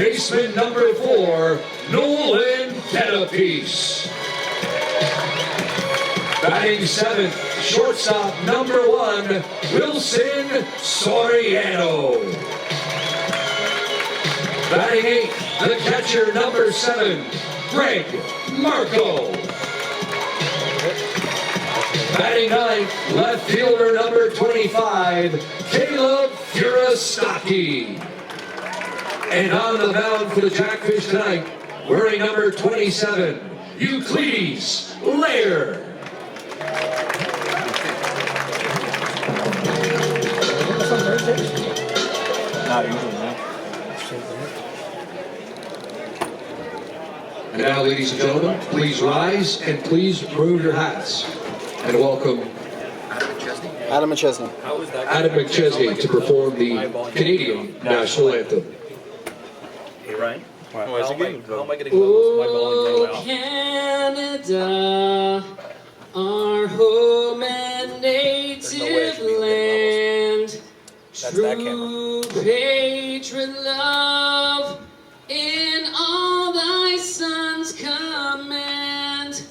baseman number 4, Nolan Pettipiece. Batting 7th, shortstop number 1, Wilson Soriano. Batting 8th, the catcher number 7, Greg Marco. Batting 9th, left fielder number 25, Caleb Furastaki. And on the mound for the Jackfish tonight, wearing number 27, Euclides Lair. Not usually, no. And now, ladies and gentlemen, please rise and please remove your hats. And welcome Adam McChesney. Adam McChesney to perform the Canadian National Anthem. Hey, Ryan. How How am I going to go my bowling Oh, Canada, our home and native land, true patriot love, in all thy sons command.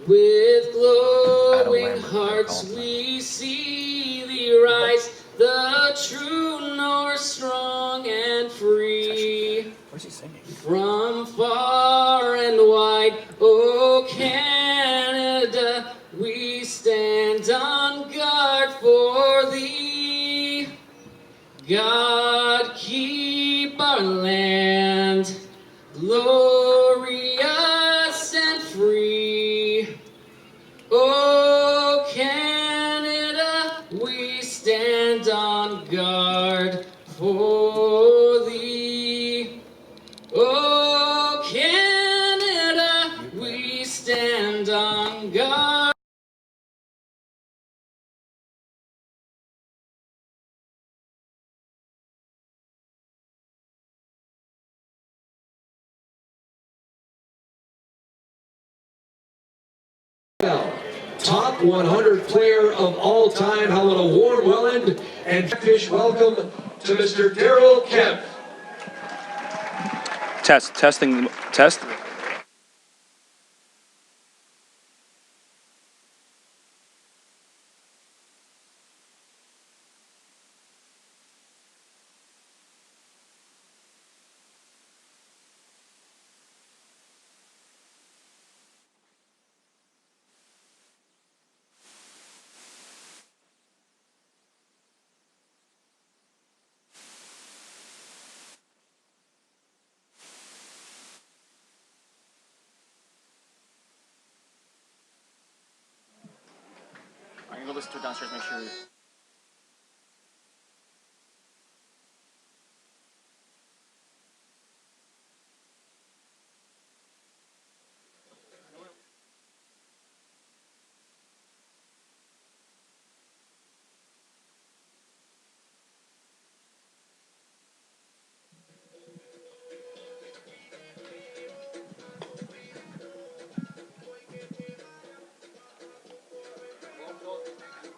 With glowing hearts we see thee rise, the true North strong and free. Where's he singing? From far and wide, oh Canada, we stand on guard for thee. God keep our land glorious and free. Oh Canada, we stand on guard for thee. Oh, Canada, we stand on guard. Top 100 player of all time. How about a warm Welland and Jackfish welcome to Mr. Darryl Kemp. Testing. I'm gonna go listen to it downstairs, make sure.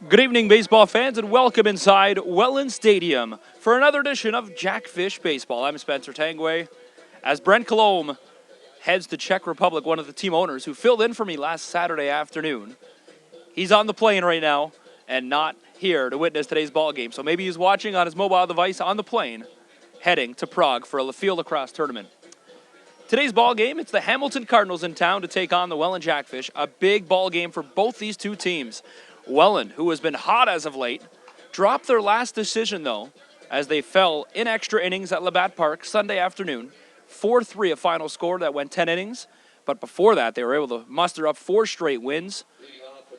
Good evening, baseball fans, and welcome inside Welland Stadium for another edition of Jackfish Baseball. I'm Spencer Tangway. As Brent Colombe heads to Czech Republic, one of the team owners who filled in for me last Saturday afternoon, he's on the plane right now and not here to witness today's ball game. So maybe he's watching on his mobile device on the plane, heading to Prague for a field lacrosse tournament. Today's ball game, it's the Hamilton Cardinals in town to take on the Welland Jackfish, a big ball game for both these two teams. Welland, who has been hot as of late, dropped their last decision, though, as they fell in extra innings at Labatt Park Sunday afternoon. 4-3 a final score that went 10 innings. But before that, they were able to muster up 4 straight wins.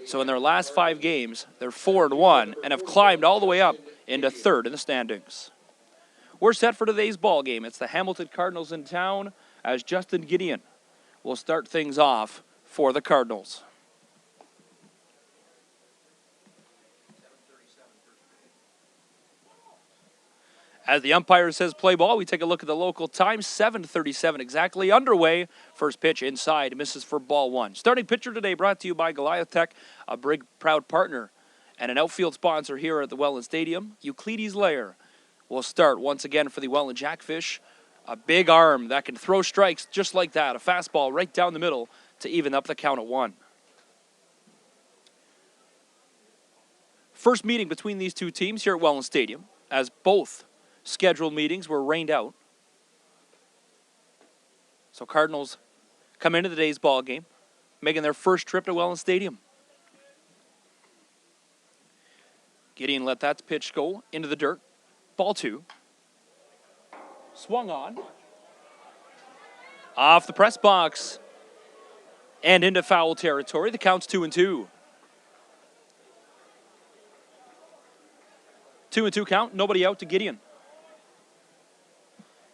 So in their last 5 games, they're 4-1 and have climbed all the way up into 3rd in the standings. We're set for today's ball game. It's the Hamilton Cardinals in town, as Justin Gideon will start things off for the Cardinals. As the umpire says play ball, we take a look at the local time, 7:37 exactly underway. First pitch inside, misses for ball 1. Starting pitcher today brought to you by Goliath Tech, a big proud partner and an outfield sponsor here at the Welland Stadium. Euclides Lair will start once again for the Welland Jackfish. A big arm that can throw strikes just like that. A fastball right down the middle to even up the count at 1. First meeting between these two teams here at Welland Stadium, as both scheduled meetings were rained out. So Cardinals come into today's ball game, making their first trip to Welland Stadium. Gideon let that pitch go into the dirt. Ball 2. Swung on. Off the press box. And into foul territory. The count's 2-2. 2-2 count. Nobody out to Gideon.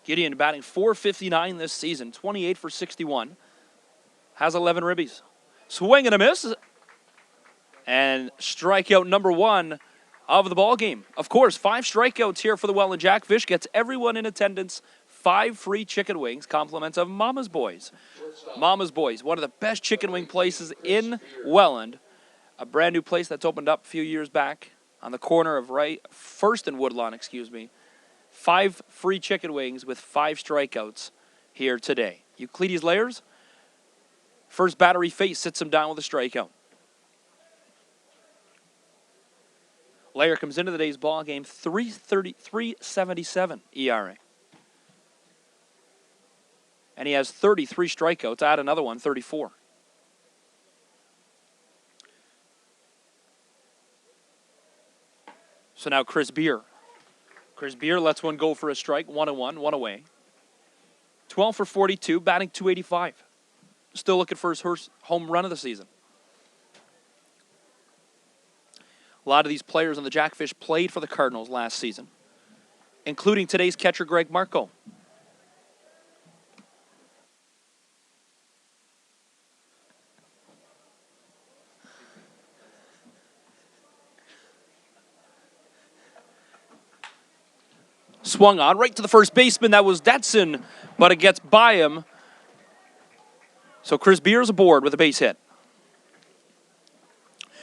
Gideon batting .459 this season. 28 for 61. Has 11 ribbies. Swing and a miss. And strikeout number 1 of the ball game. Of course, 5 strikeouts here for the Welland Jackfish. Gets everyone in attendance 5 free chicken wings, compliments of Mama's Boys. Mama's Boys, one of the best chicken wing places in Welland. A brand new place that's opened up a few years back on the corner of First and Woodlawn, 5 free chicken wings with 5 strikeouts here today. Euclides Layers, first battery face, sits him down with a strikeout. Layer comes into today's ball game 3.77 ERA. And he has 33 strikeouts. Add another one, 34. So now Chris Beer. Chris Beer lets one go for a strike. 1-1, 1 away. 12 for 42, batting .285. Still looking for his first home run of the season. A lot of these players on the Jackfish played for the Cardinals last season, including today's catcher, Greg Marco. Swung on right to the first baseman. That was Detson, but it gets by him. So Chris Beer's aboard with a base hit.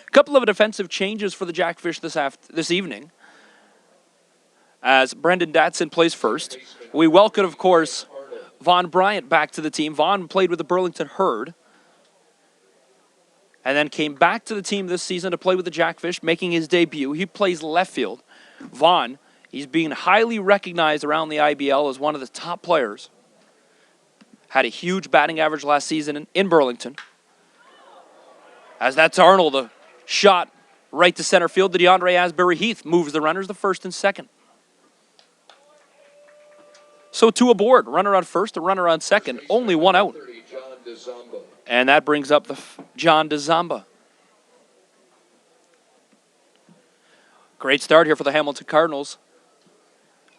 A couple of defensive changes for the Jackfish this evening, as Brendan Datson plays first. We welcome, of course, Vaughn Bryant back to the team. Vaughn played with the Burlington Herd and then came back to the team this season to play with the Jackfish, making his debut. He plays left field. Vaughn, he's being highly recognized around the IBL as one of the top players. Had a huge batting average last season in Burlington. As that's Arnold, a shot right to center field. The DeAndre Asbury Heath moves the runners to first and second. So 2 aboard. Runner on first, a runner on second. Only 1 out. And that brings up the John DeZamba. Great start here for the Hamilton Cardinals.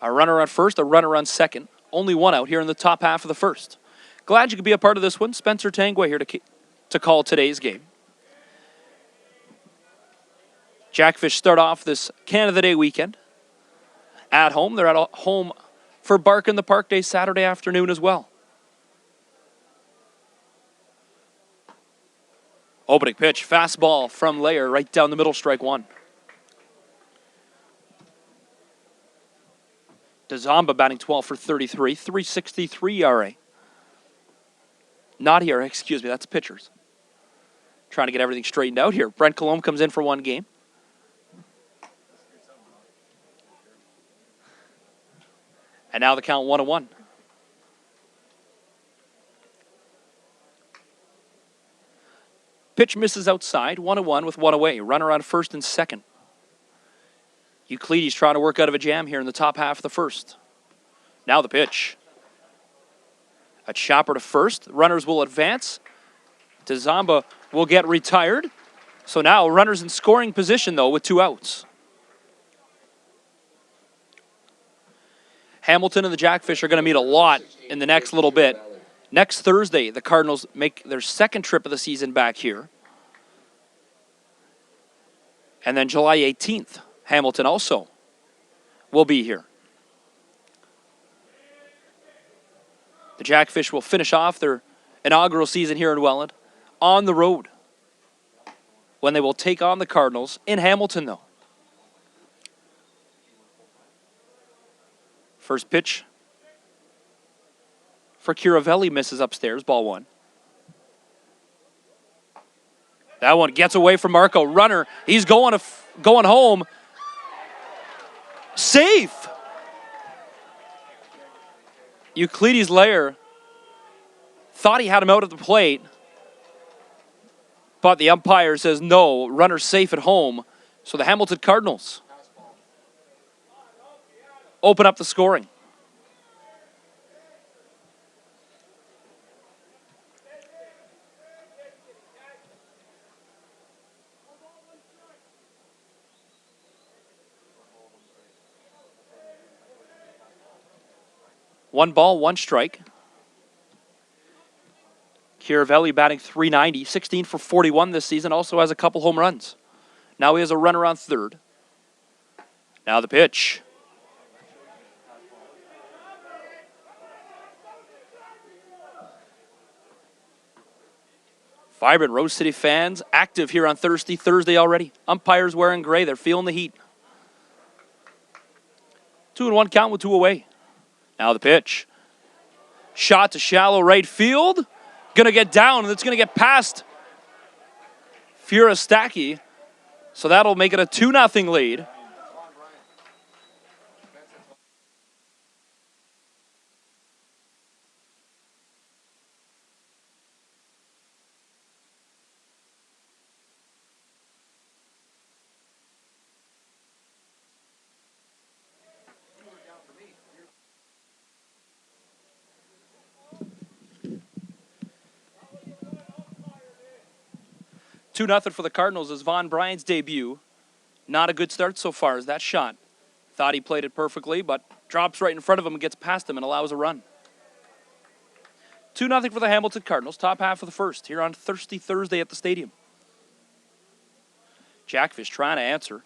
A runner on first, a runner on second. Only 1 out here in the top half of the first. Glad you could be a part of this one. Spencer Tangway here to call today's game. Jackfish start off this Canada Day weekend at home. They're at home for Bark in the Park Day Saturday afternoon as well. Opening pitch, fastball from Layer right down the middle, strike 1. DeZamba batting 12 for 33, 3.63 ERA. Not ERA, that's pitchers. Trying to get everything straightened out here. Brent Colomb comes in for 1 game. And now the count 1-1. Pitch misses outside, 1-1 with 1 away. Runner on first and second. Euclides trying to work out of a jam here in the top half of the first. Now the pitch. A chopper to first. Runners will advance. DeZamba will get retired. So now runners in scoring position, though, with 2 outs. Hamilton and the Jackfish are going to meet a lot in the next little bit. Next Thursday, the Cardinals make their second trip of the season back here. And then July 18th, Hamilton also will be here. The Jackfish will finish off their inaugural season here in Welland on the road when they will take on the Cardinals in Hamilton, though. First pitch for Kiravelli misses upstairs, ball one. That one gets away from Marco. Runner, he's going home. Safe! Euclides Lair thought he had him out at the plate, but the umpire says no, runner safe at home. So the Hamilton Cardinals open up the scoring. One ball, one strike. Kiravelli batting .390, 16 for 41 this season, also has a couple home runs. Now he has a runner on third. Now the pitch. Vibrant Rose City fans active here on Thursday already. Umpires wearing gray, they're feeling the heat. 2-1 count with two away. Now the pitch. Shot to shallow right field. Gonna get down, and it's gonna get past Furastaki. So that'll make it a 2-0 lead. Two nothing for the Cardinals as Von Bryant's debut. Not a good start so far as that shot. Thought he played it perfectly, but drops right in front of him and gets past him and allows a run. 2-0 for the Hamilton Cardinals, top half of the first, here on Thirsty Thursday at the stadium. Jackfish trying to answer.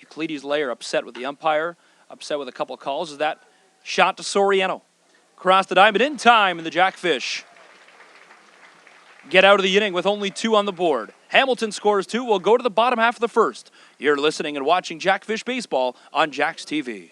Euclides Lair upset with the umpire, upset with a couple of calls as that shot to Soriano. Crossed the diamond in time, and the Jackfish get out of the inning with only two on the board. Hamilton scores two. We'll go to the bottom half of the first. You're listening and watching Jackfish Baseball on Jax TV.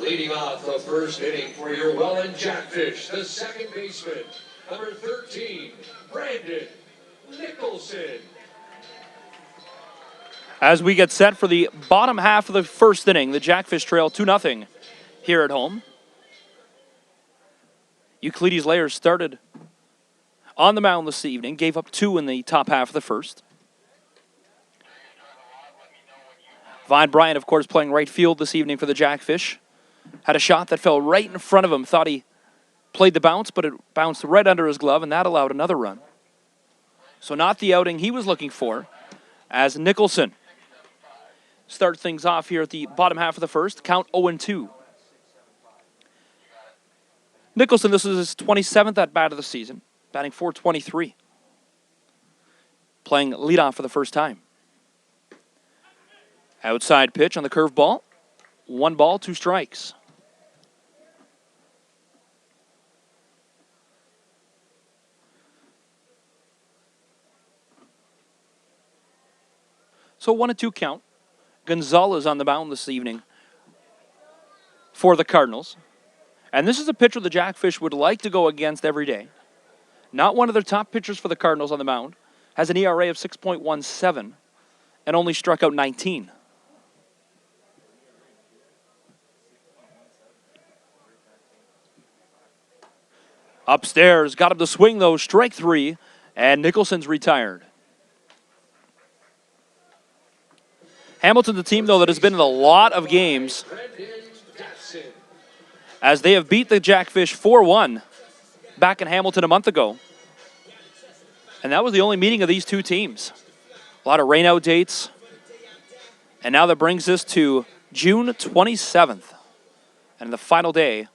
Leading off the first inning for your Welland Jackfish, the second baseman, number 13, Brandon Nicholson. As we get set for the bottom half of the first inning, the Jackfish trail 2-0 here at home. Euclides Lair started on the mound this evening, gave up two in the top half of the first. Von Bryant, of course, playing right field this evening for the Jackfish. Had a shot that fell right in front of him. Thought he played the bounce, but it bounced right under his glove, and that allowed another run. So not the outing he was looking for, as Nicholson start things off here at the bottom half of the first. Count 0-2. Nicholson, this is his 27th at-bat of the season, batting .423. Playing leadoff for the first time. Outside pitch on the curveball. 1 ball, 2 strikes. So 1-2 count. Gonzalez on the mound this evening for the Cardinals. And this is a pitcher the Jackfish would like to go against every day. Not one of their top pitchers for the Cardinals on the mound. Has an ERA of 6.17 and only struck out 19. Upstairs, got him to swing though, strike 3, and Nicholson's retired. Hamilton's a team, though, that has been in a lot of games as they have beat the Jackfish 4-1 back in Hamilton a month ago. And that was the only meeting of these two teams. A lot of rainout dates. And now that brings us to June 27th and the final day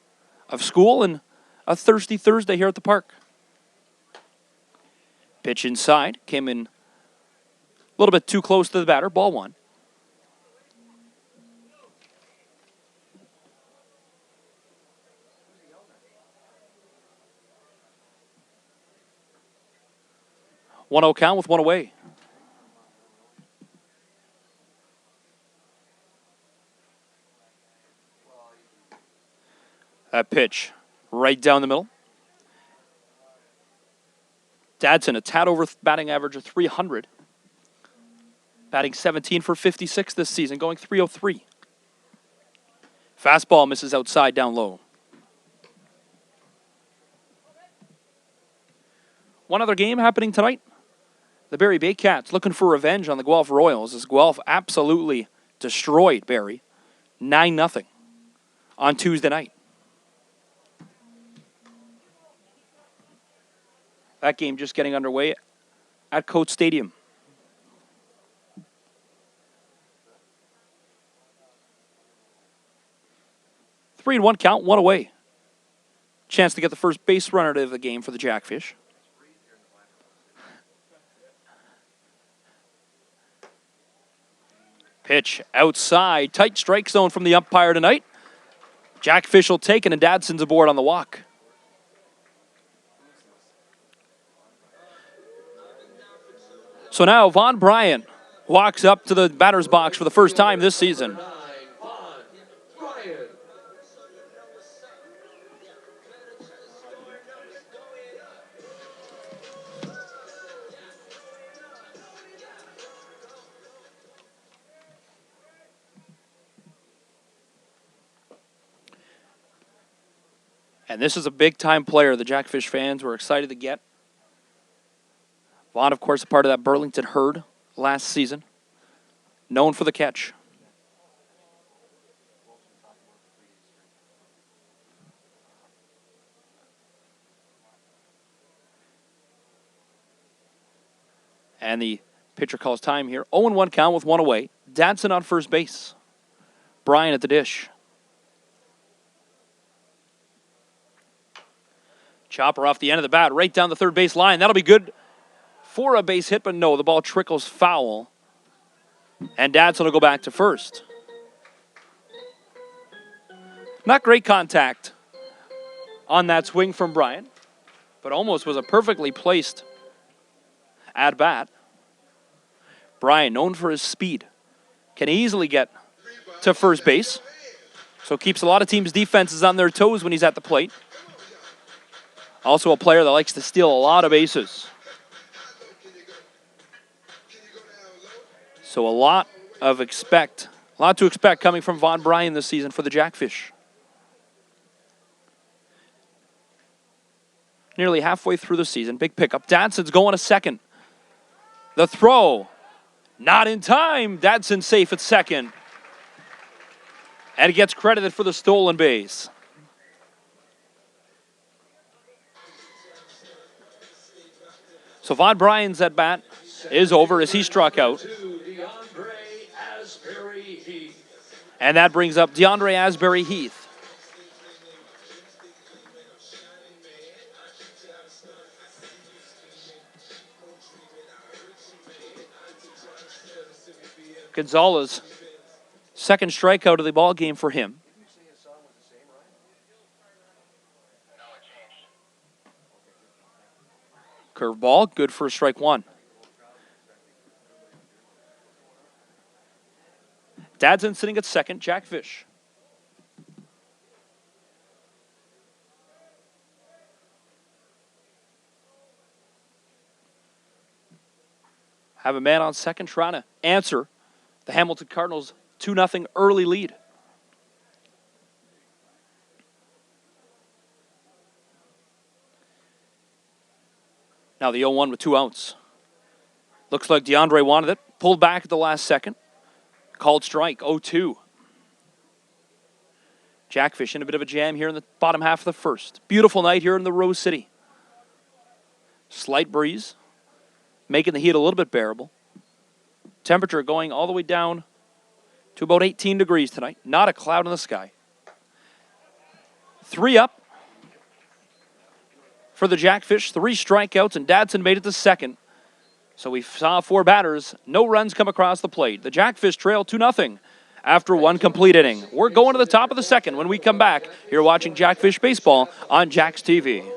of school and a thirsty Thursday here at the park. Pitch inside, came in a little bit too close to the batter, ball 1. One 0 count with 1 away. That pitch right down the middle. Dadson, a tad over batting average of 300. Batting 17 for 56 this season, going 303. Fastball misses outside down low. One other game happening tonight. The Barrie Bay Cats looking for revenge on the Guelph Royals as Guelph absolutely destroyed Barrie 9-0 on Tuesday night. That game just getting underway at Coates Stadium. Three and 1 count, 1 away. Chance to get the first base runner of the game for the Jackfish. Pitch outside, tight strike zone from the umpire tonight. Jackfish will take it, and Dadson's aboard on the walk. So now Vaughn Bryant walks up to the batter's box for the first time this season. And this is a big-time player the Jackfish fans were excited to get. Vaughn, of course, a part of that Burlington herd last season. Known for the catch. And the pitcher calls time here. 0-1 count with 1 away. Dadson on first base. Bryan at the dish. Chopper off the end of the bat, right down the third base line. That'll be good for a base hit, but no, the ball trickles foul. And Dadson will go back to first. Not great contact on that swing from Bryan, but almost was a perfectly placed at-bat. Bryan, known for his speed, can easily get to first base, so keeps a lot of teams' defenses on their toes when he's at the plate. Also a player that likes to steal a lot of bases. So a lot to expect coming from Vaughn Bryant this season for the Jackfish. Nearly halfway through the season, big pickup. Dadson's going to second. The throw, not in time. Dadson safe at second. And he gets credited for the stolen base. So Vaughn Bryant's at bat is over as he struck out. And that brings up DeAndre Asbury Heath. Gonzalez, second strikeout of the ball game for him. Curveball, good for strike one. Dadson sitting at second, Jackfish. Have a man on second trying to answer the Hamilton Cardinals 2-0 early lead. Now the 0-1 with 2 outs. Looks like DeAndre wanted it. Pulled back at the last second. Called strike, 0-2. Jackfish in a bit of a jam here in the bottom half of the first. Beautiful night here in the Rose City. Slight breeze, making the heat a little bit bearable. Temperature going all the way down to about 18 degrees tonight. Not a cloud in the sky. 3 up for the Jackfish. 3 strikeouts, and Dadson made it to second. So we saw 4 batters. No runs come across the plate. The Jackfish trail 2-0 after 1 complete inning. We're going to the top of the second when we come back. You're watching Jackfish Baseball on Jax TV.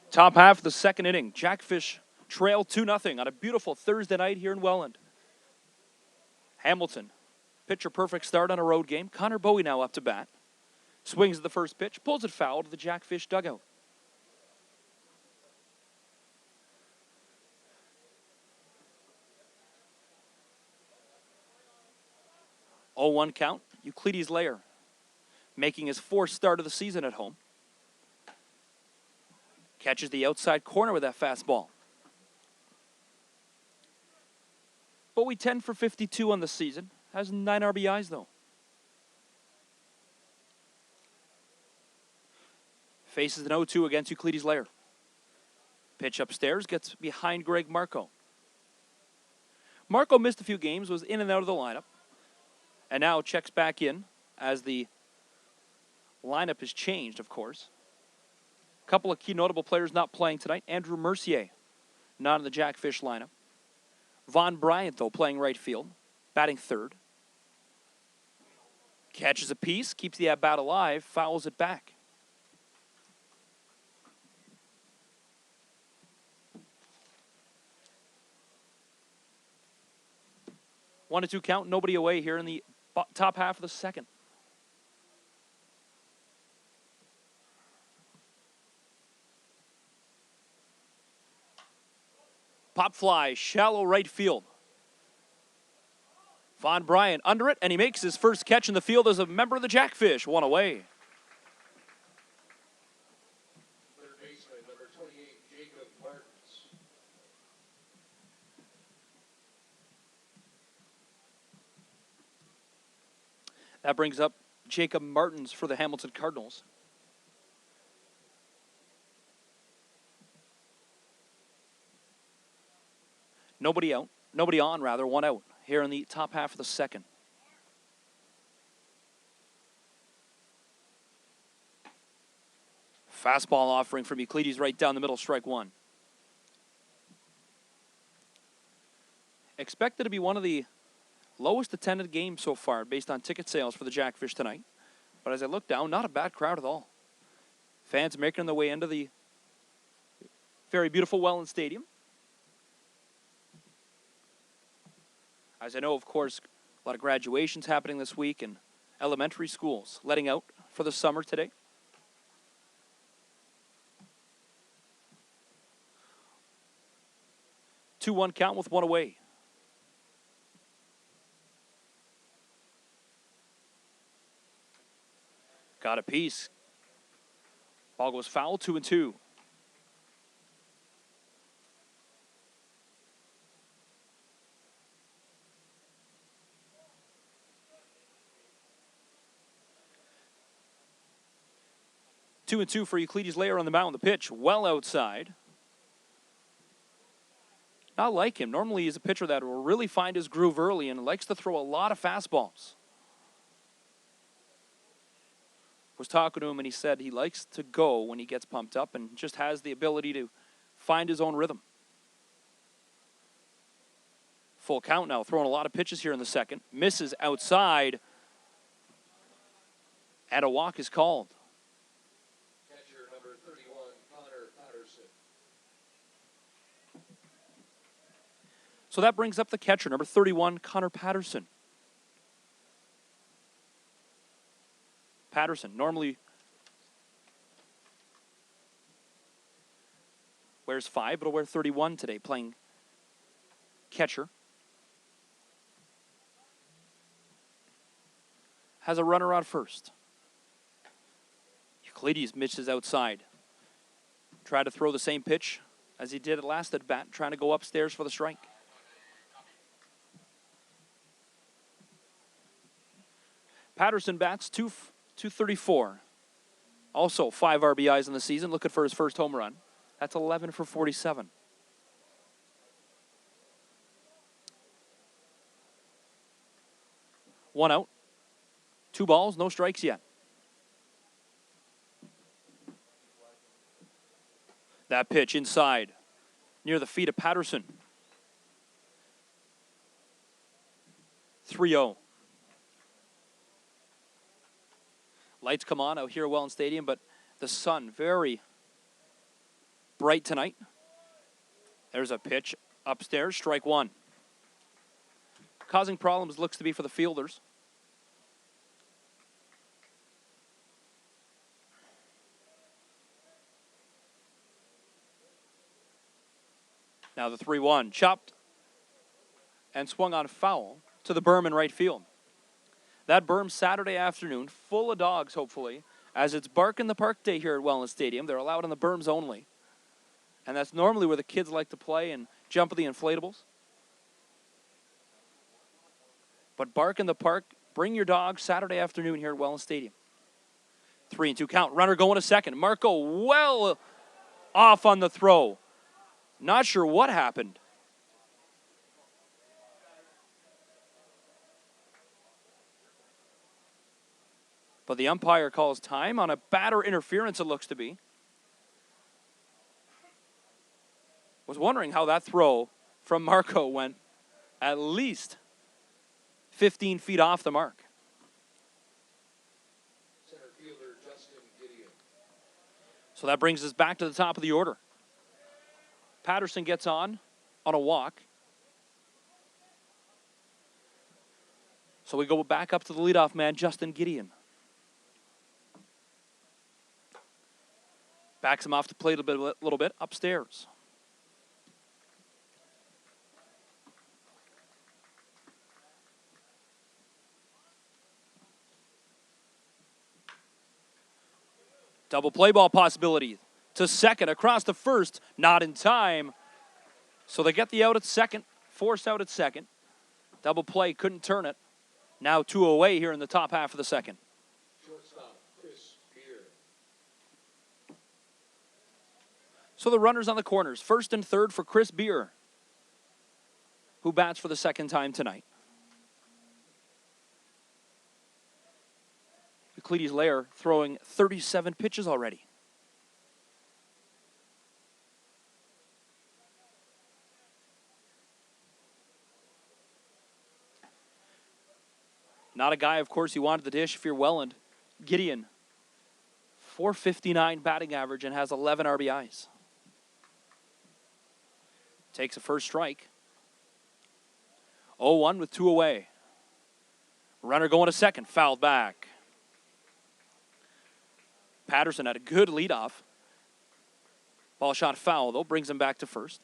Top half of the second inning. Jackfish trail 2-0 on a beautiful Thursday night here in Welland. Hamilton, pitcher perfect start on a road game. Connor Bowie now up to bat. Swings at the first pitch, pulls it foul to the Jackfish dugout. Oh, 0-1 count. Euclides Layer making his 4th start of the season at home. Catches the outside corner with that fastball. Bowie 10 for 52 on the season. Has 9 RBIs though. Faces an 0-2 against Euclides Layer. Pitch upstairs, gets behind Greg Marco. Marco missed a few games, was in and out of the lineup, and now checks back in as the lineup has changed, of course. A couple of key notable players not playing tonight. Andrew Mercier, not in the Jackfish lineup. Von Bryant, though, playing right field, batting third. Catches a piece, keeps the at-bat alive, fouls it back. One to two count, nobody away here in the top half of the second. Pop fly, shallow right field. Von Bryant under it, and he makes his first catch in the field as a member of the Jackfish. One away. Third baseman, number 28, Jacob Martins. That brings up Jacob Martins for the Hamilton Cardinals. Nobody on, 1 out here in the top half of the second. Fastball offering from Euclides right down the middle, strike one. Expected to be one of the lowest attended games so far based on ticket sales for the Jackfish tonight. But as I look down, not a bad crowd at all. Fans making their way into the very beautiful Welland Stadium. As I know, of course, a lot of graduations happening this week and elementary schools letting out for the summer today. Two-one count with one away. Got a piece. Ball goes foul, 2-2. Two and two for Euclides Layer on the mound. The pitch well outside. Not like him. Normally he's a pitcher that will really find his groove early and likes to throw a lot of fastballs. Was talking to him and he said he likes to go when he gets pumped up and just has the ability to find his own rhythm. Full count now, throwing a lot of pitches here in the second. Misses outside. And a walk is called. Catcher number 31, Connor Patterson. So that brings up the catcher, number 31, Connor Patterson. Patterson normally wears 5, but will wear 31 today, playing catcher. Has a runner on first. Euclides misses outside. Tried to throw the same pitch as he did at last at bat, trying to go upstairs for the strike. Patterson bats 234. Also 5 RBIs in the season, looking for his first home run. That's 11 for 47. One out. 2 balls, no strikes yet. That pitch inside, near the feet of Patterson. 3-0. Lights come on out here at Welland Stadium, but the sun very bright tonight. There's a pitch upstairs, strike one. Causing problems looks to be for the fielders. Now the 3-1, chopped and swung on foul to the berm in right field. That berm Saturday afternoon, full of dogs, hopefully, as it's Bark in the Park Day here at Welland Stadium. They're allowed on the berms only. And that's normally where the kids like to play and jump at the inflatables. But Bark in the Park, bring your dogs Saturday afternoon here at Welland Stadium. 3-2 count. Runner going to second. Marco well off on the throw. Not sure what happened. But the umpire calls time on a batter interference, it looks to be. Was wondering how that throw from Marco went at least 15 feet off the mark. Center fielder Justin Gideon. So that brings us back to the top of the order. Patterson gets on a walk. So we go back up to the leadoff man, Justin Gideon. Backs him off the plate a little bit upstairs. Double play ball possibility to second, across the first, not in time. So they get the out at second, forced out at second. Double play, couldn't turn it. Now 2 away here in the top half of the second. So the runners on the corners, first and third for Chris Beer, who bats for the second time tonight. Euclides Lair throwing 37 pitches already. Not a guy, of course, you wanted the dish if you're Welland. Gideon, .459 batting average and has 11 RBIs. Takes a first strike. 0-1 with 2 away. Runner going to second, fouled back. Patterson had a good leadoff. Ball shot foul, though, brings him back to first.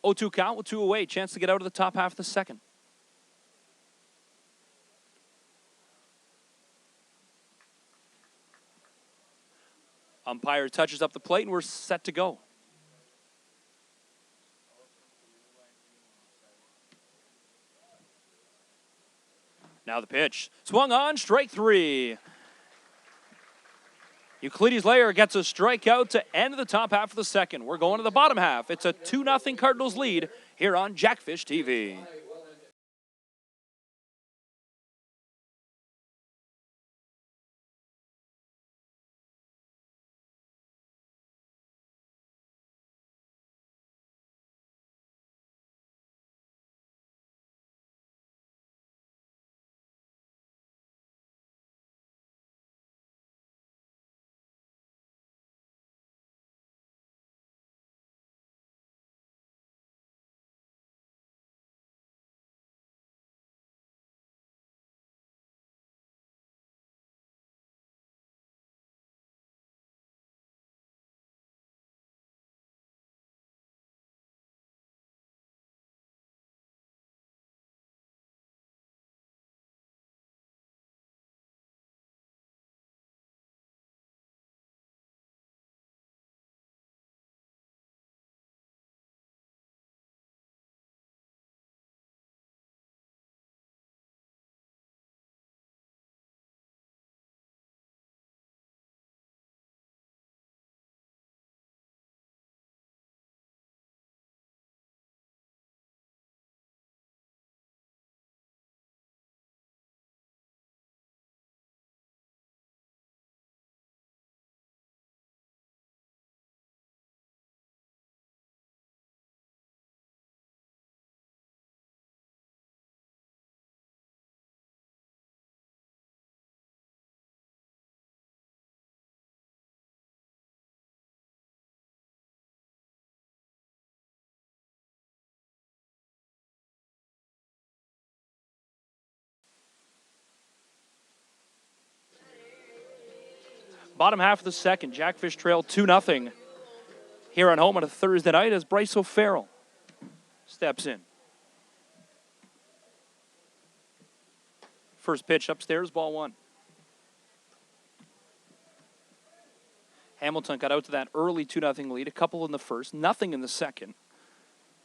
Oh-2 count with 2 away. Chance to get out of the top half of the second. Umpire touches up the plate, and we're set to go. Now the pitch. Swung on, strike 3. Euclides Lair gets a strikeout to end the top half of the second. We're going to the bottom half. It's a 2-0 Cardinals lead here on Jackfish TV. Bottom half of the second, Jackfish trail 2-0 here on home on a Thursday night as Bryce O'Farrell steps in. First pitch upstairs, ball 1. Hamilton got out to that early 2-0 lead, a couple in the first, nothing in the second,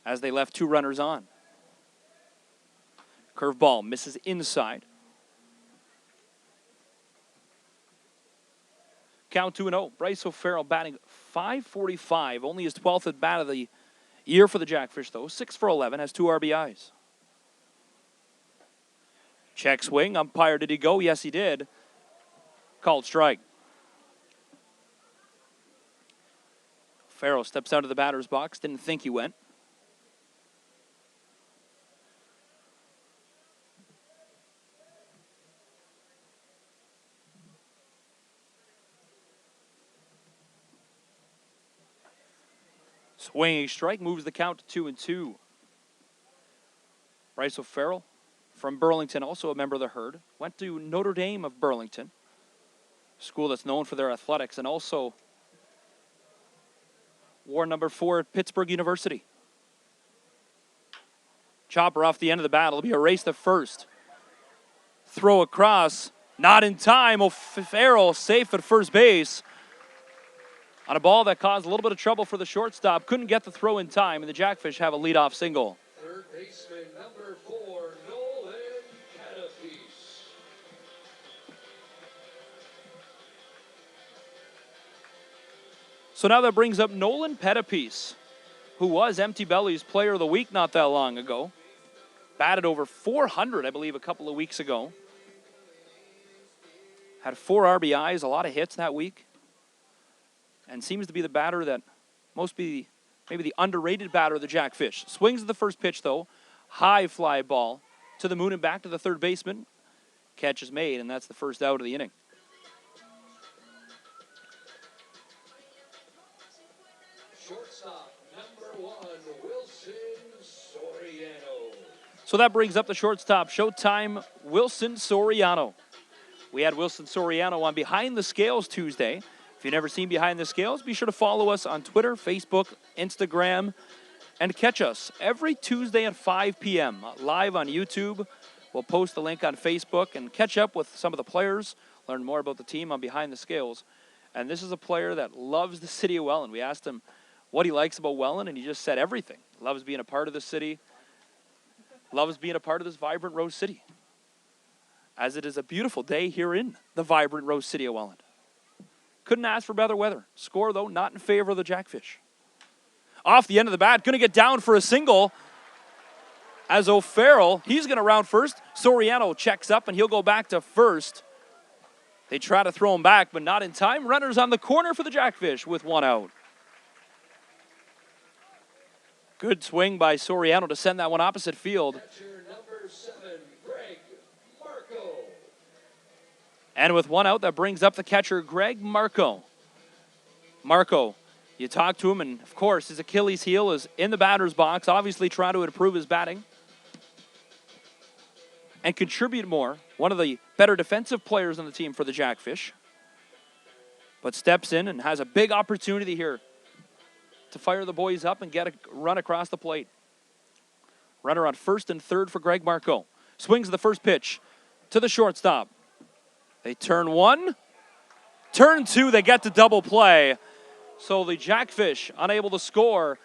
as they left 2 runners on. Curveball misses inside. Count 2-0. Bryce O'Farrell batting .545, only his 12th at bat of the year for the Jackfish, though. 6 for 11, has 2 RBIs. Check swing. Umpire, did he go? Yes, he did. Called strike. Farrell steps out of the batter's box. Didn't think he went. Swinging strike moves the count to 2-2. Bryce O'Farrell from Burlington, also a member of the herd, went to Notre Dame of Burlington, school that's known for their athletics, and also wore number 4 at Pittsburgh University. Chopper off the end of the bat. It'll be a race to first. Throw across. Not in time. O'Farrell safe at first base. On a ball that caused a little bit of trouble for the shortstop. Couldn't get the throw in time, and the Jackfish have a leadoff single. Third baseman, number 4, Nolan Cadapice. So now that brings up Nolan Pettipiece, who was Empty Belly's Player of the Week not that long ago. Batted over 400, I believe, a couple of weeks ago. Had 4 RBIs, a lot of hits that week. And seems to be the batter that maybe the underrated batter of the Jackfish. Swings at the first pitch, though. High fly ball to the moon and back to the third baseman. Catch is made, and that's the first out of the inning. Shortstop, number 1, Wilson Soriano. So that brings up the shortstop, Showtime, Wilson Soriano. We had Wilson Soriano on Behind the Scales Tuesday. If you've never seen Behind the Scales, be sure to follow us on Twitter, Facebook, Instagram, and catch us every Tuesday at 5 p.m. live on YouTube. We'll post the link on Facebook and catch up with some of the players, learn more about the team on Behind the Scales. And this is a player that loves the city of Welland. We asked him what he likes about Welland, and he just said everything. Loves being a part of the city, loves being a part of this vibrant Rose City, as it is a beautiful day here in the vibrant Rose City of Welland. Couldn't ask for better weather. Score, though, not in favor of the Jackfish. Off the end of the bat, going to get down for a single. As O'Farrell, he's going to round first. Soriano checks up, and he'll go back to first. They try to throw him back, but not in time. Runners on the corner for the Jackfish with 1 out. Good swing by Soriano to send that one opposite field. Catcher, number 7, Greg Marco. And with 1 out, that brings up the catcher, Greg Marco. Marco, you talk to him, and of course, his Achilles heel is in the batter's box, obviously trying to improve his batting and contribute more. One of the better defensive players on the team for the Jackfish, but steps in and has a big opportunity here to fire the boys up and get a run across the plate. Runner on first and third for Greg Marco. Swings the first pitch to the shortstop. They turn 1, turn 2, they get to double play. So the Jackfish unable to score,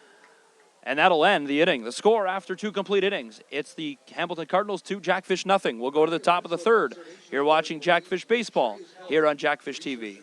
and that'll end the inning. The score after 2 complete innings, it's the Hamilton Cardinals 2, Jackfish nothing. We'll go to the top of the third. You're watching Jackfish Baseball here on Jackfish TV.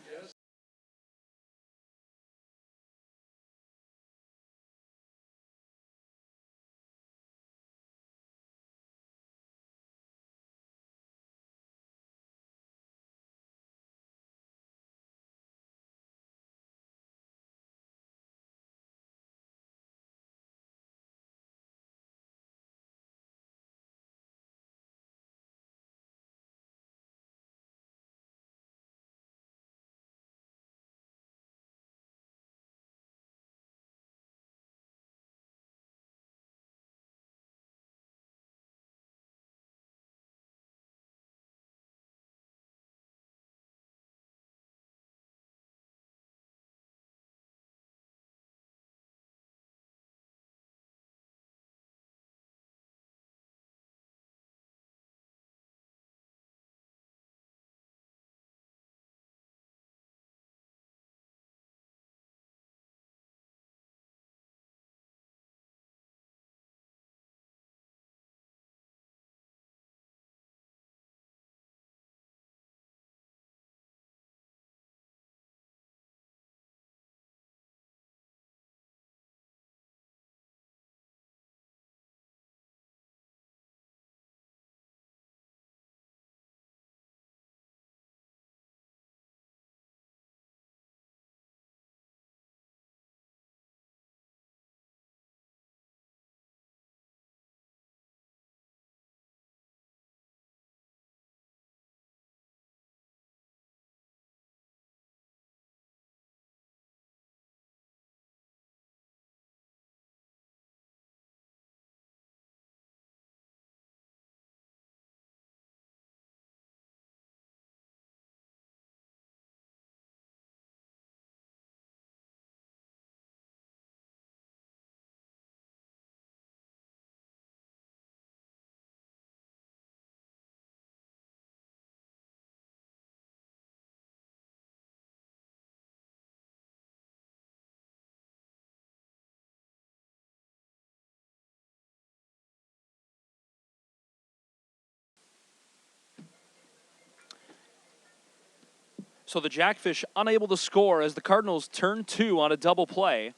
So the Jackfish unable to score as the Cardinals turn 2 on a double play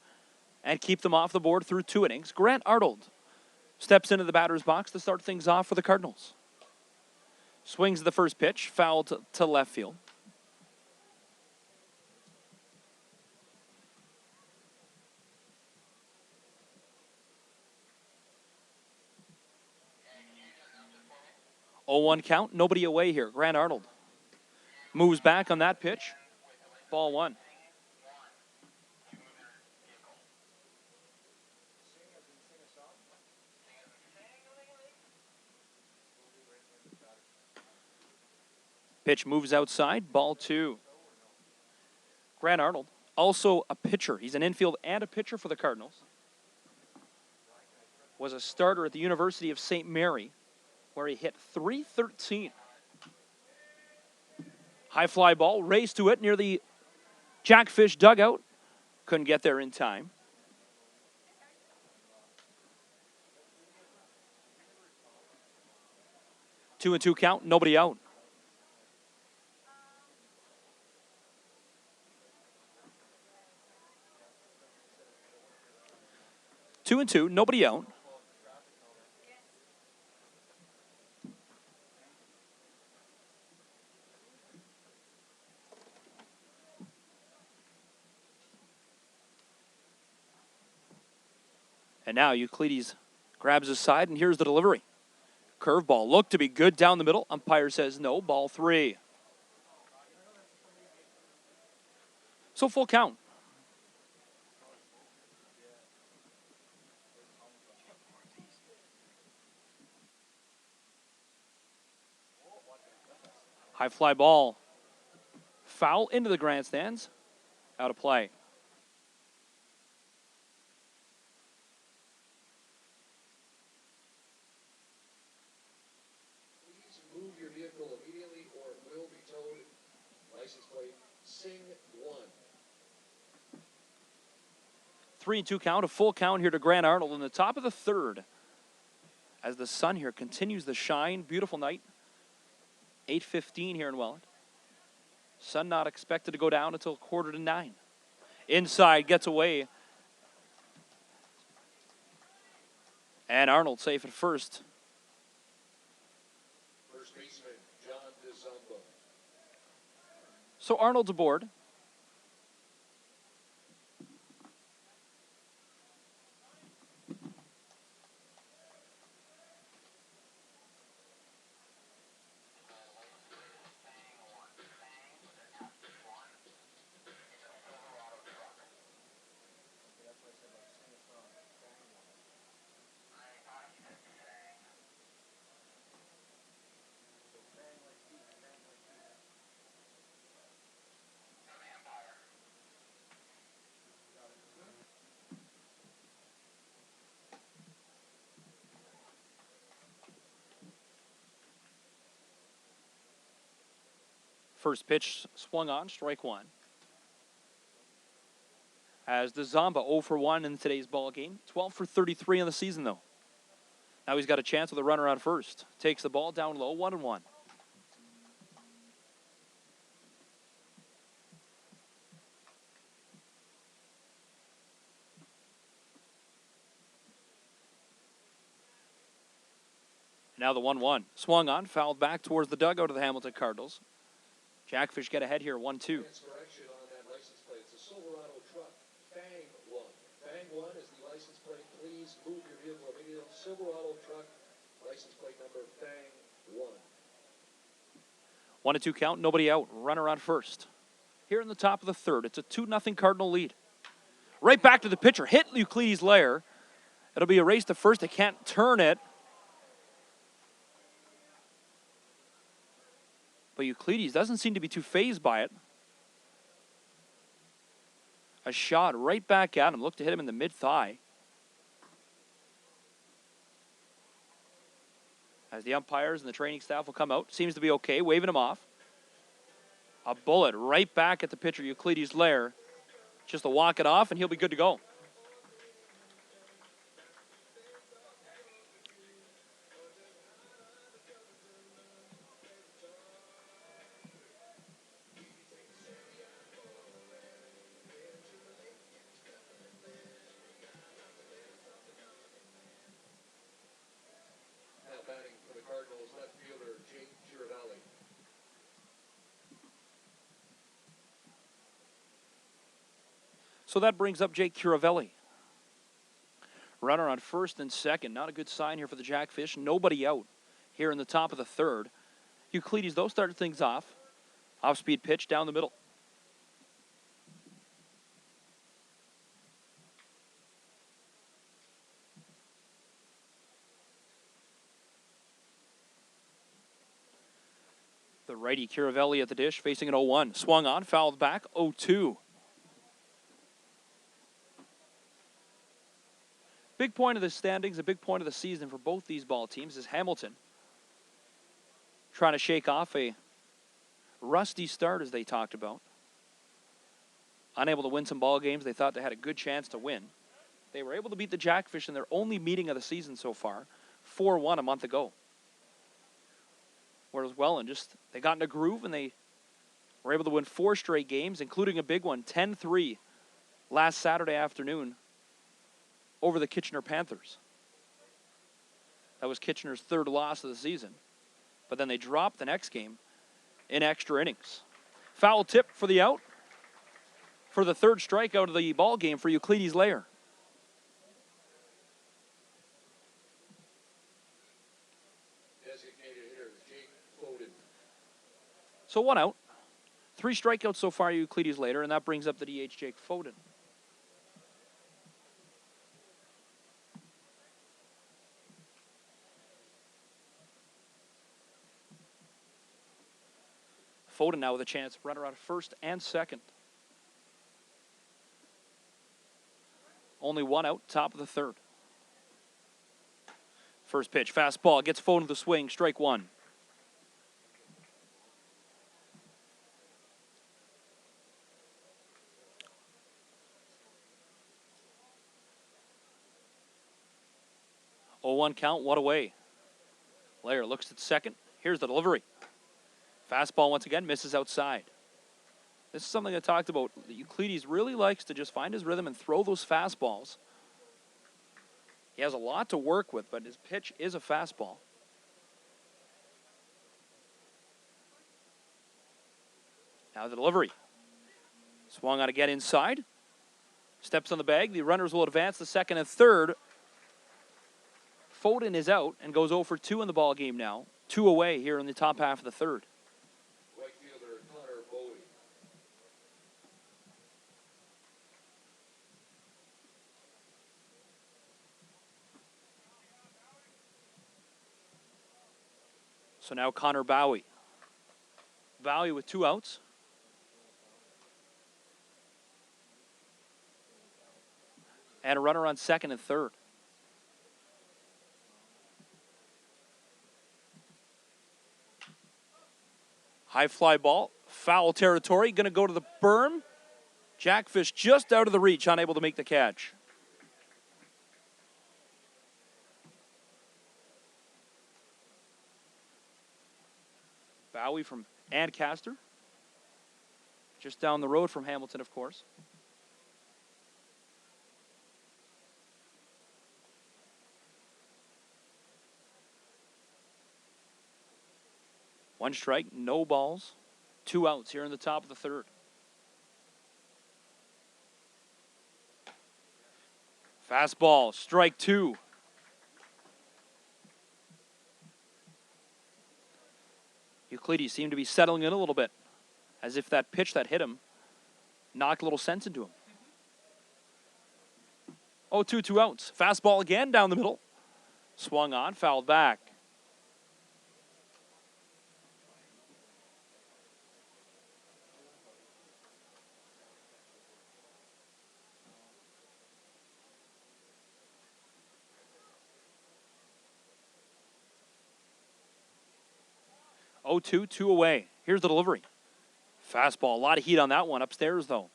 and keep them off the board through 2 innings. Grant Arnold steps into the batter's box to start things off for the Cardinals. Swings the first pitch, fouled to left field. Oh, 1 count, nobody away here. Grant Arnold moves back on that pitch. Ball 1. Pitch moves outside, ball 2. Grant Arnold, also a pitcher. He's an infield and a pitcher for the Cardinals. Was a starter at the University of St. Mary, where he hit .313. High fly ball, race to it near the Jackfish dugout. Couldn't get there in time. Two and two count, nobody out. Two and two, nobody out. And now Euclides grabs his side, and here's the delivery. Curveball looked to be good down the middle. Umpire says no, ball 3. So full count. High fly ball. Foul into the grandstands. Out of play. Please move your vehicle immediately or it will be towed. License plate, Sing 1. 3 and 2 count, a full count here to Grant Arnold in the top of the 3rd. As the sun here continues to shine. Beautiful night. 8:15 here in Welland. Sun not expected to go down until 8:45. Inside, gets away. And Arnold safe at first. First baseman, John DeZombo. So Arnold's aboard. First pitch swung on, strike 1. As DeZomba 0 for 1 in today's ball game. 12 for 33 in the season, though. Now he's got a chance with a runner on first. Takes the ball down low, 1-1. Now the 1-1. Swung on, fouled back towards the dugout of the Hamilton Cardinals. Jackfish get ahead here, 1-2. Correction on that license plate. It's a Silverado truck, Fang 1. Fang 1 is the license plate. Please move your vehicle immediately. Silverado truck, license plate number Fang 1. 1-2 count, nobody out. Runner on first. Here in the top of the 3rd, it's a 2-0 Cardinal lead. Right back to the pitcher. Hit Euclides' lair. It'll be a race to first. They can't turn it. But Euclides doesn't seem to be too fazed by it. A shot right back at him. Looked to hit him in the mid-thigh. As the umpires and the training staff will come out. Seems to be okay, waving him off. A bullet right back at the pitcher, Euclides' lair. Just to walk it off, and he'll be good to go. So that brings up Jake Curavelli. Runner on first and second. Not a good sign here for the Jackfish. Nobody out here in the top of the third. Euclides, though, started things off. Off-speed pitch down the middle. The righty Curavelli at the dish, facing an 0-1. Swung on, fouled back, 0-2. Big point of the standings, a big point of the season for both these ball teams is Hamilton trying to shake off a rusty start, as they talked about. Unable to win some ball games they thought they had a good chance to win. They were able to beat the Jackfish in their only meeting of the season so far, 4-1 a month ago. Whereas Welland they got in a groove and they were able to win 4 straight games, including a big one, 10-3 last Saturday afternoon over the Kitchener Panthers. That was Kitchener's 3rd loss of the season. But then they dropped the next game in extra innings. Foul tip for the out. For the 3rd strikeout of the ball game for Euclides Lair. Designated hitter is Jake Foden. So 1 out. 3 strikeouts so far, Euclides Lair, and that brings up the DH Jake Foden. Foden now with a chance, runner out of first and second. Only 1 out, top of the 3rd. First pitch, fastball, gets Foden to the swing, strike 1. Oh, 1 count, 1 away. Lair looks at second. Here's the delivery. Fastball once again, misses outside. This is something I talked about. Euclides really likes to just find his rhythm and throw those fastballs. He has a lot to work with, but his pitch is a fastball. Now the delivery. Swung on again inside. Steps on the bag. The runners will advance the 2nd and 3rd. Foden is out and goes 0 for 2 in the ball game now. 2 away here in the top half of the 3rd. Right fielder Connor Bowie. So now Connor Bowie. Bowie with 2 outs. And a runner on 2nd and 3rd. High fly ball, foul territory, going to go to the berm. Jackfish just out of the reach, unable to make the catch. Bowie from Ancaster. Just down the road from Hamilton, of course. One strike, no balls. 2 outs here in the top of the 3rd. Fastball, strike 2. Euclides seemed to be settling in a little bit, as if that pitch that hit him knocked a little sense into him. 0-2, 2 outs. Fastball again down the middle. Swung on, fouled back. Oh, 2, 2 away. Here's the delivery. Fastball, a lot of heat on that one. Upstairs, though.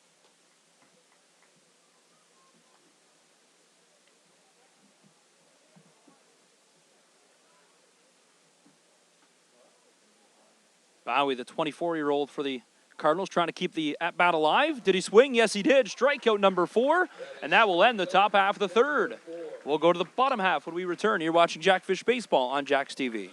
Bowie, the 24-year-old for the Cardinals, trying to keep the at-bat alive. Did he swing? Yes, he did. Strikeout number 4, and that will end the top half of the 3rd. We'll go to the bottom half when we return. You're watching Jackfish Baseball on Jax TV.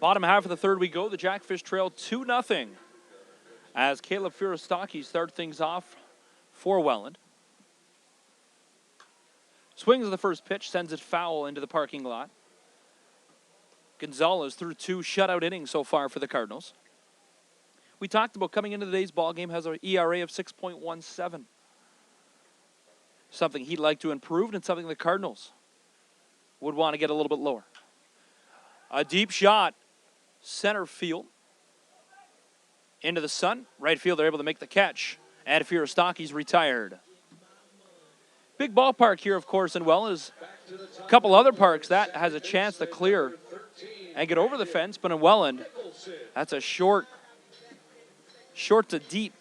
Bottom half of the third we go. The Jackfish trail 2-0 as Caleb Firostaki starts things off for Welland. Swings the first pitch, sends it foul into the parking lot. Gonzalez through 2 shutout innings so far for the Cardinals. We talked about coming into today's ballgame has an ERA of 6.17. Something he'd like to improve and something the Cardinals would want to get a little bit lower. A deep shot, center field. Into the sun, right field, they're able to make the catch. And Firostaki's retired. Big ballpark here, of course, in Welland is a couple other parks that has a chance to clear and get over the fence, but in Welland, that's a short to deep,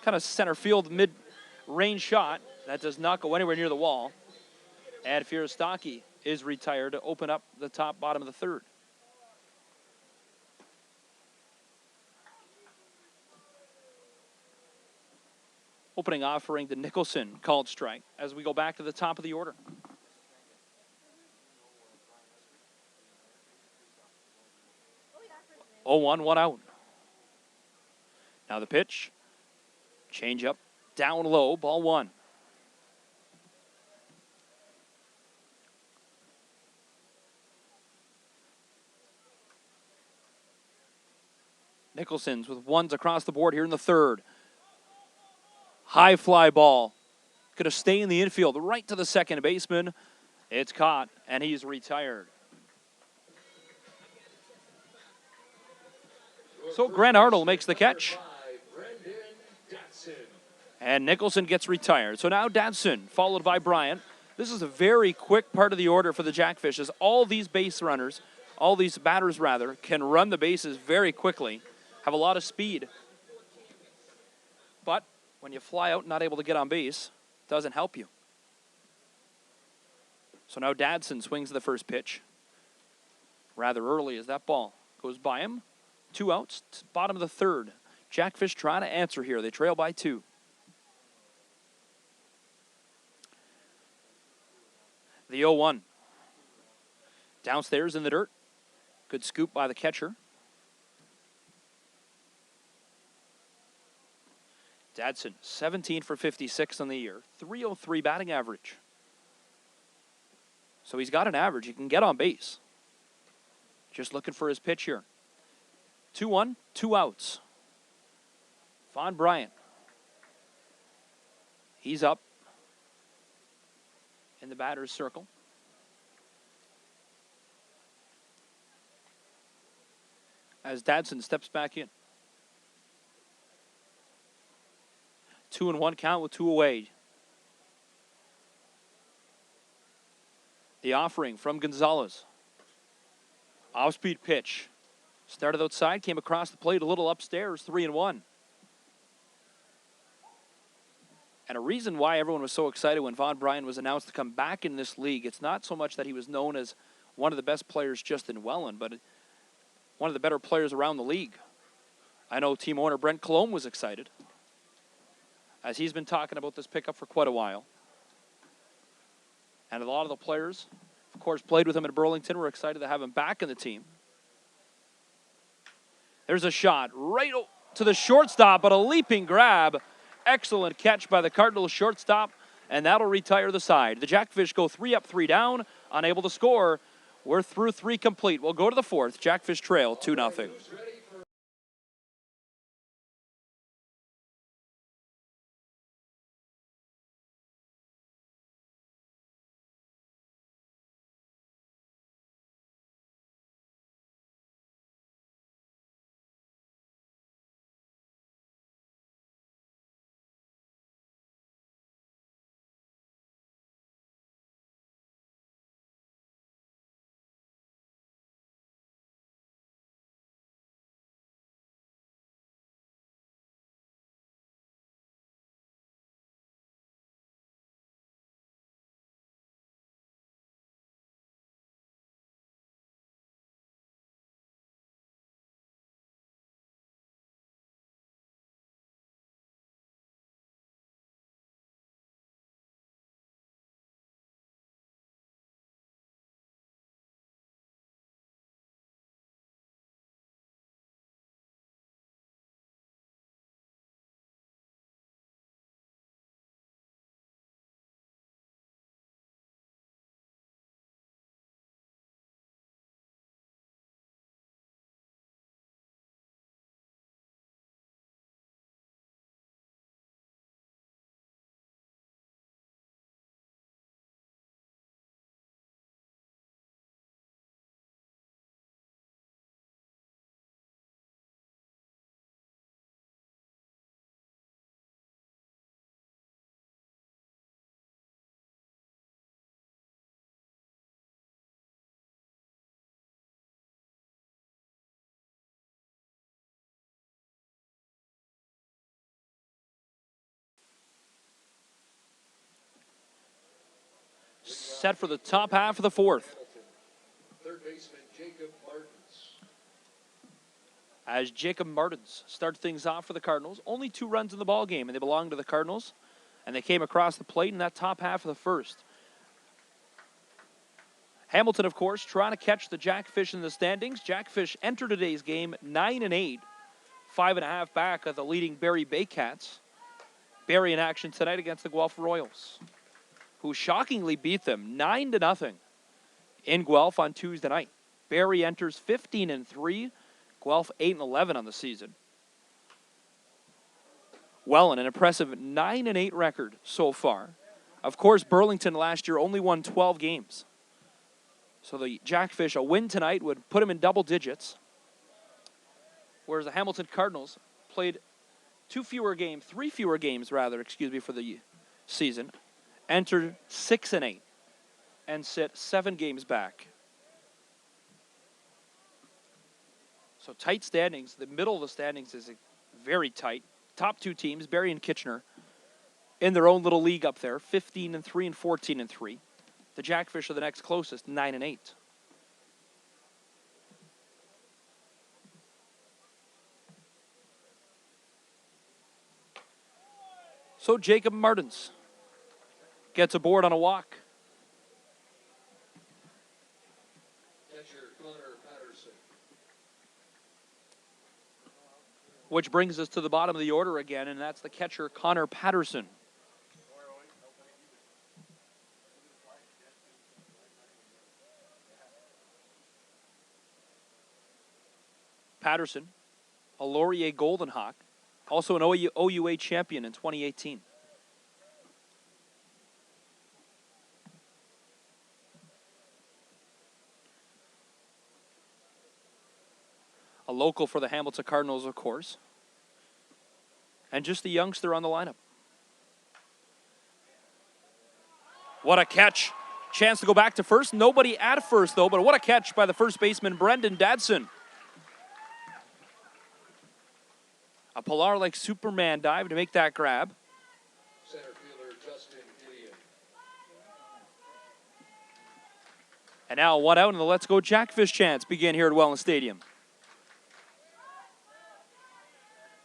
kind of center field mid-range shot that does not go anywhere near the wall. And Firostaki is retired to open up the bottom of the third. Opening offering to Nicholson, called strike as we go back to the top of the order. Oh, 1 out. Now the pitch. Change up, down low, ball 1. Nicholson's with 1s across the board here in the third. High fly ball. Going to stay in the infield, right to the second baseman. It's caught, and he's retired. So Grant Arnold makes the catch. And Nicholson gets retired. So now Dadson, followed by Bryant. This is a very quick part of the order for the Jackfish, as all these base runners, all these batters rather, can run the bases very quickly, have a lot of speed. But when you fly out and not able to get on base, it doesn't help you. So now Dadson swings the first pitch. Rather early as that ball goes by him. 2 outs, bottom of the third. Jackfish trying to answer here. They trail by 2. The 0-1. Downstairs in the dirt. Good scoop by the catcher. Dadson, 17 for 56 on the year. 303 batting average. So he's got an average. He can get on base. Just looking for his pitch here. 2-1, 2 outs. Von Bryant. He's up in the batter's circle. As Dadson steps back in. 2-1 count with 2 away. The offering from Gonzalez. Off-speed pitch. Started outside, came across the plate a little upstairs, 3-1. And a reason why everyone was so excited when Von Bryant was announced to come back in this league, it's not so much that he was known as one of the best players just in Welland, but one of the better players around the league. I know team owner Brent Colomb was excited, as he's been talking about this pickup for quite a while. And a lot of the players, of course, played with him at Burlington, were excited to have him back in the team. There's a shot right to the shortstop, but a leaping grab. Excellent catch by the Cardinals shortstop, and that'll retire the side. The Jackfish go 3 up, 3 down, unable to score. We're through 3 complete. We'll go to the 4th. Jackfish trail 2-0. set for the top half of the fourth. Third baseman Jacob Martins. As Jacob Martins starts things off for the Cardinals. Only 2 runs in the ball game, and they belong to the Cardinals. And they came across the plate in that top half of the first. Hamilton, of course, trying to catch the Jackfish in the standings. Jackfish entered today's game 9-8, 5.5 back of the leading Barrie Baycats. Barrie in action tonight against the Guelph Royals, who shockingly beat them 9-0 in Guelph on Tuesday night. Barrie enters 15-3. Guelph 8-11 on the season. Welland, an impressive 9-8 record so far. Of course, Burlington last year only won 12 games. So the Jackfish, a win tonight would put them in double digits. Whereas the Hamilton Cardinals played 3 fewer games for the season. Entered 6-8 and sit 7 games back. So tight standings. The middle of the standings is very tight. Top 2 teams, Barrie and Kitchener, in their own little league up there, 15-3 and 14-3. The Jackfish are the next closest, 9-8. So Jacob Martins gets aboard on a walk. Which brings us to the bottom of the order again, and that's the catcher, Connor Patterson. Patterson, a Laurier Golden Hawk, also an OUA champion in 2018. A local for the Hamilton Cardinals, of course. And just the youngster on the lineup. What a catch. Chance to go back to first. Nobody at first, though, but what a catch by the first baseman, Brendan Dadson. A Pilar-like Superman dive to make that grab. Center fielder Justin Gideon. And now 1 out, and the Let's Go Jackfish chants begin here at Welland Stadium.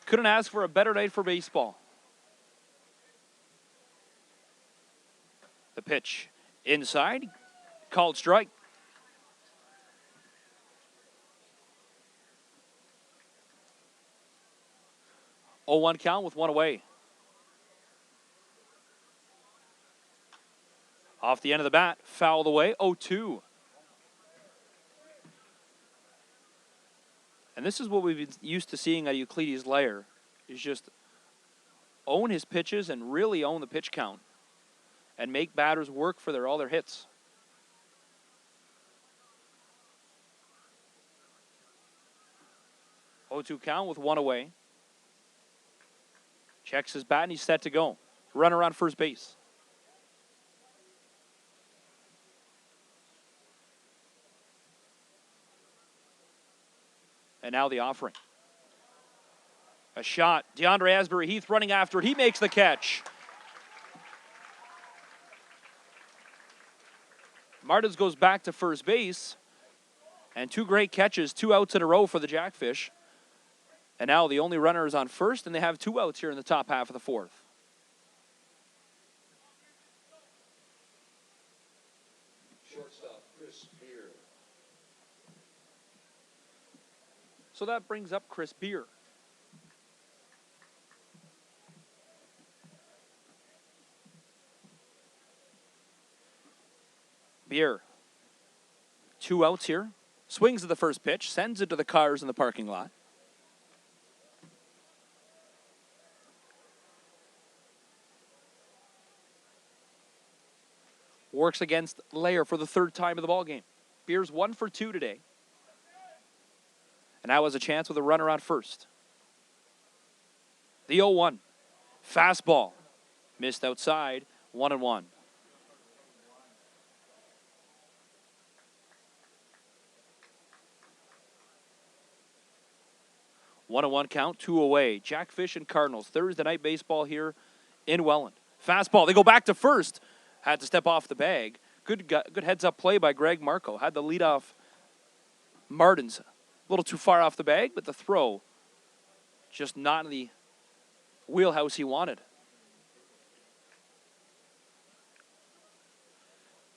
Couldn't ask for a better night for baseball. The pitch inside, called strike. Oh, 1 count with 1 away. Off the end of the bat, fouled away, 0-2. And this is what we've been used to seeing at Euclides Lair, is just own his pitches and really own the pitch count and make batters work for all their hits. Oh, 2 count with 1 away. Checks his bat and he's set to go. Runner on first base. And now the offering. A shot. DeAndre Asbury-Heath running after it. He makes the catch. Martins goes back to first base. And 2 great catches, 2 outs in a row for the Jackfish. And now the only runner is on first, and they have 2 outs here in the top half of the fourth. Shortstop Chris Beer. So that brings up Chris Beer. Beer. 2 outs here. Swings at the first pitch, sends it to the cars in the parking lot. Works against Lair for the 3rd time of the ballgame. Beer's 1 for 2 today. And now has a chance with a runner on first. The 0-1. Fastball. Missed outside. 1-1. One and 1 count, 2 away. Jackfish and Cardinals. Thursday night baseball here in Welland. Fastball. They go back to first. Had to step off the bag. Good heads-up play by Greg Marco. Had the lead off Martins a little too far off the bag, but the throw just not in the wheelhouse he wanted.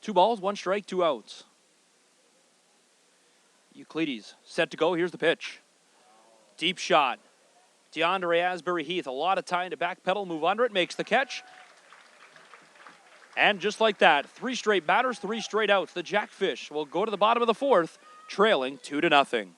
2 balls, 1 strike, 2 outs. Euclides set to go. Here's the pitch. Deep shot. DeAndre Asbury Heath, a lot of time to backpedal, move under it, makes the catch. And just like that, 3 straight batters, 3 straight outs. The Jackfish will go to the bottom of the 4th, trailing 2-0.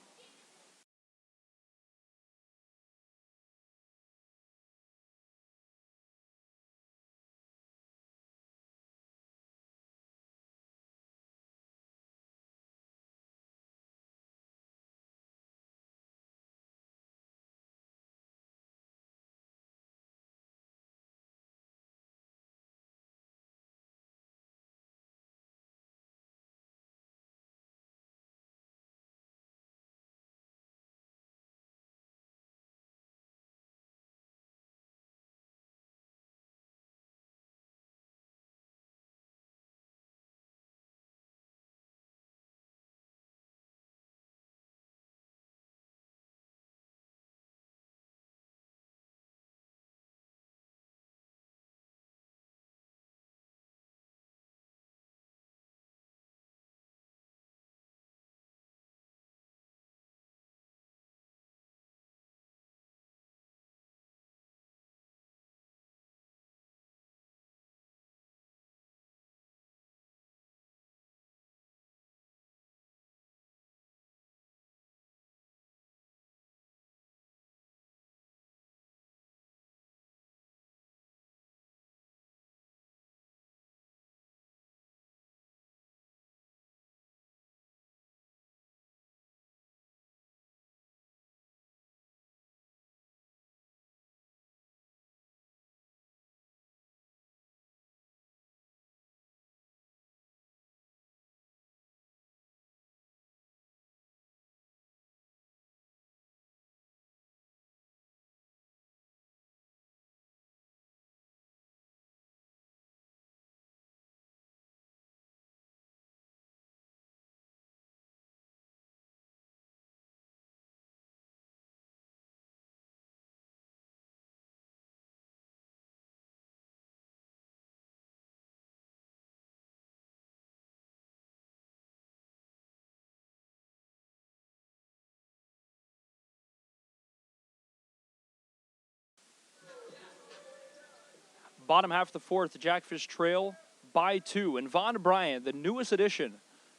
Bottom half of the 4th, the Jackfish trail by 2. And Von Bryant, the newest addition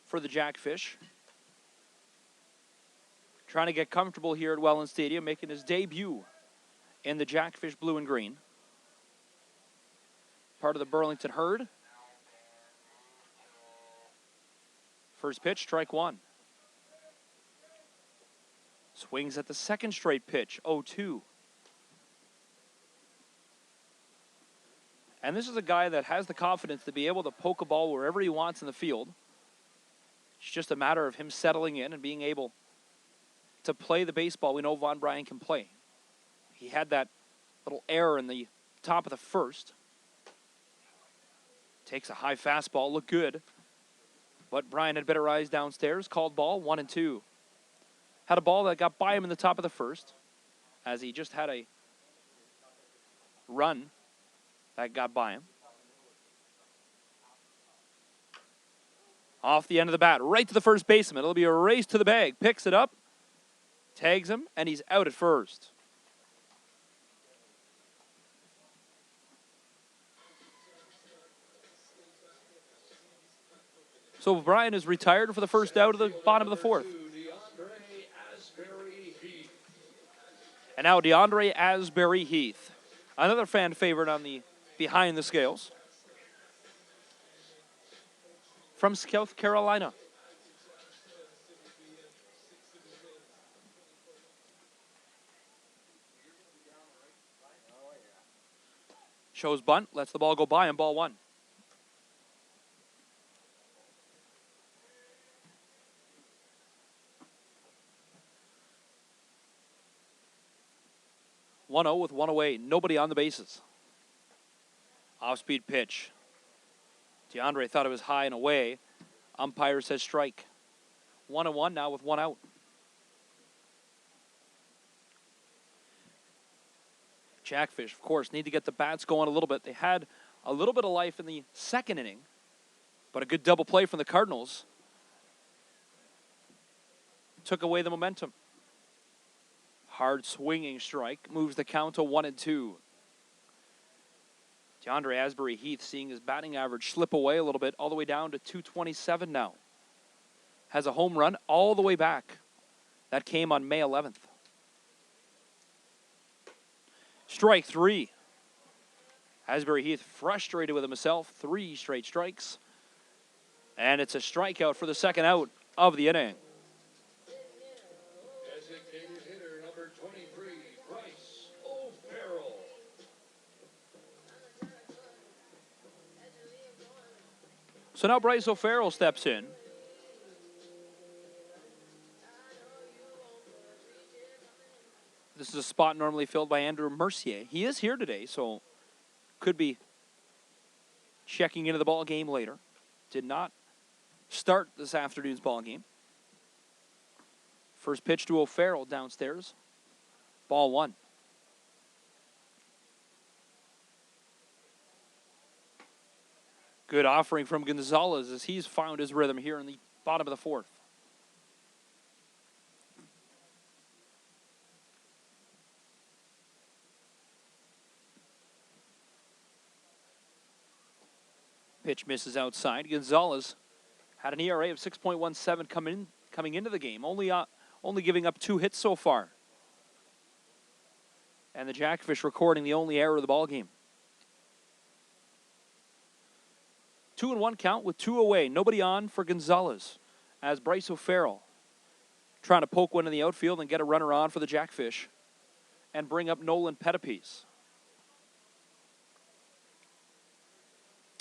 for the Jackfish, trying to get comfortable here at Welland Stadium, making his debut in the Jackfish blue and green. Part of the Burlington herd. First pitch, strike 1. Swings at the 2nd straight pitch, 0-2. And this is a guy that has the confidence to be able to poke a ball wherever he wants in the field. It's just a matter of him settling in and being able to play the baseball we know Von Bryant can play. He had that little error in the top of the 1st. Takes a high fastball, looked good. But Bryant had better eyes downstairs, called ball, 1-2. Had a ball that got by him in the top of the 1st, as he just had a run that got by him. Off the end of the bat, right to the first baseman. It'll be a race to the bag. Picks it up, tags him, and he's out at first. So Brian is retired for the first out of the bottom of the 4th. And now DeAndre Asbury Heath, another fan favorite on the behind the scales from South Carolina. Shows bunt, lets the ball go by, and ball 1. (1-0) with 1 away, nobody on the bases. Off-speed pitch DeAndre thought it was high and away. Umpire says strike. 1-1 now with 1 out. Jackfish, of course, need to get the bats going a little bit. They had a little bit of life in the second inning, but a good double play from the Cardinals took away the momentum. Hard swinging strike moves the count to 1-2. DeAndre Asbury Heath seeing his batting average slip away a little bit, all the way down to 227 now. Has a home run all the way back. That came on May 11th. Strike 3. Asbury Heath frustrated with himself. 3 straight strikes. And it's a strikeout for the second out of the inning. Designated hitter number 23, Bryce O'Farrell. So now Bryce O'Farrell steps in. This is a spot normally filled by Andrew Mercier. He is here today, so could be checking into the ball game later. Did not start this afternoon's ball game. First pitch to O'Farrell downstairs. Ball 1. Good offering from Gonzalez as he's found his rhythm here in the bottom of the 4th. Pitch misses outside. Gonzalez had an ERA of 6.17 coming into the game, only giving up 2 hits so far. And the Jackfish recording the only error of the ball game. 2-1 count with 2 away. Nobody on for Gonzalez as Bryce O'Farrell trying to poke one in the outfield and get a runner on for the Jackfish and bring up Nolan Pettipies.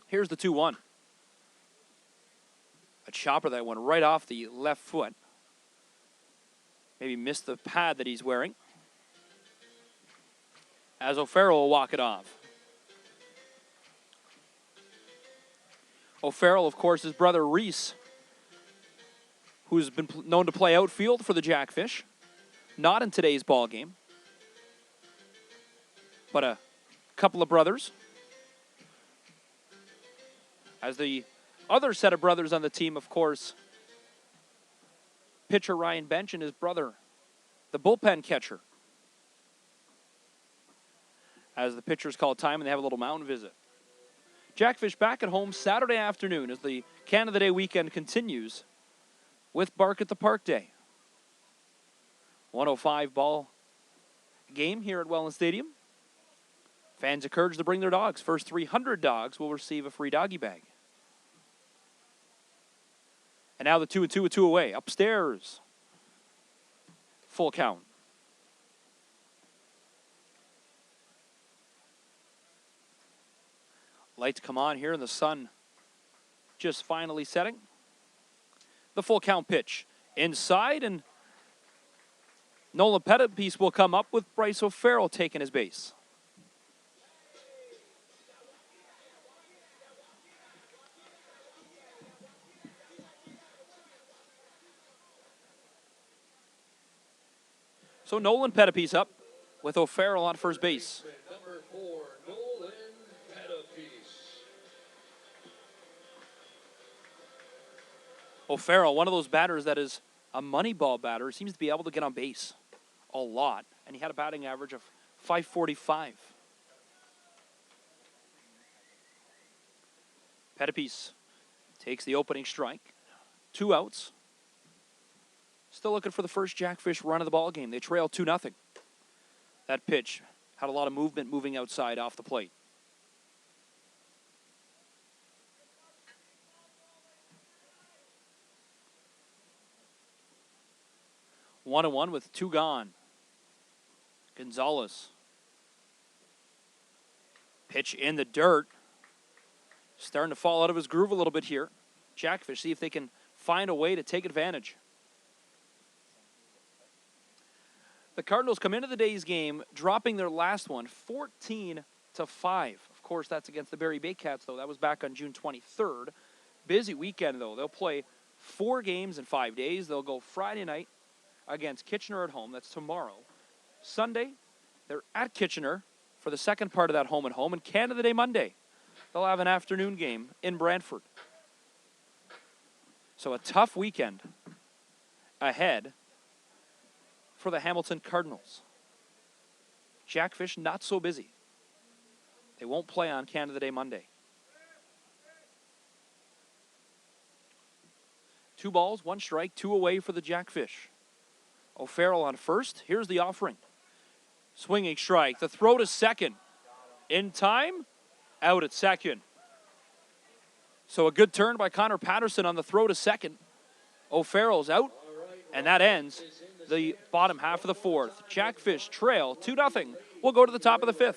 Here's the 2-1. A chopper that went right off the left foot. Maybe missed the pad that he's wearing. As O'Farrell will walk it off. O'Farrell, of course, his brother Reese, who's been known to play outfield for the Jackfish. Not in today's ball game, but a couple of brothers. As the other set of brothers on the team, of course, pitcher Ryan Bench and his brother, the bullpen catcher. As the pitchers call time and they have a little mound visit. Jackfish back at home Saturday afternoon as the Canada Day weekend continues with Bark at the Park Day. 105 ball game here at Welland Stadium. Fans encouraged to bring their dogs. First 300 dogs will receive a free doggy bag. And now the 2-2 with 2 away. Upstairs. Full count. Lights come on here and the sun just finally setting. The full count pitch. Inside, and Nolan Pettipies will come up with Bryce O'Farrell taking his base. So Nolan Pettipies up with O'Farrell on first base. Number 4, Nolan Pettipies. O'Farrell, one of those batters that is a money ball batter, seems to be able to get on base a lot. And he had a batting average of .545. Pettipies takes the opening strike. 2 outs. Still looking for the first Jackfish run of the ball game. They trail 2-0. That pitch had a lot of movement moving outside off the plate. One and one with 2 gone. Gonzalez. Pitch in the dirt. Starting to fall out of his groove a little bit here. Jackfish see if they can find a way to take advantage. The Cardinals come into the day's game, dropping their last one 14-5. Of course, that's against the Barrie Bay Cats, though. That was back on June 23rd. Busy weekend, though. They'll play 4 games in 5 days. They'll go Friday night against Kitchener at home. That's tomorrow. Sunday, they're at Kitchener for the second part of that home and home. And Canada Day Monday, they'll have an afternoon game in Brantford. So a tough weekend ahead for the Hamilton Cardinals. Jackfish not so busy. They won't play on Canada Day Monday. 2 balls, 1 strike, 2 away for the Jackfish. O'Farrell on first. Here's the offering. Swinging strike. The throw to second. In time, out at second. So a good turn by Connor Patterson on the throw to second. O'Farrell's out, and that ends the bottom half of the 4th. Jackfish trail 2-0. We'll go to the top of the 5th.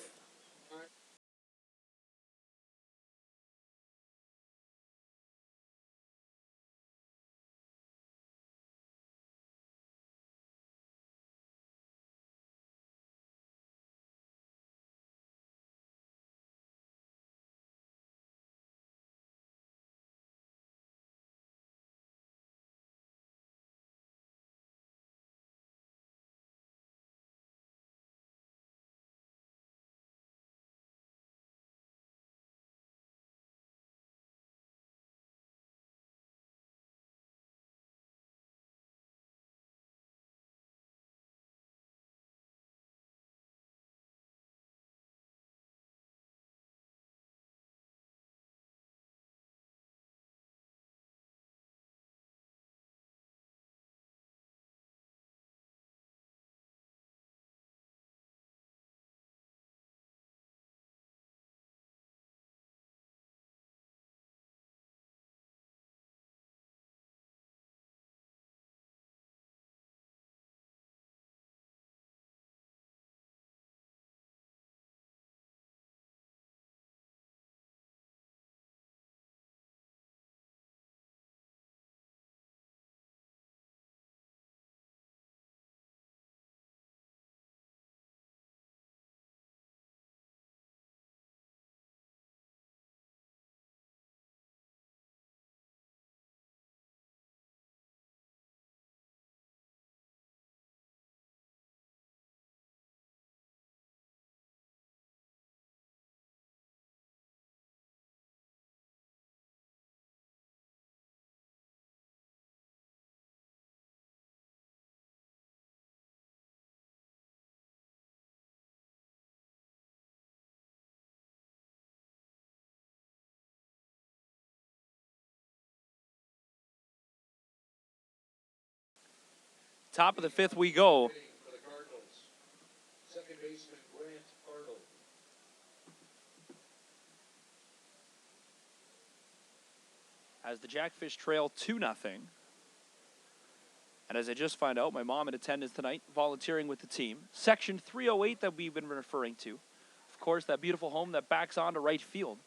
Top of the 5th we go. For the Cardinals, second baseman Grant Arnold. As the Jackfish trail 2-0. And as I just found out, my mom in attendance tonight, volunteering with the team. Section 308 that we've been referring to. Of course, that beautiful home that backs onto right field.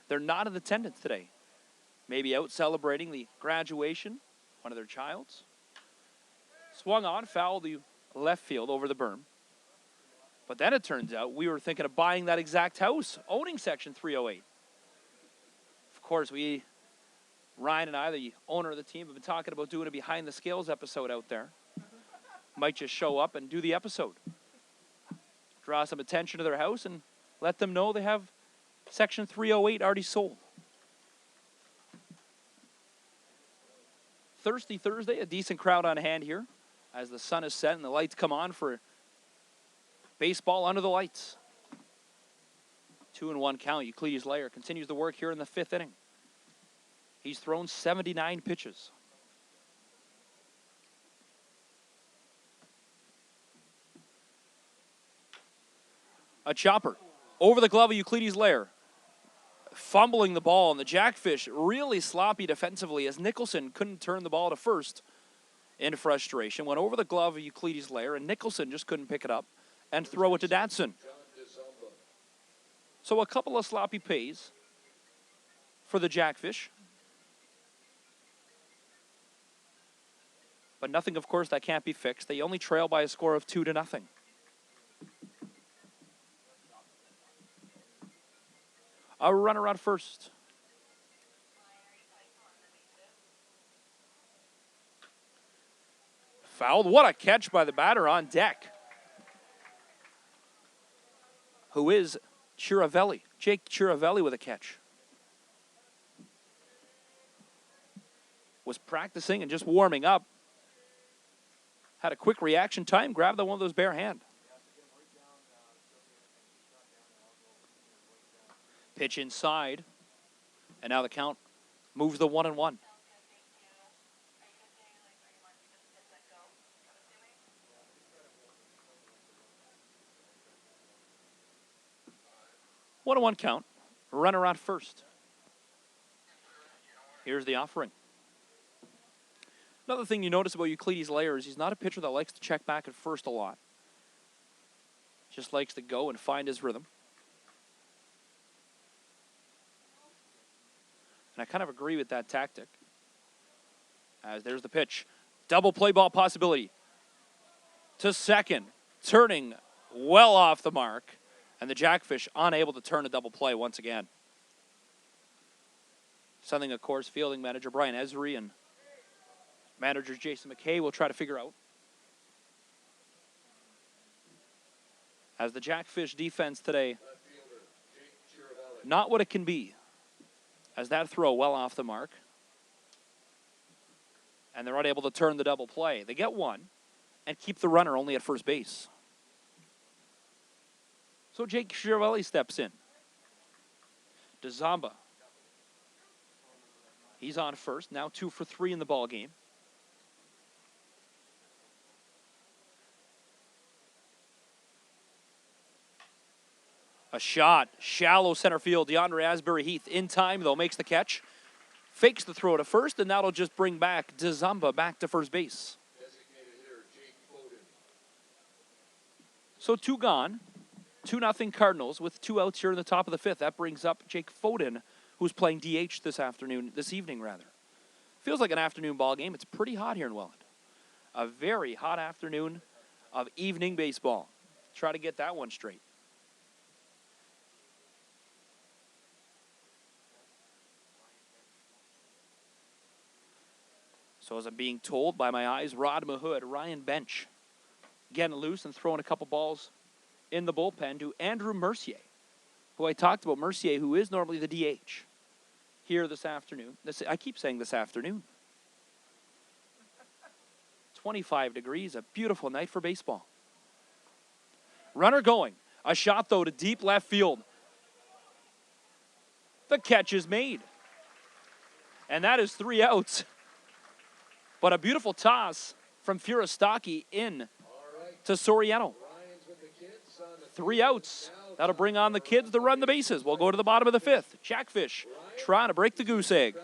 They're not in attendance today. Maybe out celebrating the graduation, one of their child's. Swung on, foul to left field over the berm. But then it turns out we were thinking of buying that exact house, owning Section 308. Of course, Ryan and I, the owner of the team, have been talking about doing a behind the scales episode out there. Might just show up and do the episode. Draw some attention to their house and let them know they have Section 308 already sold. Thirsty Thursday, a decent crowd on hand here as the sun is set and the lights come on for baseball under the lights. 2-1 count. Euclides Layer continues to work here in the 5th inning. He's thrown 79 pitches. A chopper over the glove of Euclides Layer. Fumbling the ball, and the Jackfish really sloppy defensively as Nicholson couldn't turn the ball to first in frustration. Went over the glove of Euclides Layer, and Nicholson just couldn't pick it up and throw it to Datsun. So a couple of sloppy plays for the Jackfish. But nothing, of course, that can't be fixed. They only trail by a score of 2-0. A runner on first. Fouled. What a catch by the batter on deck. Who is Chiravelli. Jake Chiravelli with a catch. Was practicing and just warming up. Had a quick reaction time, grabbed the one with his bare hand. Pitch inside. And now the count moves the 1-1. One on one count. Runner on first. Here's the offering. Another thing you notice about Euclides Lair is he's not a pitcher that likes to check back at first a lot. Just likes to go and find his rhythm. And I kind of agree with that tactic. As there's the pitch. Double play ball possibility. To second. Turning well off the mark. And the Jackfish unable to turn a double play once again. Something, of course, fielding manager Brian Esri and manager Jason McKay will try to figure out. As the Jackfish defense today, not what it can be. As that throw well off the mark. And they're unable to turn the double play. They get one and keep the runner only at first base. So Jake Chiravelli steps in. DeZamba. He's on first. Now 2 for 3 in the ball game. A shot. Shallow center field. DeAndre Asbury-Heath in time, though, makes the catch. Fakes the throw to first, and that'll just bring back DeZamba back to first base. So 2 gone. 2-0 Cardinals with 2 outs here in the top of the 5th. That brings up Jake Foden, who's playing DH this evening. Feels like an afternoon ball game. It's pretty hot here in Welland. A very hot afternoon of evening baseball. Try to get that one straight. So as I'm being told by my eyes, Rod Mahood, Ryan Bench, getting loose and throwing a couple balls in the bullpen to Andrew Mercier, who I talked about. Mercier, who is normally the DH, here this afternoon. I keep saying this afternoon. 25 degrees, a beautiful night for baseball. Runner going. A shot, though, to deep left field. The catch is made. And that is 3 outs. But a beautiful toss from Furistaki in to Soriano. 3 outs. That'll bring on the kids to run the bases. We'll go to the bottom of the 5th. Jackfish trying to break the goose egg.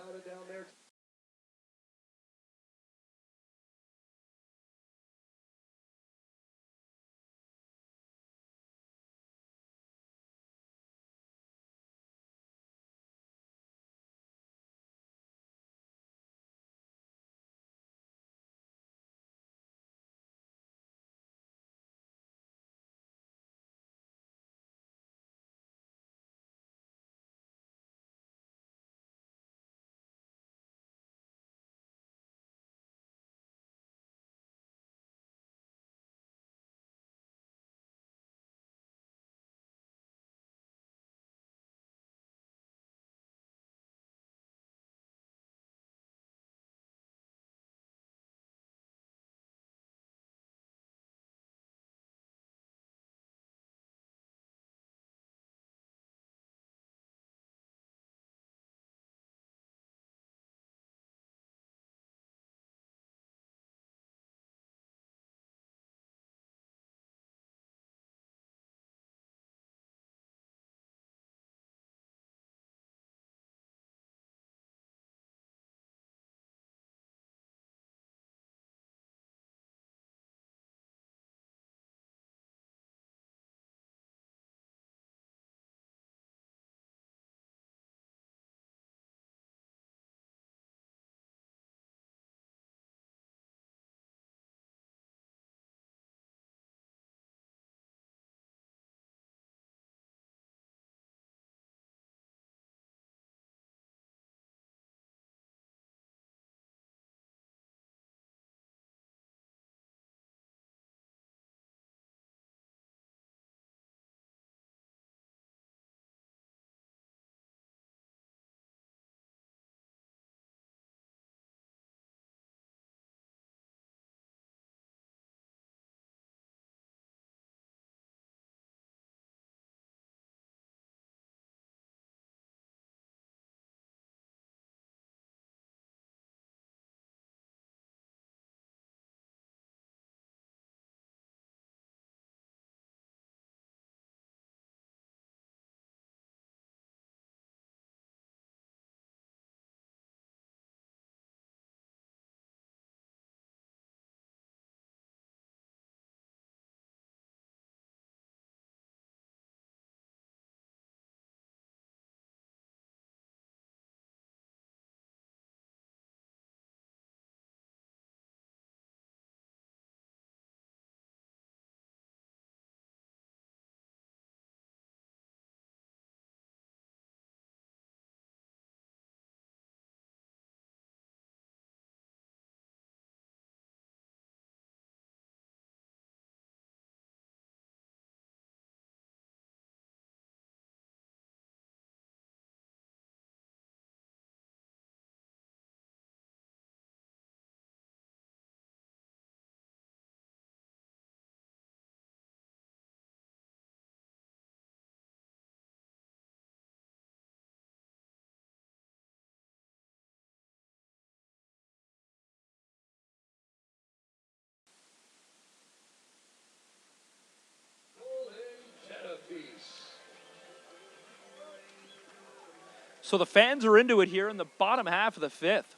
So the fans are into it here in the bottom half of the fifth.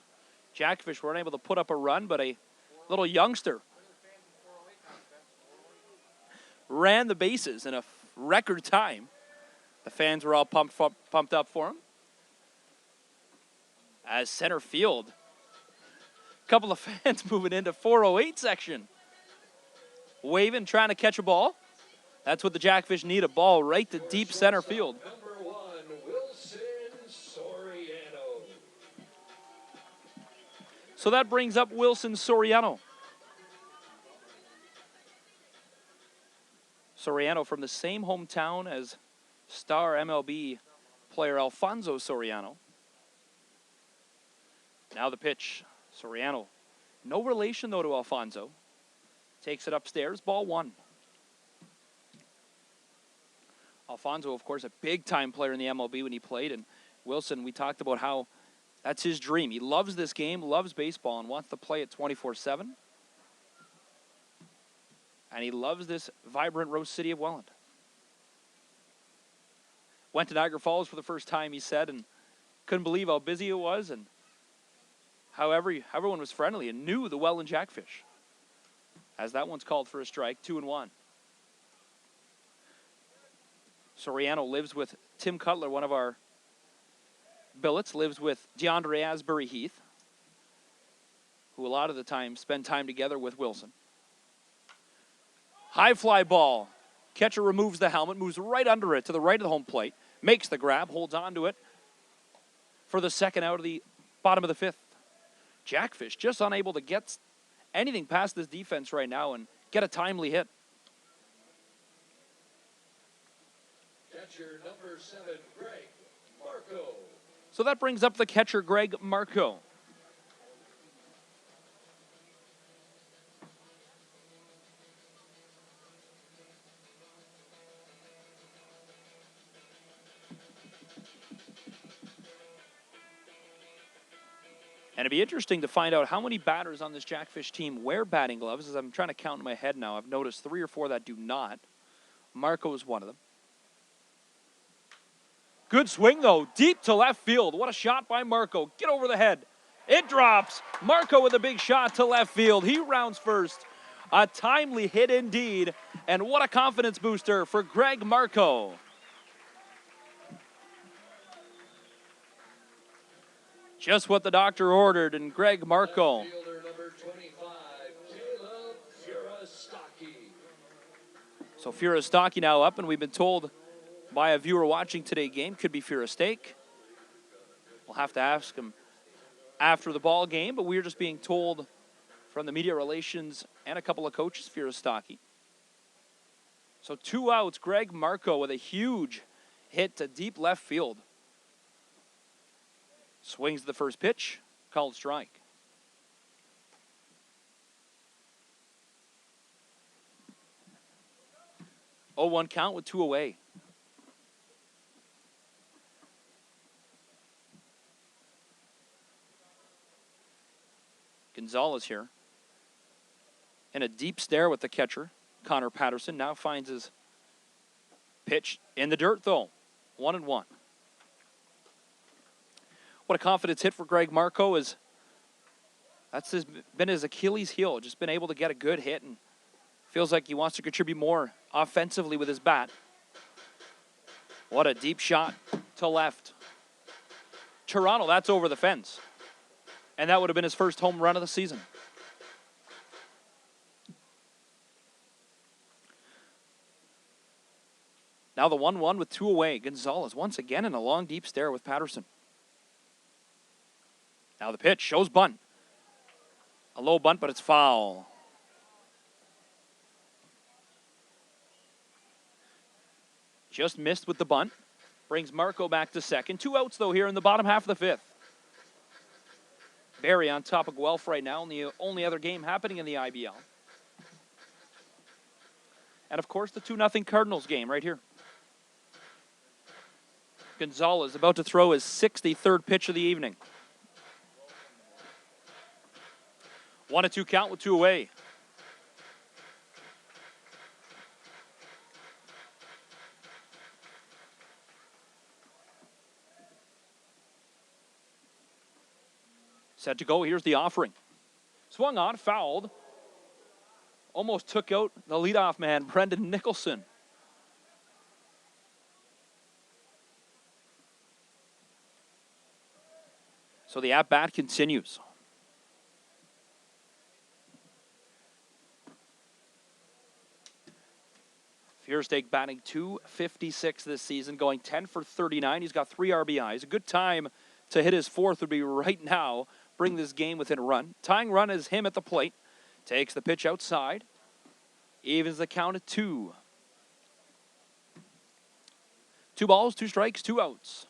Jackfish weren't able to put up a run, but a little youngster ran the bases in a record time. The fans were all pumped up for him. As center field, a couple of fans moving into 408 section. Waving, trying to catch a ball. That's what the Jackfish need, a ball right to deep center field. Number 1, Wilson Soriano. So that brings up Wilson Soriano. Soriano from the same hometown as star MLB player Alfonso Soriano. Now the pitch. Soriano. No relation, though, to Alfonso. Takes it upstairs. Ball 1. Alfonso, of course, a big-time player in the MLB when he played. And Wilson, we talked about how that's his dream. He loves this game, loves baseball, and wants to play it 24/7. And he loves this vibrant Rose City of Welland. Went to Niagara Falls for the first time, he said, and couldn't believe how busy it was and how everyone was friendly and knew the Welland Jackfish. As that one's called for a strike, 2-1. Soriano lives with Tim Cutler, one of our billets, lives with DeAndre Asbury Heath, who a lot of the time spend time together with Wilson. High fly ball. Catcher removes the helmet, moves right under it to the right of the home plate, makes the grab, holds on to it for the second out of the bottom of the fifth. Jackfish just unable to get anything past this defense right now and get a timely hit. Catcher number 7, Greg Marco. So that brings up the catcher, Greg Marco. And it'd be interesting to find out how many batters on this Jackfish team wear batting gloves. As I'm trying to count in my head now, I've noticed 3 or 4 that do not. Marco is one of them. Good swing, though, deep to left field. What a shot by Marco. Get over the head. It drops. Marco with a big shot to left field. He rounds first. A timely hit indeed. And what a confidence booster for Greg Marco. Just what the doctor ordered, and Greg Marco. Fielder number 25, Caleb Furastaki. So Furastaki now up, and we've been told by a viewer watching today's game, could be Furastake. We'll have to ask him after the ball game, but we're just being told from the media relations and a couple of coaches, Furastaki. So 2 outs, Greg Marco with a huge hit to deep left field. Swings the first pitch, called strike. Oh, 1 count with 2 away. Gonzalez here. And a deep stare with the catcher, Connor Patterson. Now finds his pitch in the dirt, though. 1-1. What a confidence hit for Greg Marco. That's been his Achilles heel. Just been able to get a good hit and feels like he wants to contribute more offensively with his bat. What a deep shot to left. Toronto, that's over the fence. And that would have been his first home run of the season. Now the 1-1 with 2 away. Gonzalez once again in a long, deep stare with Patterson. Now the pitch shows bunt. A low bunt, but it's foul. Just missed with the bunt. Brings Marco back to second. 2 outs, though, here in the bottom half of the fifth. Barrie on top of Guelph right now in the only other game happening in the IBL. And, of course, the 2-0 Cardinals game right here. Gonzalez about to throw his 63rd pitch of the evening. 1-2 count with 2 away. Set to go. Here's the offering. Swung on, fouled. Almost took out the leadoff man, Brendan Nicholson. So the at-bat continues. Fiersteak batting .256 this season, going 10 for 39. He's got 3 RBIs. A good time to hit his 4th would be right now. Bring this game within a run. Tying run is him at the plate. Takes the pitch outside. Evens the count at 2. 2 balls, 2 strikes, 2 outs.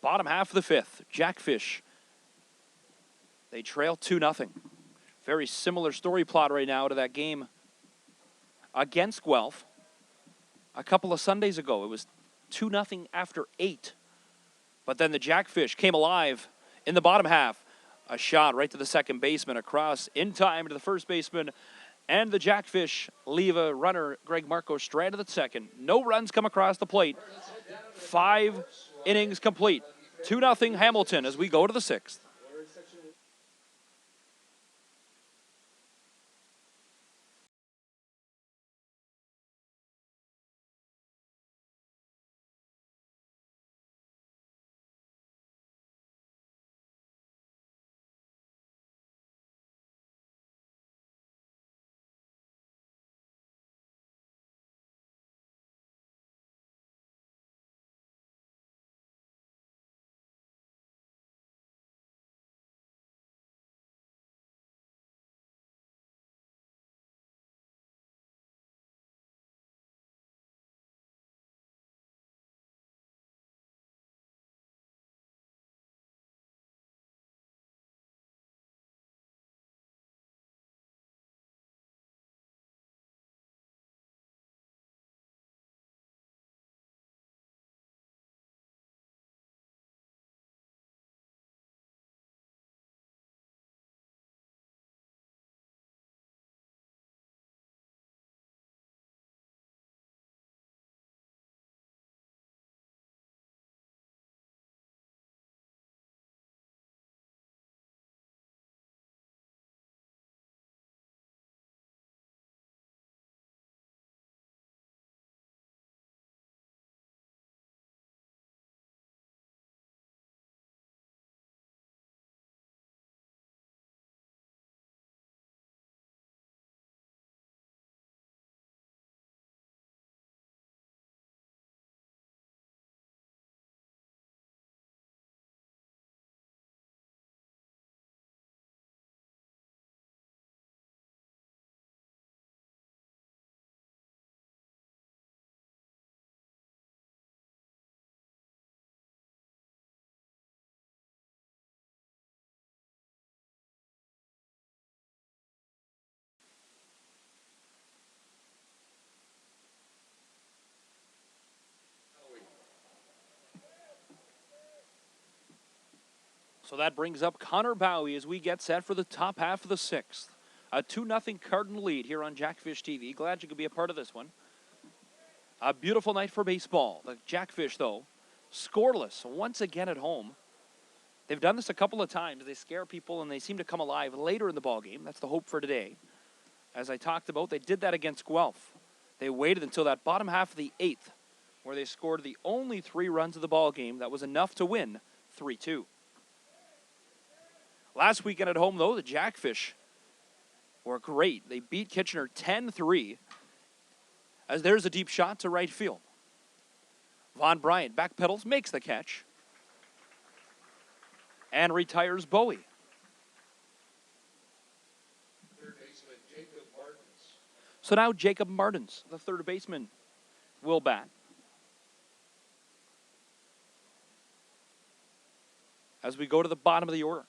Bottom half of the 5th. Jackfish. They trail 2-0. Very similar story plot right now to that game against Guelph. A couple of Sundays ago, it was 2-0 after 8. But then the Jackfish came alive in the bottom half. A shot right to the second baseman, across in time to the first baseman. And the Jackfish leave a runner, Greg Marco, stranded at second. No runs come across the plate. 5 innings complete. 2-0 Hamilton as we go to the 6th. So that brings up Connor Bowie as we get set for the top half of the 6th. A 2-0 Cardinal lead here on Jackfish TV. Glad you could be a part of this one. A beautiful night for baseball. The Jackfish, though, scoreless once again at home. They've done this a couple of times. They scare people, and they seem to come alive later in the ballgame. That's the hope for today. As I talked about, they did that against Guelph. They waited until that bottom half of the 8th, where they scored the only 3 runs of the ballgame. That was enough to win 3-2. Last weekend at home, though, the Jackfish were great. They beat Kitchener 10-3, as there's a deep shot to right field. Von Bryant backpedals, makes the catch, and retires Bowie. Third baseman Jacob Martins. So now Jacob Martins, the third baseman, will bat. As we go to the bottom of the order.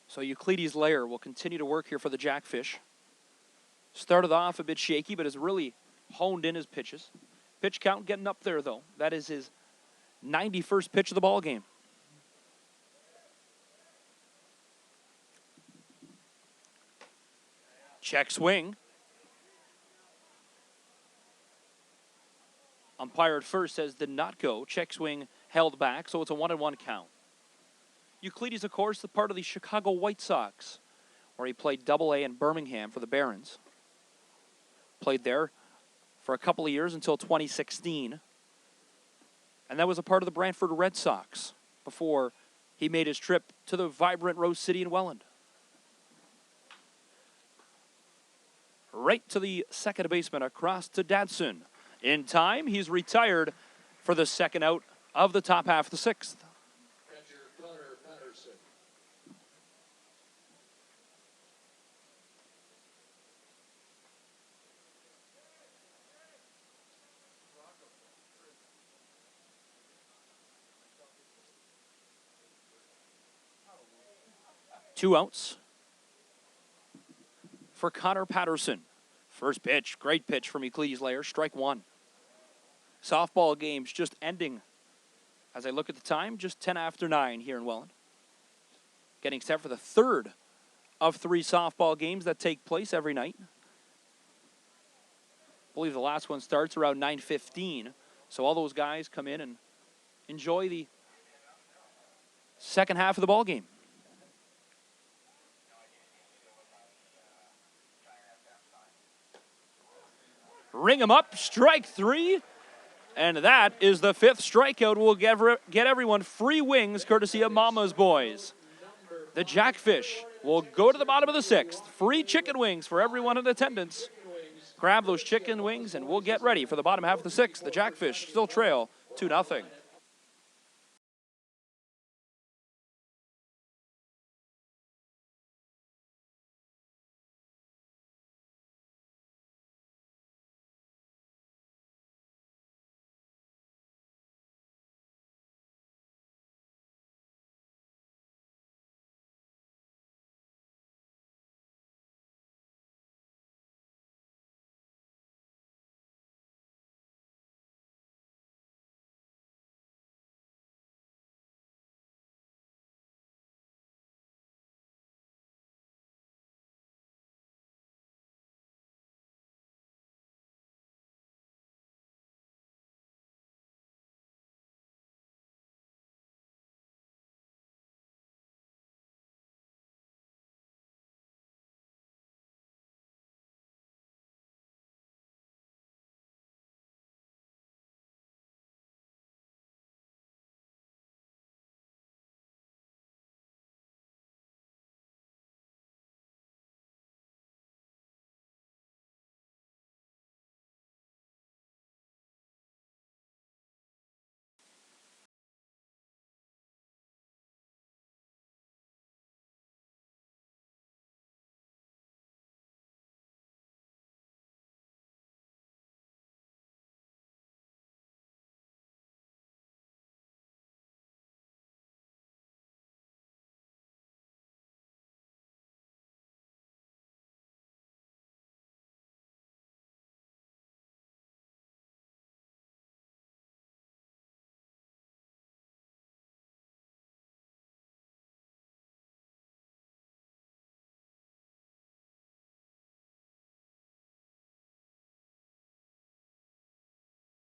So Euclides Lair will continue to work here for the Jackfish. Started off a bit shaky, but has really honed in his pitches. Pitch count getting up there, though. That is his 91st pitch of the ball game. Check swing. Umpire at first says did not go. Check swing held back, so it's a 1-1 count. Euclides, of course, the part of the Chicago White Sox, where he played Double-A in Birmingham for the Barons. Played there for a couple of years until 2016. And that was a part of the Brantford Red Sox before he made his trip to the vibrant Rose City in Welland. Right to the second baseman, across to Dadson. In time, he's retired for the second out of the top half of the sixth. Catcher Connor Patterson. Two outs for Connor Patterson. First pitch, great pitch from Euclides Layer, strike one. Softball games just ending. As I look at the time, just 10 after 9 here in Welland. Getting set for the third of 3 softball games that take place every night. I believe the last one starts around 9:15. So all those guys come in and enjoy the second half of the ball game. Ring him up, strike 3. And that is the 5th strikeout. Will get everyone free wings courtesy of Mama's Boys. The Jackfish will go to the bottom of the 6th. Free chicken wings for everyone in attendance. Grab those chicken wings and we'll get ready for the bottom half of the 6th. The Jackfish still trail 2-0.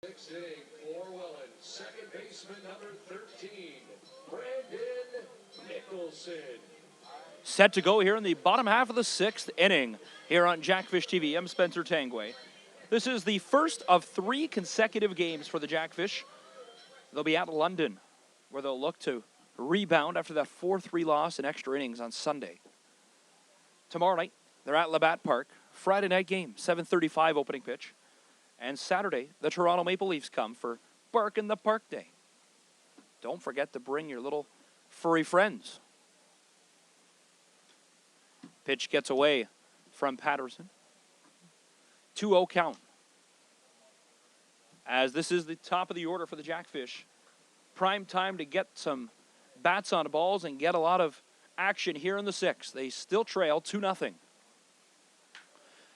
Sixth inning for Welland. Second baseman number 13, Brandon Nicholson. Set to go here in the bottom half of the 6th inning here on Jackfish TV. I'm Spencer Tangway. This is the first of 3 consecutive games for the Jackfish. They'll be at London, where they'll look to rebound after that 4-3 loss in extra innings on Sunday. Tomorrow night, they're at Labatt Park. Friday night game, 7:35 opening pitch. And Saturday, the Toronto Maple Leafs come for Bark in the Park Day. Don't forget to bring your little furry friends. Pitch gets away from Patterson. 2-0 count. As this is the top of the order for the Jackfish. Prime time to get some bats on balls and get a lot of action here in the 6th. They still trail 2-0.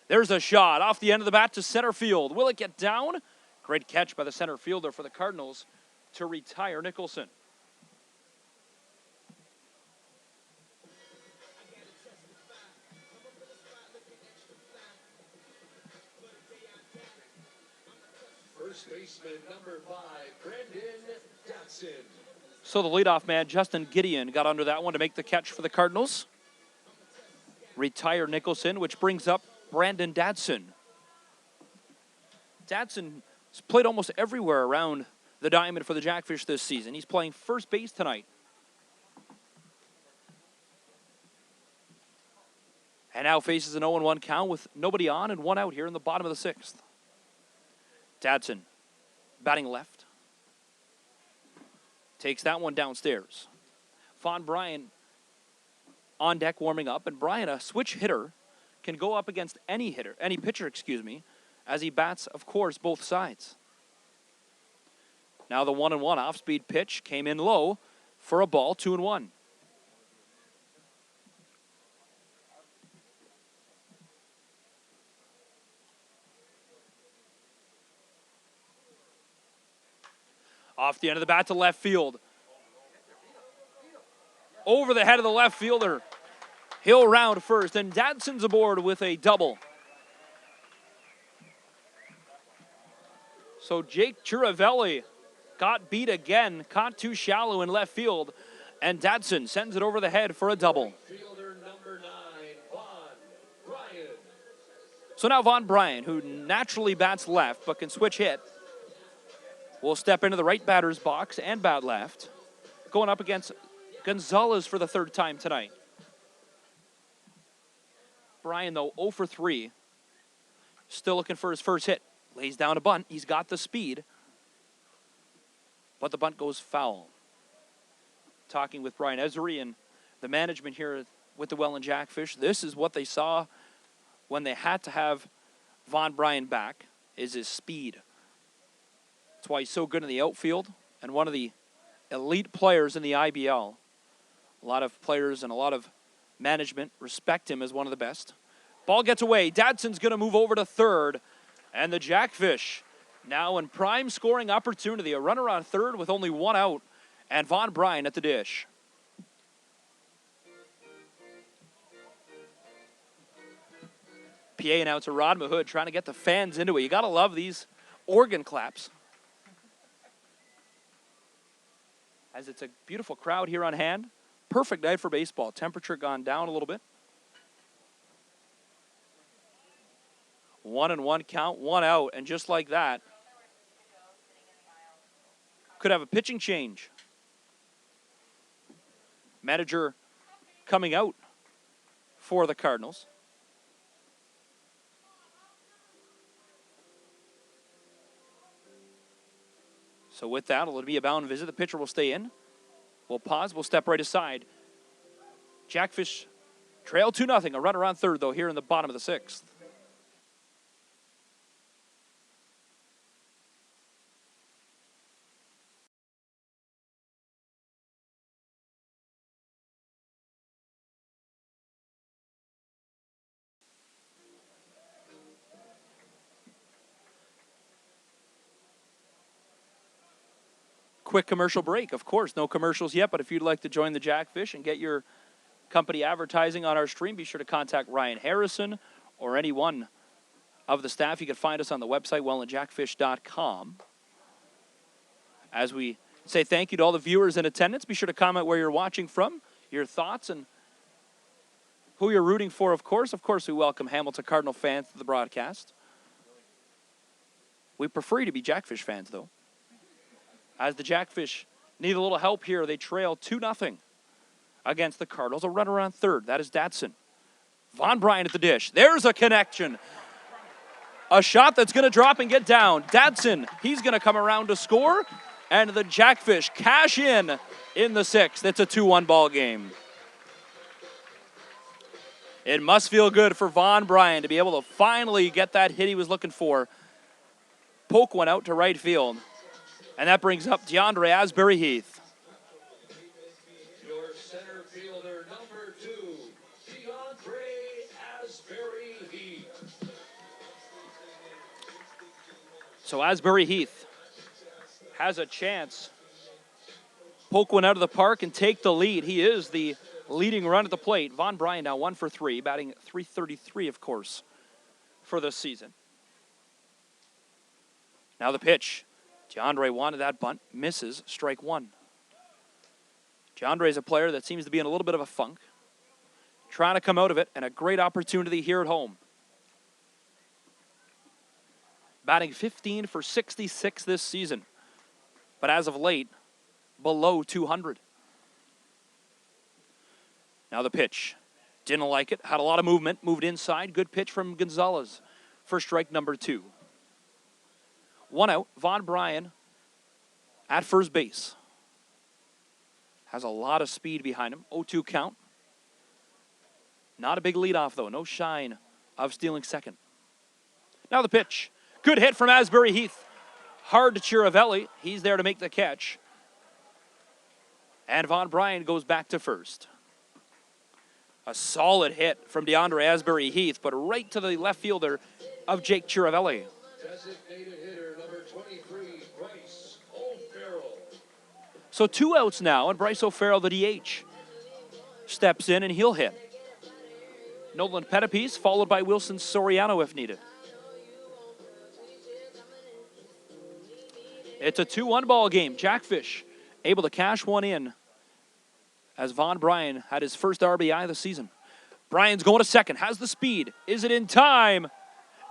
There's a shot off the end of the bat to center field. Will it get down? Great catch by the center fielder for the Cardinals to retire Nicholson. First baseman, number 5, Brendan Dotson. So the leadoff man, Justin Gideon, got under that one to make the catch for the Cardinals. Retire Nicholson, which brings up Brandon Dadson. Dadson has played almost everywhere around the diamond for the Jackfish this season. He's playing first base tonight. And now faces an 0-1 count with nobody on and 1 out here in the bottom of the 6th. Dadson batting left. Takes that one downstairs. Von Bryan on deck warming up. And Bryan, a switch hitter, can go up against any pitcher, as he bats, of course, both sides. Now the 1-1 off-speed pitch came in low for a ball, 2-1. Off the end of the bat to left field. Over the head of the left fielder. He'll round first, and Dadson's aboard with a double. So Jake Chiravelli got beat again, caught too shallow in left field, and Dadson sends it over the head for a double. Fielder number 9, Von Bryan. So now Von Bryan, who naturally bats left but can switch hit, will step into the right batter's box and bat left, going up against Gonzalez for the 3rd time tonight. Bryan, though, 0 for 3. Still looking for his first hit. Lays down a bunt. He's got the speed, but the bunt goes foul. Talking with Brian Esery and the management here with the Welland Jackfish, this is what they saw when they had to have Von Bryan back, is his speed. That's why he's so good in the outfield and one of the elite players in the IBL. A lot of players and a lot of management respect him as one of the best. Ball gets away. Dadson's going to move over to 3rd. And the Jackfish now in prime scoring opportunity. A runner on 3rd with only 1 out. And Von Bryan at the dish. PA announcer Rod Mahood trying to get the fans into it. You got to love these organ claps. As it's a beautiful crowd here on hand. Perfect night for baseball. Temperature gone down a little bit. 1-1 count, 1 out, and just like that, could have a pitching change. Manager coming out for the Cardinals. So with that, it'll be a bound visit. The pitcher will stay in. We'll pause. We'll step right aside. Jackfish trail 2-0. A runner on 3rd, though, here in the bottom of the 6th. Quick commercial break. Of course, no commercials yet, but if you'd like to join the Jackfish and get your company advertising on our stream, be sure to contact Ryan Harrison or any one of the staff. You can find us on the website, wellandjackfish.com. As we say thank you to all the viewers in attendance, be sure to comment where you're watching from, your thoughts, and who you're rooting for, of course. Of course, we welcome Hamilton Cardinal fans to the broadcast. We prefer you to be Jackfish fans, though. As the Jackfish need a little help here, they trail 2-0 against the Cardinals. A runner on 3rd. That is Dadson. Von Bryan at the dish. There's a connection. A shot that's going to drop and get down. Dadson, he's going to come around to score. And the Jackfish cash in the 6th. It's a 2-1 ball game. It must feel good for Von Bryan to be able to finally get that hit he was looking for. Poke one out to right field. And that brings up DeAndre Asbury-Heath. Your center fielder, number 2, DeAndre Asbury-Heath. So Asbury-Heath has a chance. Poke one out of the park and take the lead. He is the leading run at the plate. Von Bryan now 1 for 3, batting .333, of course, for this season. Now the pitch. DeAndre wanted that bunt. Misses. Strike one. DeAndre is a player that seems to be in a little bit of a funk. Trying to come out of it, and a great opportunity here at home. Batting 15 for 66 this season. But as of late, below 200. Now the pitch. Didn't like it. Had a lot of movement. Moved inside. Good pitch from Gonzalez for strike number 2. 1 out. Von Bryan at first base. Has a lot of speed behind him. 0-2 count. Not a big leadoff, though. No shine of stealing second. Now the pitch. Good hit from Asbury Heath. Hard to Chiravelli. He's there to make the catch. And Von Bryan goes back to first. A solid hit from DeAndre Asbury Heath, but right to the left fielder of Jake Chiravelli. Designated hitter number 23, Bryce O'Farrell. So 2 outs now, and Bryce O'Farrell, the DH, steps in and he'll hit. Nolan Pettipies, followed by Wilson Soriano if needed. It's a 2-1 ball game. Jackfish able to cash one in as Von Bryan had his first RBI of the season. Bryan's going to second, has the speed. Is it in time?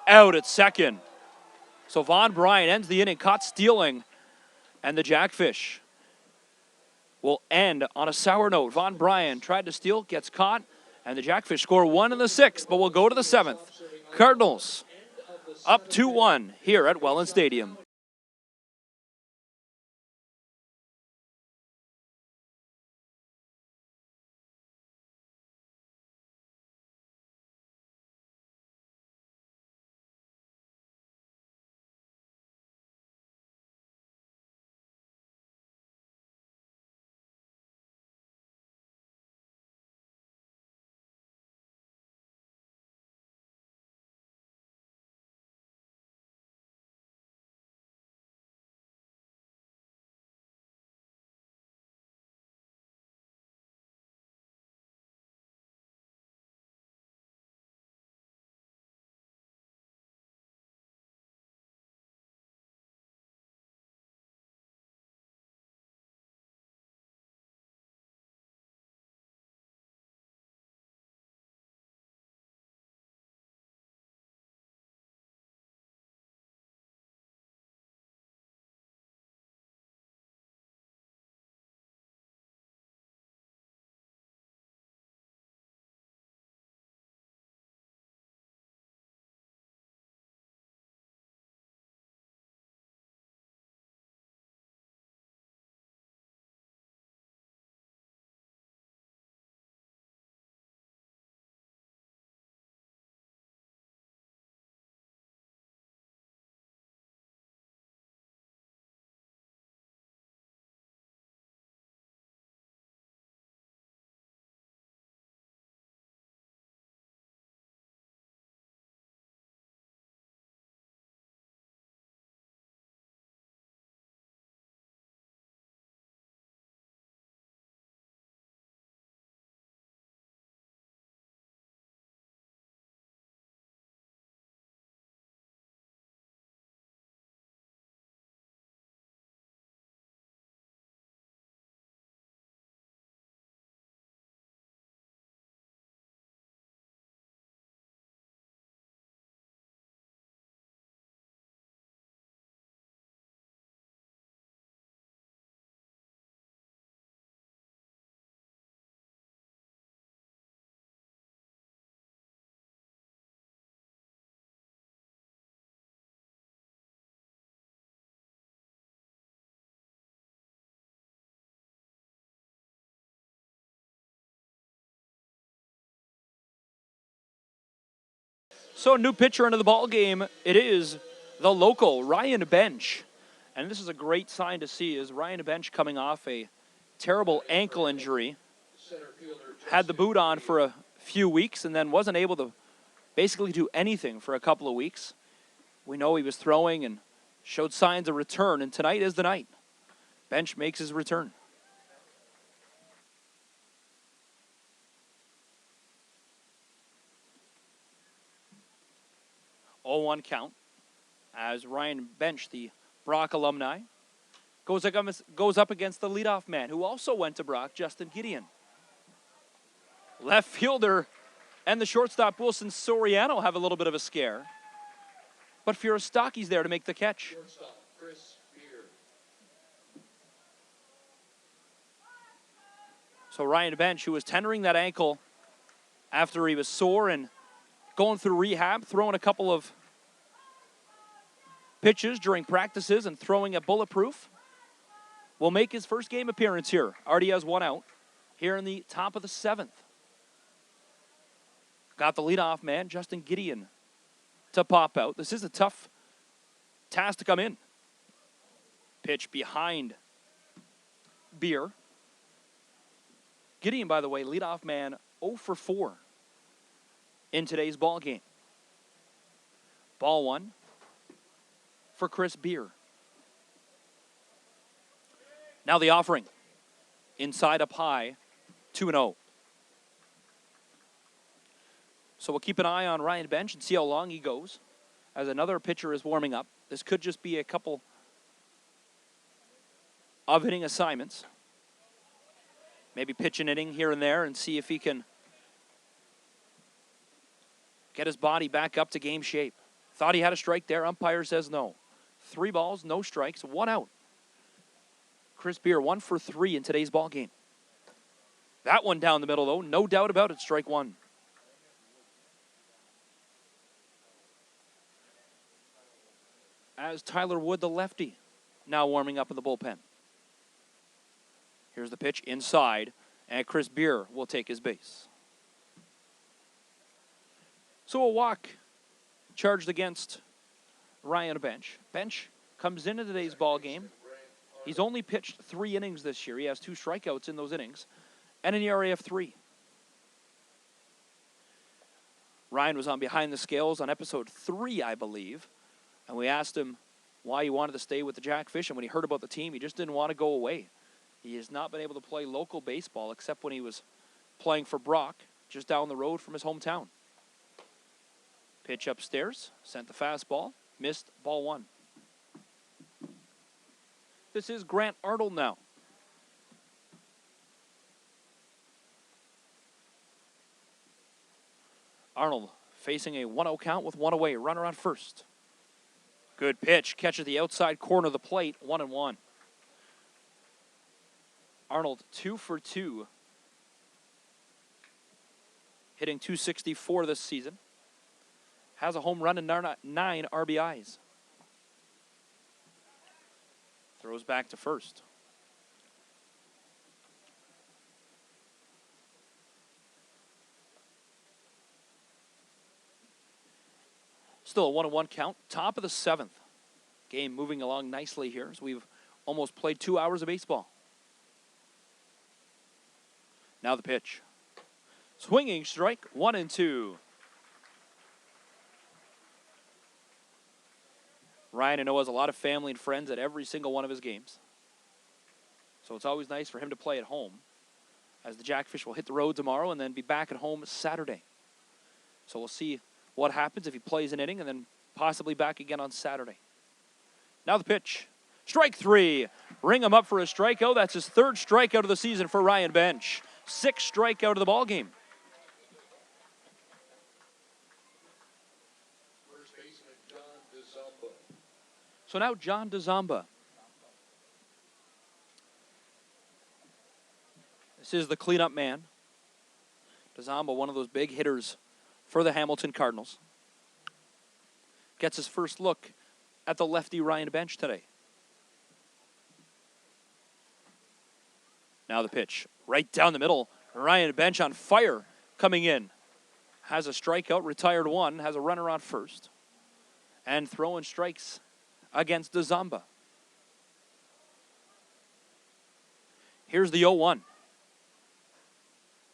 Out at second. So Von Bryan ends the inning, caught stealing, and the Jackfish will end on a sour note. Von Bryan tried to steal, gets caught, and the Jackfish score 1 in the 6th, but will go to the 7th. Cardinals up 2-1 here at Welland Stadium. So a new pitcher into the ball game. It is the local Ryan Bench. And this is a great sign to see, is Ryan Bench coming off a terrible ankle injury. Had the boot on for a few weeks and then wasn't able to basically do anything for a couple of weeks. We know he was throwing and showed signs of return, and tonight is the night. Bench makes his return. Oh, 1 count. as Ryan Bench, the Brock alumni, goes up against the leadoff man, who also went to Brock, Justin Gideon. Left fielder and the shortstop, Wilson Soriano, have a little bit of a scare. But Furistaki's there to make the catch. Shortstop, Chris Beer. So Ryan Bench, who was tendering that ankle after he was sore and going through rehab, throwing a couple of pitches during practices and throwing at Bulletproof, will make his first game appearance here. Already has one out here in the top of the 7th. Got the leadoff man, Justin Gideon, to pop out. This is a tough task to come in. Pitch behind Beer. Gideon, by the way, leadoff man 0 for 4 in today's ball game. Ball 1 for Chris Beer. Now the offering. Inside up high, 2-0. So we'll keep an eye on Ryan Bench and see how long he goes as another pitcher is warming up. This could just be a couple of inning assignments. Maybe pitch an inning here and there and see if he can get his body back up to game shape. Thought he had a strike there. Umpire says no. 3 balls, no strikes, 1 out. Chris Beer, 1 for 3 in today's ball game. That one down the middle, though. No doubt about it, strike 1. As Tyler Wood, the lefty, now warming up in the bullpen. Here's the pitch inside, and Chris Beer will take his base. So a walk charged against Ryan Bench. Bench comes into today's ball game. He's only pitched 3 innings this year. He has 2 strikeouts in those innings and an ERA of 3. Ryan was on Behind the Scales on episode 3, I believe, and we asked him why he wanted to stay with the Jackfish, and when he heard about the team, he just didn't want to go away. He has not been able to play local baseball except when he was playing for Brock, just down the road from his hometown. Pitch upstairs, sent the fastball, missed, ball 1. This is Grant Arnold now. Arnold facing a 1-0 count with 1 away, runner on first. Good pitch, catches the outside corner of the plate, 1-1. Arnold 2 for 2, hitting .264 this season. Has a home run and 9 RBIs. Throws back to first. Still a 1-1 count. Top of the 7th. Game moving along nicely here as we've almost played 2 hours of baseball. Now the pitch. Swinging strike, 1-2. Ryan, I know, has a lot of family and friends at every single one of his games. So it's always nice for him to play at home, as the Jackfish will hit the road tomorrow and then be back at home Saturday. So we'll see what happens if he plays an inning and then possibly back again on Saturday. Now the pitch. Strike 3. Ring him up for a strikeout. That's his 3rd strikeout of the season for Ryan Bench. 6th strikeout of the ball game. First baseman John DeZomba. So now John DeZomba. This is the cleanup man. DeZomba, one of those big hitters for the Hamilton Cardinals. Gets his first look at the lefty Ryan Bench today. Now the pitch. Right down the middle. Ryan Bench on fire coming in. Has a strikeout, retired 1, has a runner on first. And throwing strikes against DeZomba. Here's the 0-1.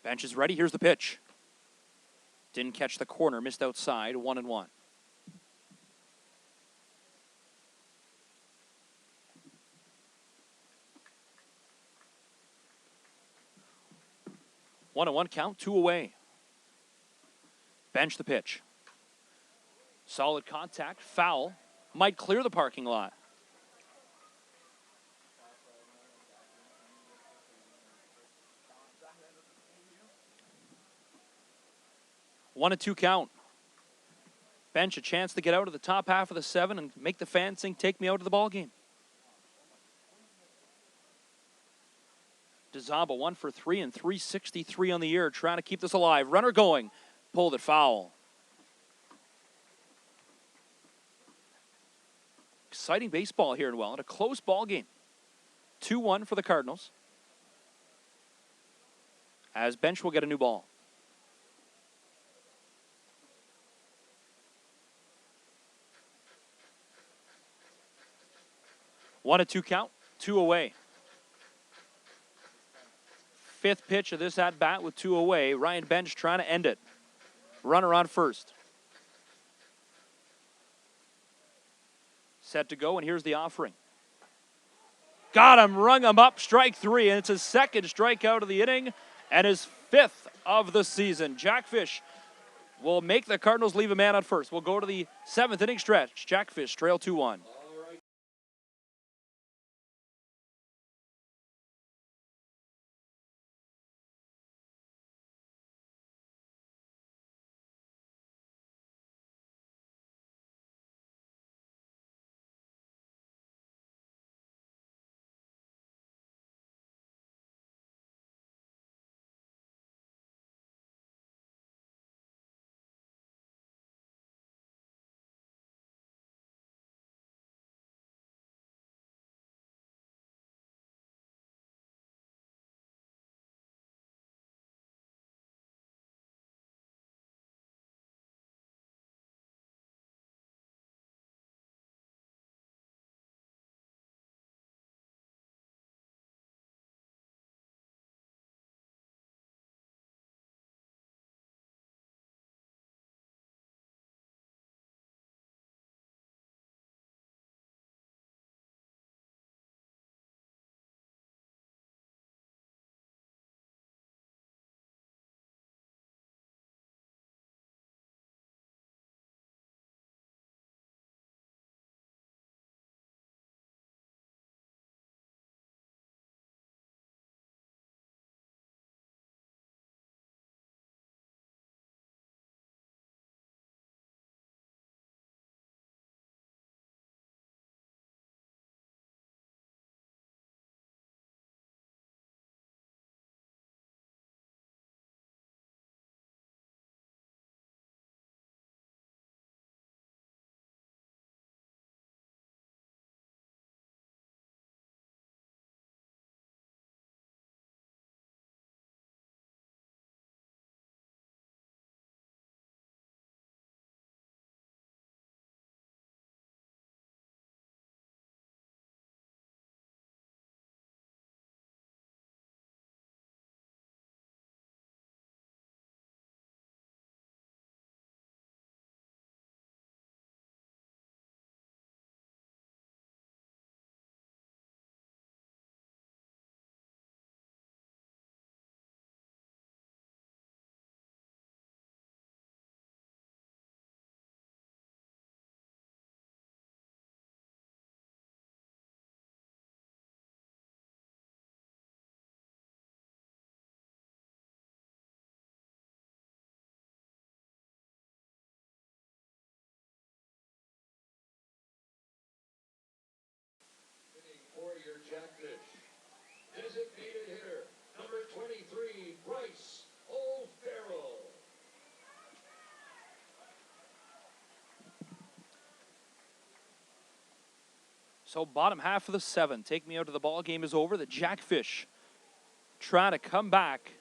Bench is ready. Here's the pitch. Didn't catch the corner, missed outside, 1-1. One and 1 count, 2 away. Bench the pitch. Solid contact, foul might clear the parking lot. One and two count. Bench a chance to get out of the top half of the 7 and make the fans think, take me out of the ball game. DeZaba 1 for 3 and 363 on the year, trying to keep this alive. Runner going, pulled it foul. Exciting baseball here in Welland. A close ball game. 2-1 for the Cardinals. As Bench will get a new ball. One and two count, 2 away. Fifth pitch of this at-bat with 2 away. Ryan Bench trying to end it. Runner on first. Set to go, and here's the offering. Got him, rung him up, strike 3, and it's his second strikeout of the inning and his 5th of the season. Jackfish will make the Cardinals leave a man on first. We'll go to the 7th inning stretch. Jackfish trail 2-1. For your Jackfish. Designated hitter, number 23, Bryce O'Farrell. So bottom half of the 7. Take me out of the ball game is over. The Jackfish trying to come back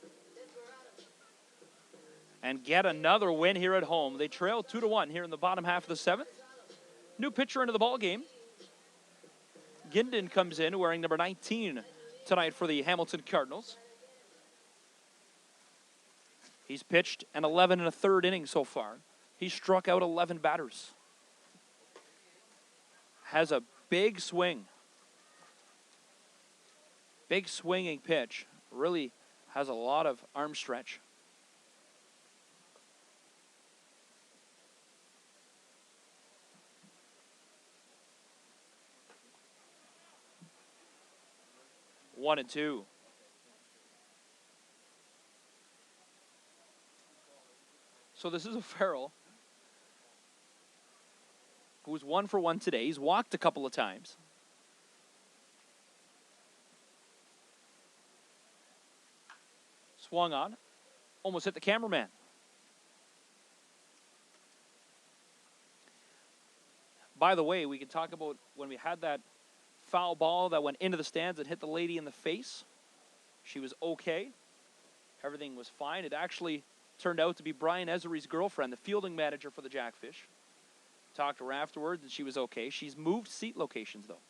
and get another win here at home. They trail 2-1 here in the bottom half of the 7th. New pitcher into the ball game. Ginden comes in wearing number 19 tonight for the Hamilton Cardinals. He's pitched an 11 1/3 inning so far. He struck out 11 batters. Has a big swing. Big swinging pitch. Really has a lot of arm stretch. 1-2. So this is O'Farrell, who's 1 for 1 today. He's walked a couple of times. Swung on. Almost hit the cameraman. By the way, we can talk about when we had that foul ball that went into the stands and hit the lady in the face. She was okay. Everything was fine. It actually turned out to be Brian Ezery's girlfriend, the fielding manager for the Jackfish. Talked to her afterwards, and she was okay. She's moved seat locations, though.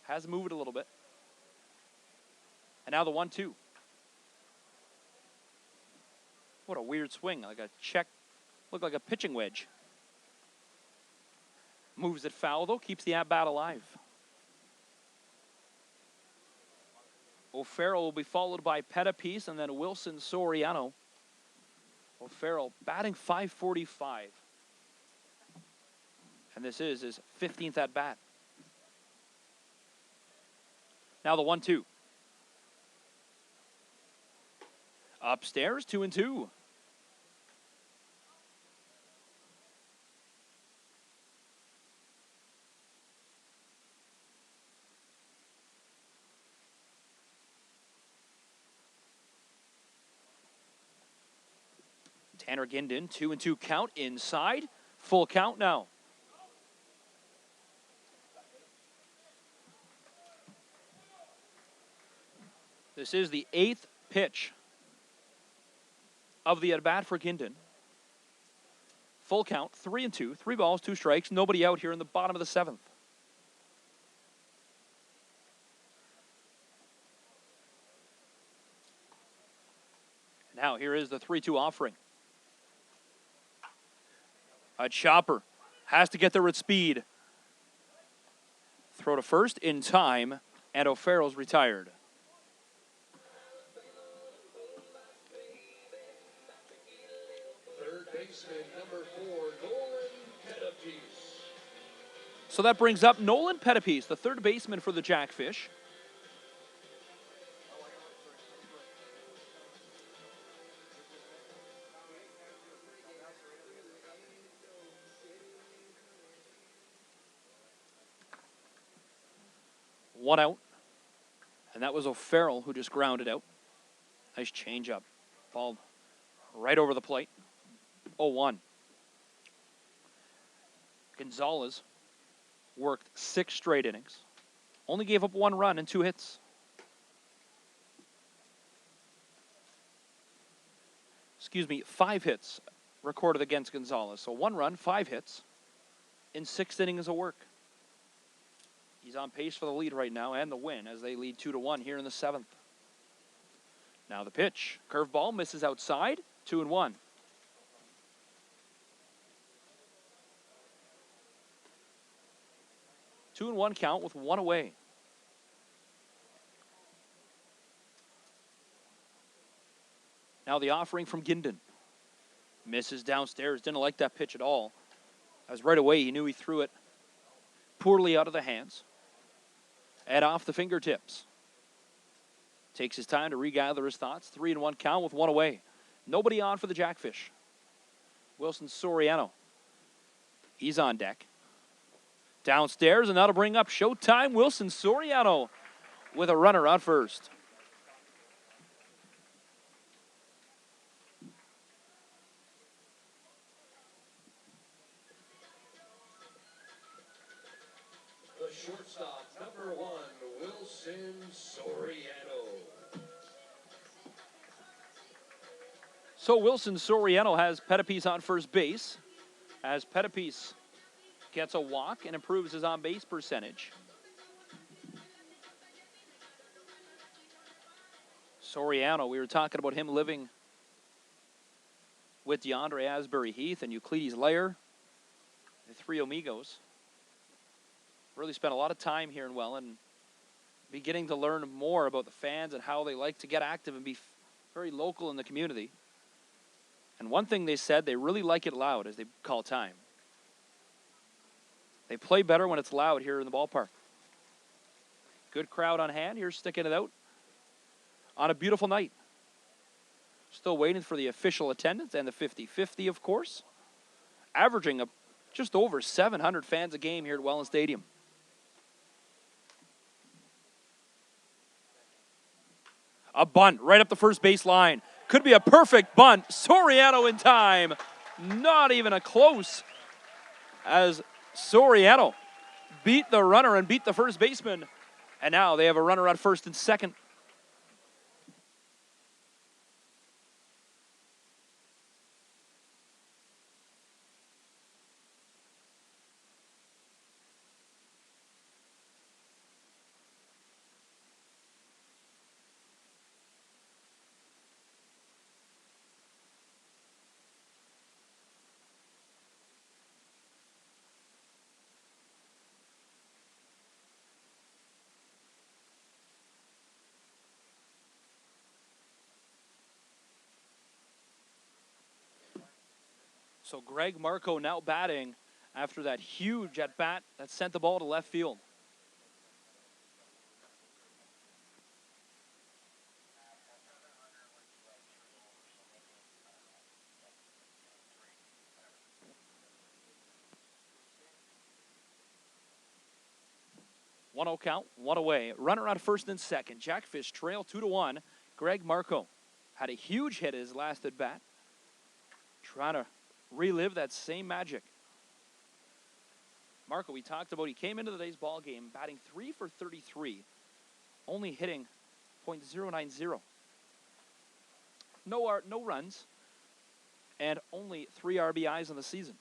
Has moved a little bit. And now the 1-2. What a weird swing. Like a check. Looked like a pitching wedge. Moves it foul, though. Keeps the at-bat alive. O'Farrell will be followed by Pettipiece and then Wilson Soriano. O'Farrell batting .545. And this is his 15th at-bat. Now the 1-2. Upstairs, 2-2. Tanner Gindin, 2-2 count inside. Full count now. This is the 8th pitch of the at-bat for Gindin. Full count, 3-2, 3 balls, 2 strikes, nobody out here in the bottom of the 7th. Now here is the 3-2 offering. A chopper. Has to get there at speed. Throw to first in time, and O'Farrell's retired. Third baseman, number 4, Nolan Pettipiece. So that brings up Nolan Pettipiece, the third baseman for the Jackfish. One out, and that was O'Farrell who just grounded out. Nice changeup. Ball right over the plate. 0-1. Gonzalez worked 6 straight innings. Only gave up 1 run and 2 hits. Excuse me, 5 hits recorded against Gonzalez. So 1 run, 5 hits in 6 innings of work. He's on pace for the lead right now and the win as they lead 2-1 here in the 7th. Now the pitch. Curveball misses outside. 2-1. Two and 1 count with 1 away. Now the offering from Gindin. Misses downstairs. Didn't like that pitch at all. As right away he knew he threw it poorly out of the hands. And off the fingertips. Takes his time to regather his thoughts. 3-1 count with 1 away. Nobody on for the Jackfish. Wilson Soriano. He's on deck. Downstairs, and that'll bring up Showtime Wilson Soriano with a runner on first. The shortstop, number 1, Wilson Soriano. So Wilson Soriano has Pettipiece on first base, as Pettipiece gets a walk and improves his on-base percentage. Soriano, we were talking about him living with DeAndre Asbury Heath and Euclides Lair, the 3 amigos. Really spent a lot of time here in Welland, beginning to learn more about the fans and how they like to get active and be very local in the community. And one thing they said, they really like it loud as they call time. They play better when it's loud here in the ballpark. Good crowd on hand here, sticking it out on a beautiful night. Still waiting for the official attendance and the 50-50, of course. Averaging just over 700 fans a game here at Welland Stadium. A bunt right up the first base line. Could be a perfect bunt. Soriano in time. Not even a close, as Soriano beat the runner and beat the first baseman. And now they have a runner at first and second. So Greg Marco now batting after that huge at-bat that sent the ball to left field. One 0 count, one away. Runner on first and second. Jackfish trail 2-1. Greg Marco had a huge hit his last at-bat. Trying to relive that same magic. Marco, we talked about, he came into today's ball game batting 3 for 33, only hitting .090. No runs, and only 3 RBIs in the season.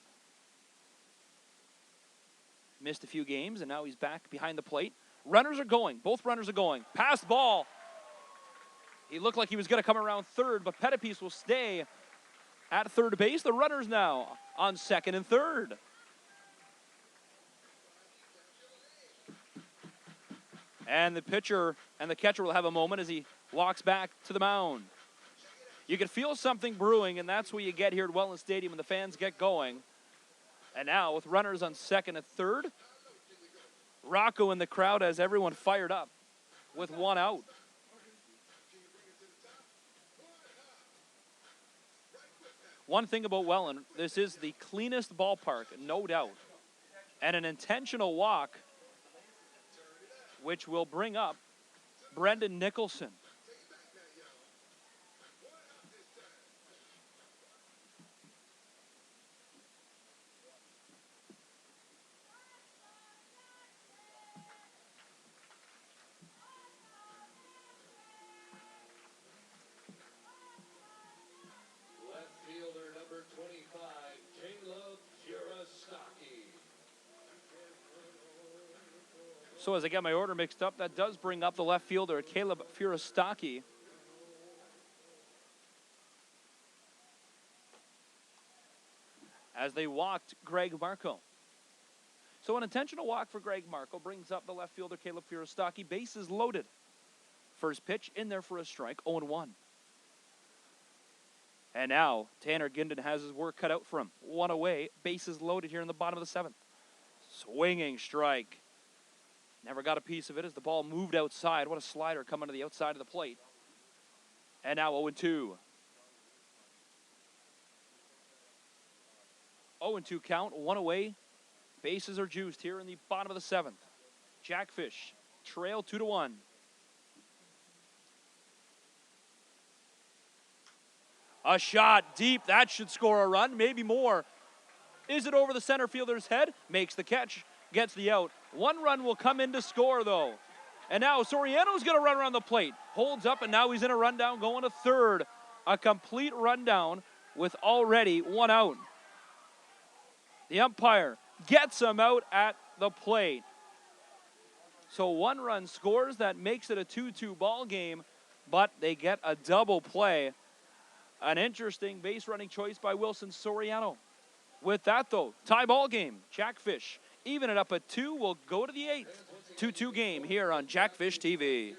Missed a few games, and now he's back behind the plate. Runners are going. Both runners are going. Pass ball. He looked like he was going to come around third, but Pettipies will stay at third base. The runners now on second and third. And the pitcher and the catcher will have a moment as he walks back to the mound. You can feel something brewing, and that's what you get here at Welland Stadium when the fans get going. And now with runners on second and third, Rocco in the crowd has everyone fired up with one out. One thing about Welland, this is the cleanest ballpark, no doubt. And an intentional walk, which will bring up Brendan Nicholson. So as I get my order mixed up, that does bring up the left fielder, Caleb Furostaki. As they walked Greg Marco. So an intentional walk for Greg Marco brings up the left fielder, Caleb Furostaki. Bases loaded. First pitch in there for a strike, 0-1. And now Tanner Ginden has his work cut out for him. One away, bases loaded here in the bottom of the seventh. Swinging strike. Never got a piece of it as the ball moved outside. What a slider coming to the outside of the plate. And now 0-2. 0-2 count, one away. Bases are juiced here in the bottom of the seventh. Jackfish trail 2-1. A shot deep. That should score a run, maybe more. Is it over the center fielder's head? Makes the catch, gets the out. One run will come in to score, though. And now Soriano's going to run around the plate. Holds up, and now he's in a rundown going to third. A complete rundown with already one out. The umpire gets him out at the plate. So one run scores. That makes it a 2-2 ball game, but they get a double play. An interesting base running choice by Wilson Soriano. With that, though, tie ball game. Jackfish even it up at 2. We'll go to the 8th. 2-2 game here on Jackfish TV.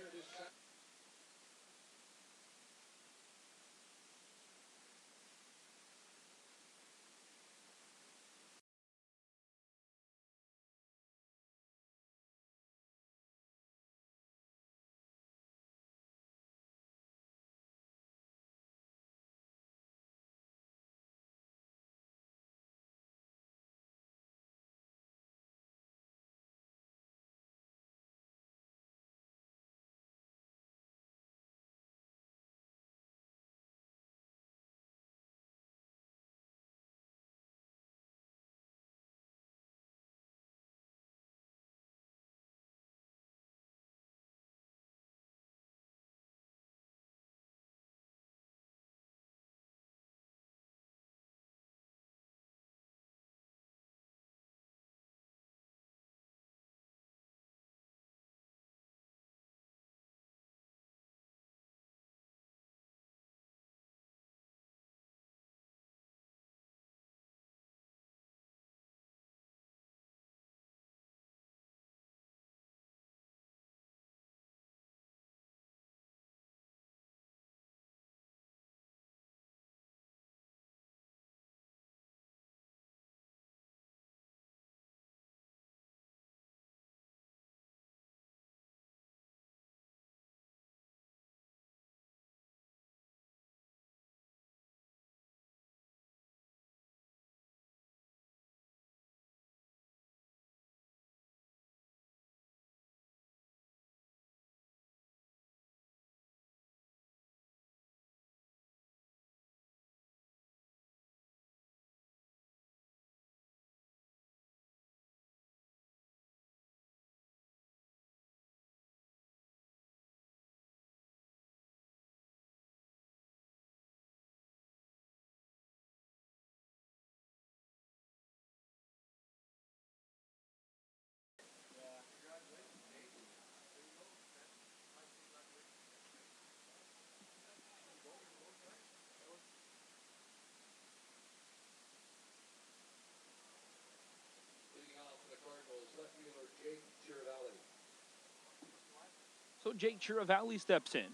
So Jake Chiravalli steps in.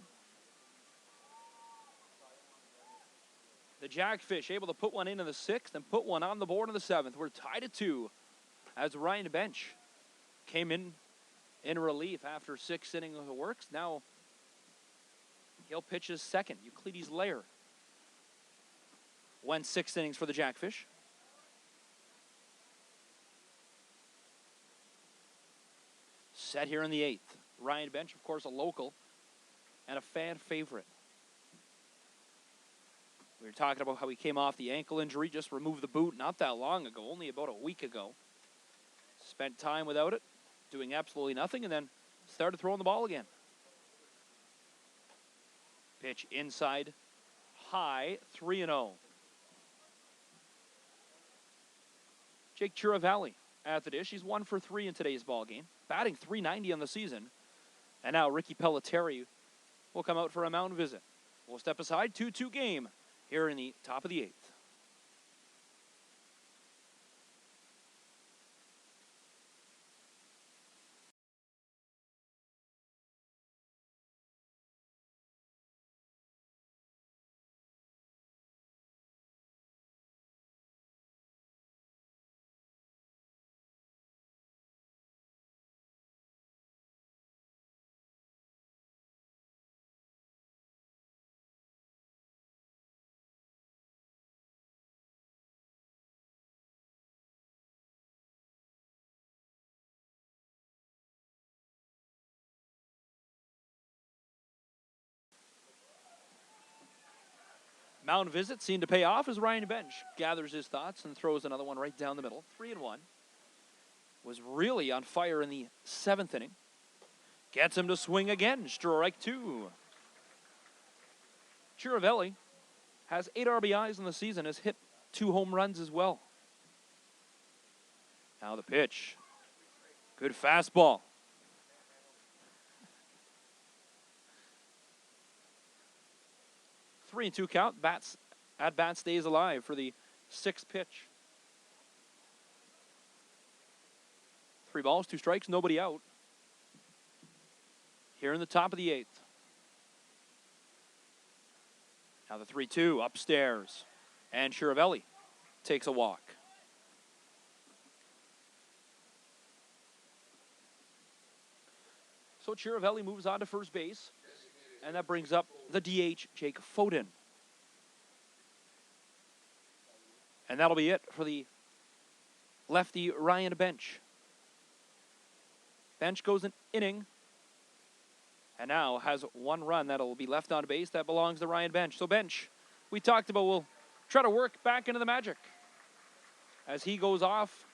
The Jackfish able to put one in the 6th and put one on the board in the 7th. We're tied at 2 as Ryan Bench came in relief after 6 innings of work. Now he'll pitch his second. Euclides Lair went 6 innings for the Jackfish. Set here in the 8th. Ryan Bench, of course, a local and a fan favorite. We were talking about how he came off the ankle injury, just removed the boot not that long ago, only about a week ago. Spent time without it, doing absolutely nothing, and then started throwing the ball again. Pitch inside, high, 3-0. Jake Chiravalli at the dish. He's 1 for 3 in today's ball game, batting .390 on the season. And now Ricky Pelleteri will come out for a mound visit. We'll step aside, 2-2 game here in the top of the 8th. Mound visit seemed to pay off as Ryan Bench gathers his thoughts and throws another one right down the middle. 3-1. Was really on fire in the 7th inning. Gets him to swing again. Strike 2. Chiravalli has 8 RBIs in the season, has hit 2 home runs as well. Now the pitch. Good fastball. Three and 2 count. At bat stays alive for the 6th pitch. 3 balls, 2 strikes, nobody out. Here in the top of the 8th. Now the 3-2 upstairs. And Chiravalli takes a walk. So Chiravalli moves on to first base. And that brings up the DH, Jake Foden. And that'll be it for the lefty Ryan Bench. Bench goes an inning. And now has 1 run that'll be left on base. That belongs to Ryan Bench. So Bench, we talked about, will try to work back into the magic as he goes off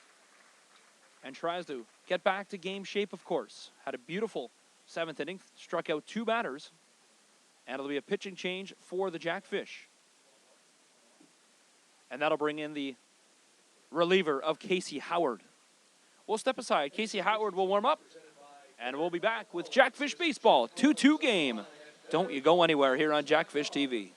and tries to get back to game shape, of course. Had a beautiful 7th inning. Struck out 2 batters. And it'll be a pitching change for the Jackfish. And that'll bring in the reliever of Casey Howard. We'll step aside. Casey Howard will warm up. And we'll be back with Jackfish Baseball. 2-2 game. Don't you go anywhere here on Jackfish TV.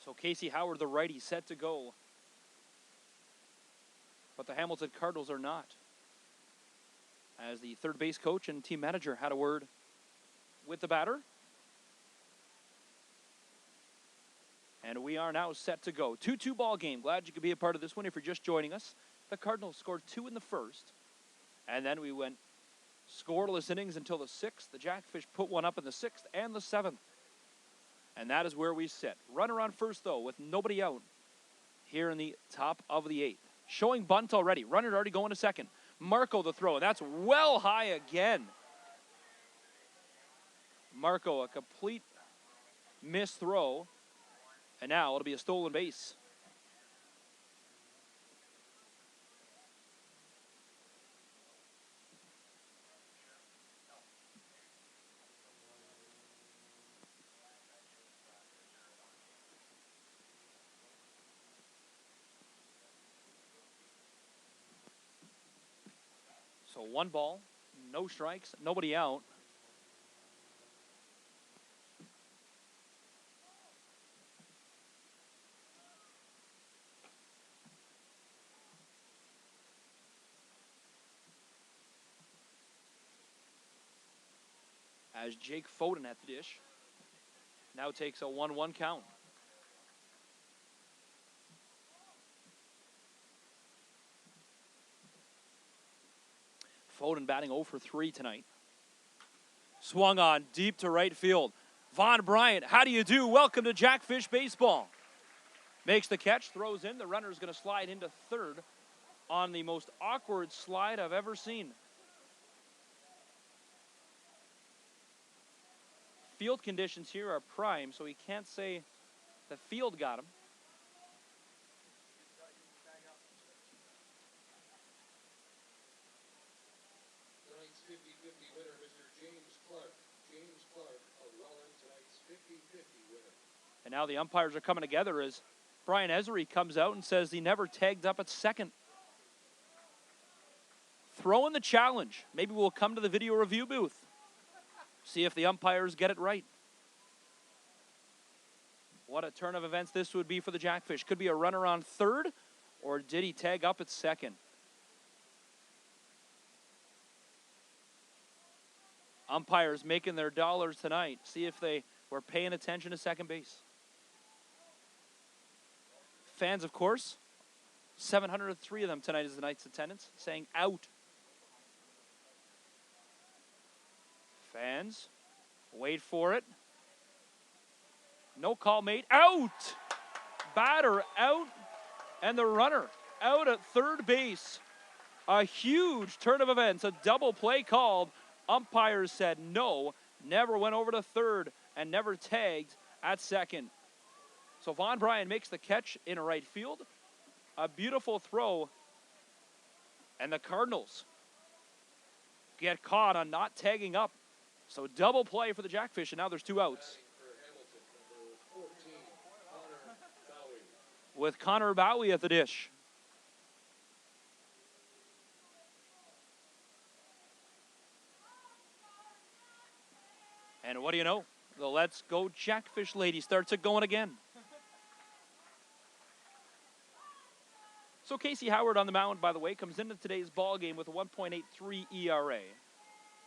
So Casey Howard, the righty, set to go. But the Hamilton Cardinals are not. As the third base coach and team manager had a word with the batter. And we are now set to go. 2-2 ball game. Glad you could be a part of this one if you're just joining us. The Cardinals scored 2 in the first. And then we went scoreless innings until the 6th. The Jackfish put one up in the 6th and the 7th. And that is where we sit. Runner on first, though, with nobody out here in the top of the 8th. Showing bunt already. Runner already going to second. Marco the throw, and that's well high again. Marco, a complete missed throw. And now it'll be a stolen base. So 1 ball, no strikes, nobody out. As Jake Foden at the dish now takes a 1-1 count. Foden batting 0 for 3 tonight. Swung on deep to right field. Von Bryant, how do you do? Welcome to Jackfish Baseball. Makes the catch, throws in. The runner is going to slide into third on the most awkward slide I've ever seen. Field conditions here are prime, so he can't say the field got him. Tonight's 50-50 winner, Mr. James Clark. James Clark of Welland, tonight's 50-50 winner. And now the umpires are coming together as Brian Esery comes out and says he never tagged up at second. Throw in the challenge. Maybe we'll come to the video review booth. See if the umpires get it right. What a turn of events this would be for the Jackfish. Could be a runner on third, or did he tag up at second? Umpires making their dollars tonight. See if they were paying attention to second base. Fans, of course, 703 of them tonight is the night's attendance, saying out. Fans, wait for it. No call made. Out! Batter out, and the runner out at third base. A huge turn of events, a double play called. Umpires said no, never went over to third, and never tagged at second. So Von Bryant makes the catch in right field. A beautiful throw, and the Cardinals get caught on not tagging up. So double play for the Jackfish, and now there's 2 outs. With Connor Bowie at the dish. And what do you know? The Let's Go Jackfish lady starts it going again. So Casey Howard on the mound, by the way, comes into today's ball game with a 1.83 ERA.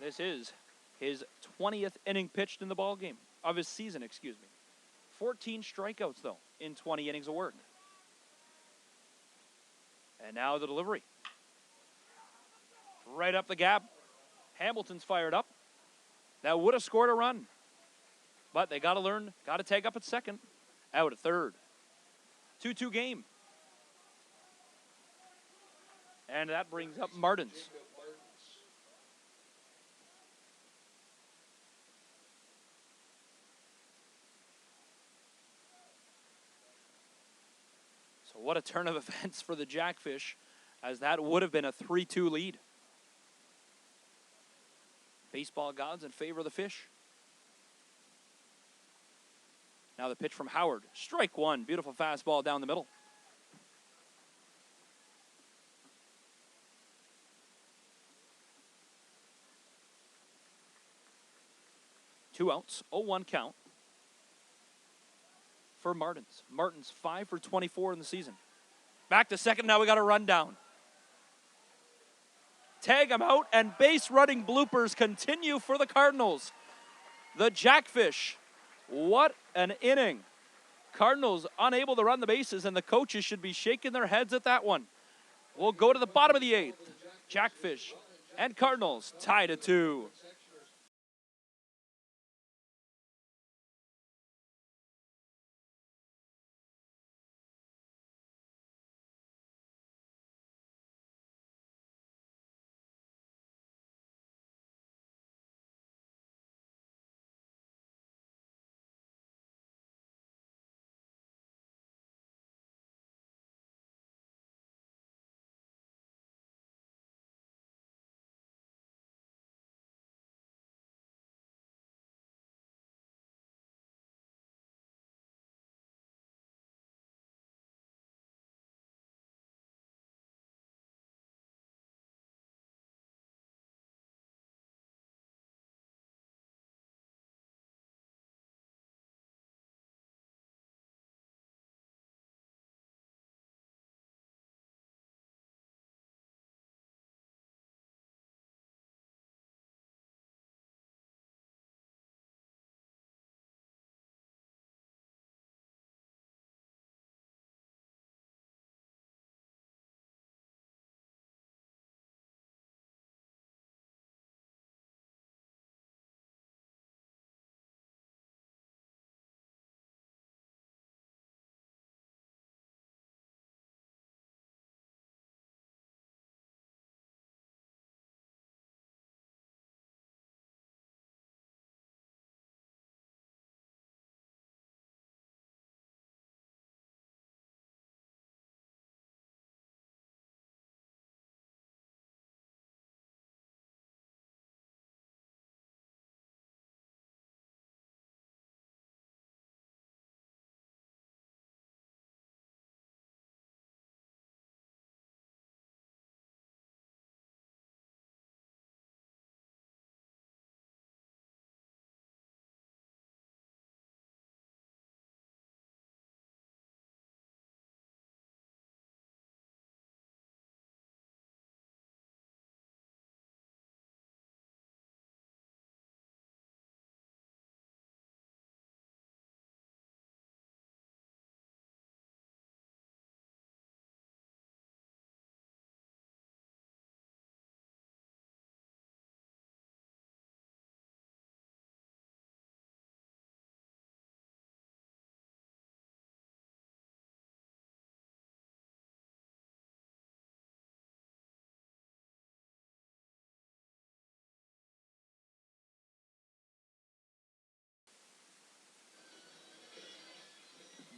This is his 20th inning pitched in the ball game, of his season, excuse me. 14 strikeouts, though, in 20 innings of work. And now the delivery. Right up the gap. Hamilton's fired up. That would have scored a run. But they got to learn, got to take up at second. Out at third. 2-2 game. And that brings up Martins. So what a turn of events for the Jackfish, as that would have been a 3-2 lead. Baseball gods in favor of the Fish. Now the pitch from Howard. Strike one. Beautiful fastball down the middle. Two outs. 0-1 count. for Martins. Martins 5 for 24 in the season. Back to second, now we got a rundown. Tag him out, and base running bloopers continue for the Cardinals. The Jackfish, what an inning. Cardinals unable to run the bases, and the coaches should be shaking their heads at that one. We'll go to the bottom of the 8th. Jackfish and Cardinals tied at 2.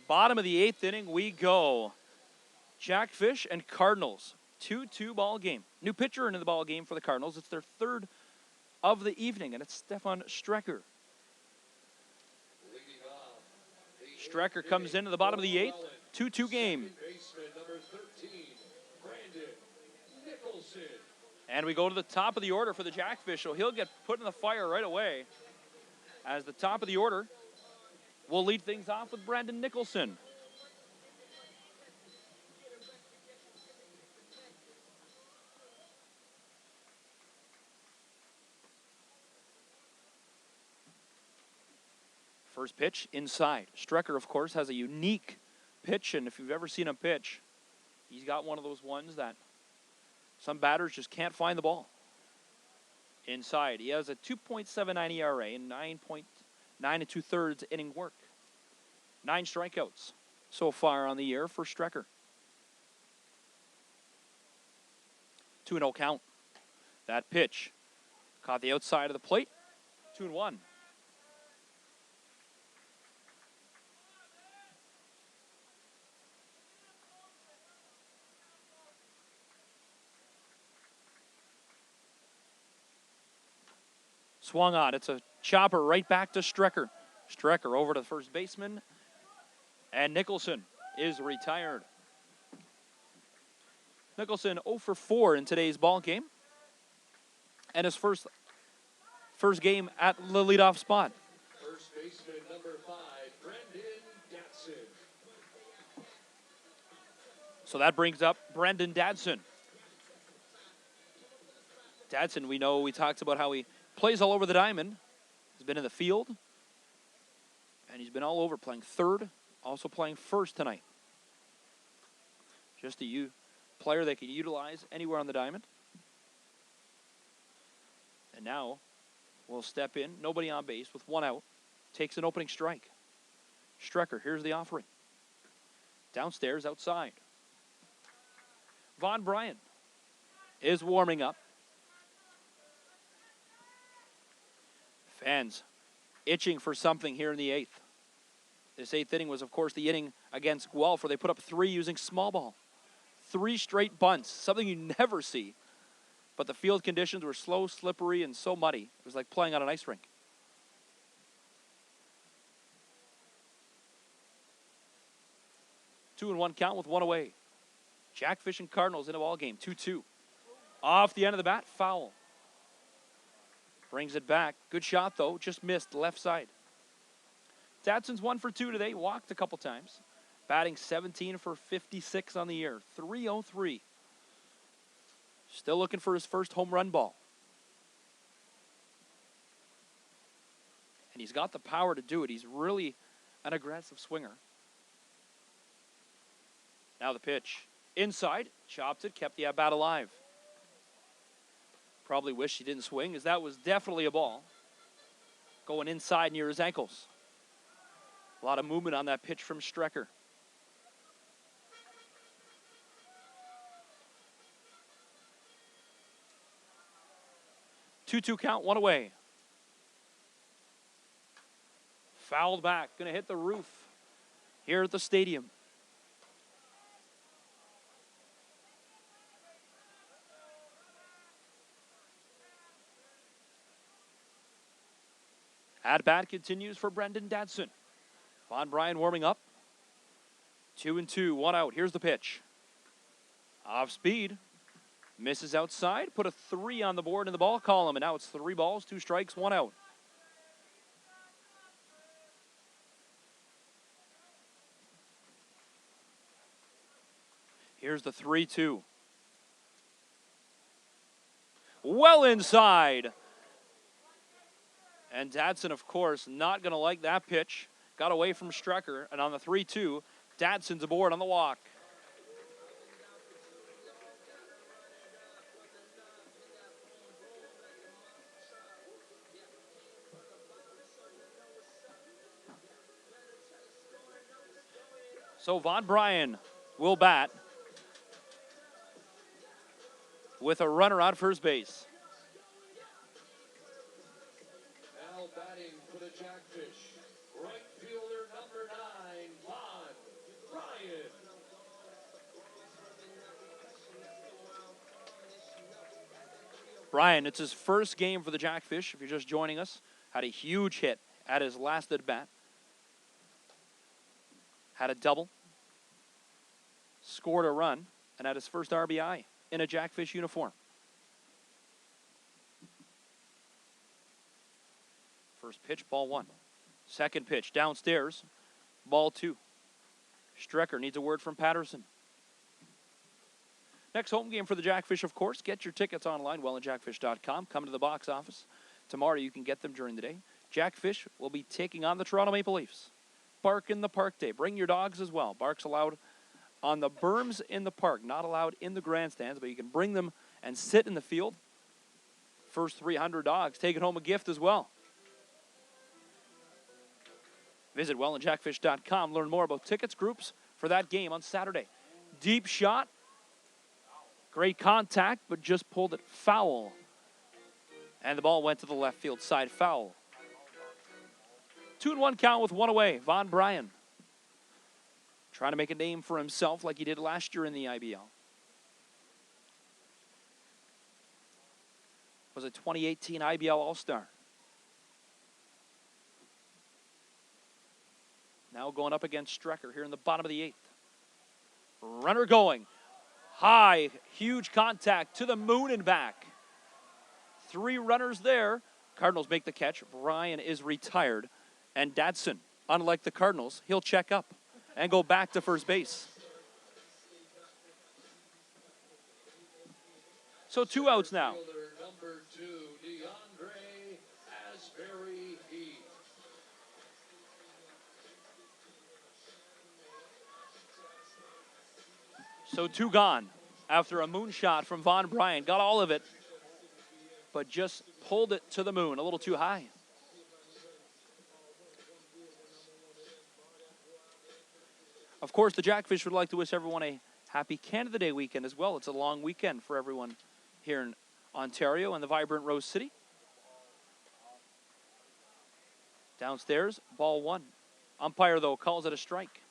Bottom of the 8th inning we go. Jackfish and Cardinals. 2-2 ball game. New pitcher into the ball game for the Cardinals. It's their 3rd of the evening, and it's Stefan Strecker. Strecker comes into the bottom of the 8th. 2-2 game. And we go to the top of the order for the Jackfish, so he'll get put in the fire right away. As the top of the order, we'll lead things off with Brandon Nicholson. First pitch inside. Strecker, of course, has a unique pitch, and if you've ever seen him pitch, he's got one of those ones that some batters just can't find the ball. Inside, he has a 2.79 ERA and 9 2/3 inning work. 9 strikeouts so far on the year for Strecker. 2-0 count. That pitch caught the outside of the plate. 2-1. Swung on. It's a chopper right back to Strecker. Strecker over to the first baseman. And Nicholson is retired. Nicholson 0 for 4 in today's ball game. And his first game at the leadoff spot. First baseman number 5, Brendan Gatson. So that brings up Brendan Dadson. Dadson, we talked about how he plays all over the diamond. He's been in the field, and he's been all over, playing third, also playing first tonight. Just a player they can utilize anywhere on the diamond. And now we'll step in, nobody on base with one out, takes an opening strike. Strecker, here's the offering. Downstairs, outside. Von Bryan is warming up. Fans itching for something here in the eighth. This eighth inning was, of course, the inning against Guelph where they put up 3 using small ball. 3 straight bunts, something you never see. But the field conditions were slow, slippery, and so muddy. It was like playing on an ice rink. Two and one count with one away. Jackfish and Cardinals in a ball game, 2-2. Off the end of the bat, foul. Brings it back. Good shot, though. Just missed left side. Dadson's 1 for 2 today. Walked a couple times. Batting 17 for 56 on the year. 303. Still looking for his first home run ball. And he's got the power to do it. He's really an aggressive swinger. Now the pitch. Inside. Chopped it. Kept the at-bat alive. Probably wish he didn't swing, as that was definitely a ball. Going inside near his ankles. A lot of movement on that pitch from Strecker. Two count, one away. Fouled back, gonna hit the roof here at the stadium. At-bat continues for Brendan Dadson. Von Bryan warming up. 2-2, 1 out. Here's the pitch. Off speed. Misses outside. Put a 3 on the board in the ball column, and now it's 3 balls, 2 strikes, 1 out. Here's the 3-2. Well inside. And Dadson, of course, not going to like that pitch. Got away from Strecker, and on the 3-2, Dadson's aboard on the walk. So Von Bryan will bat with a runner on first base. Now batting for the Jackfish, right fielder number 9, Von Bryan. Bryan, it's his first game for the Jackfish, if you're just joining us. Had a huge hit at his last at-bat. Had a double. Scored a run, and had his first RBI in a Jackfish uniform. First pitch, ball 1. Second pitch, downstairs, ball 2. Strecker needs a word from Patterson. Next home game for the Jackfish, of course. Get your tickets online, wellandjackfish.com. Come to the box office. Tomorrow you can get them during the day. Jackfish will be taking on the Toronto Maple Leafs. Bark in the Park Day. Bring your dogs as well. Bark's allowed on the berms in the park, not allowed in the grandstands, but you can bring them and sit in the field. First 300 dogs, taking home a gift as well. Visit wellandjackfish.com. Learn more about tickets, groups for that game on Saturday. Deep shot. Great contact, but just pulled it foul. And the ball went to the left field side, foul. 2-1 count with 1 away. Von Bryan trying to make a name for himself like he did last year in the IBL. Was a 2018 IBL All-Star. Now going up against Strecker here in the bottom of the 8th. Runner going. High, huge contact to the moon and back. 3 runners there. Cardinals make the catch. Bryan is retired. And Dadson, unlike the Cardinals, he'll check up and go back to first base. So 2 outs now. Fielder number 2, DeAndre Asbury Heath. So 2 gone after a moonshot from Von Bryant. Got all of it, but just pulled it to the moon a little too high. Of course, the Jackfish would like to wish everyone a happy Canada Day weekend as well. It's a long weekend for everyone here in Ontario and the vibrant Rose City. Downstairs, ball 1. Umpire, though, calls it a strike.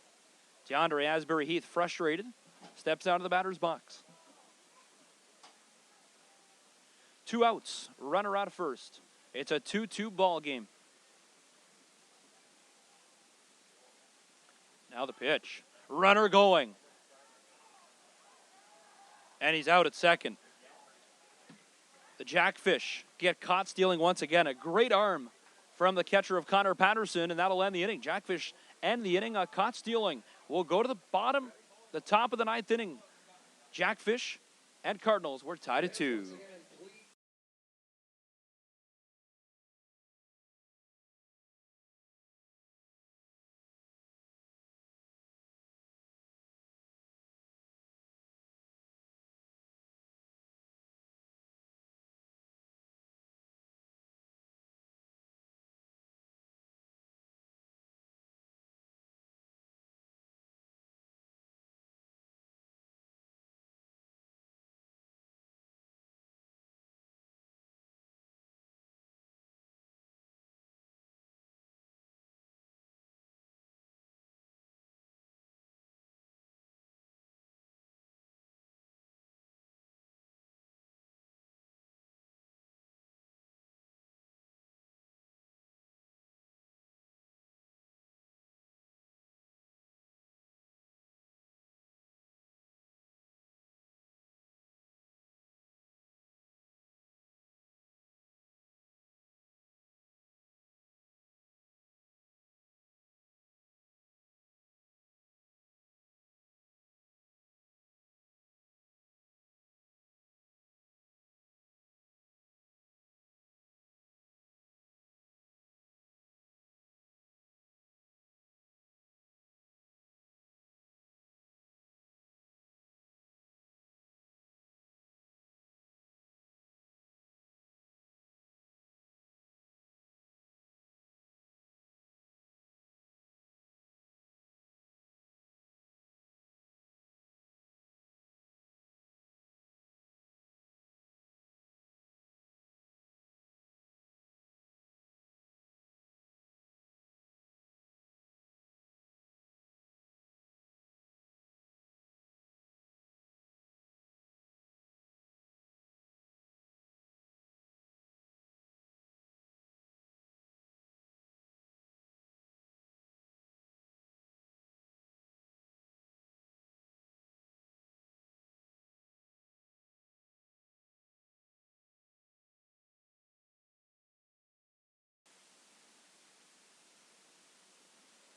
DeAndre Asbury Heath, frustrated, steps out of the batter's box. 2 outs, runner out of first. It's a 2-2 ball game. Now the pitch. Runner going. And he's out at second. The Jackfish get caught stealing once again. A great arm from the catcher of Connor Patterson, and that'll end the inning. Jackfish end the inning. Caught stealing. We'll go to the top of the 9th inning. Jackfish and Cardinals were tied at 2.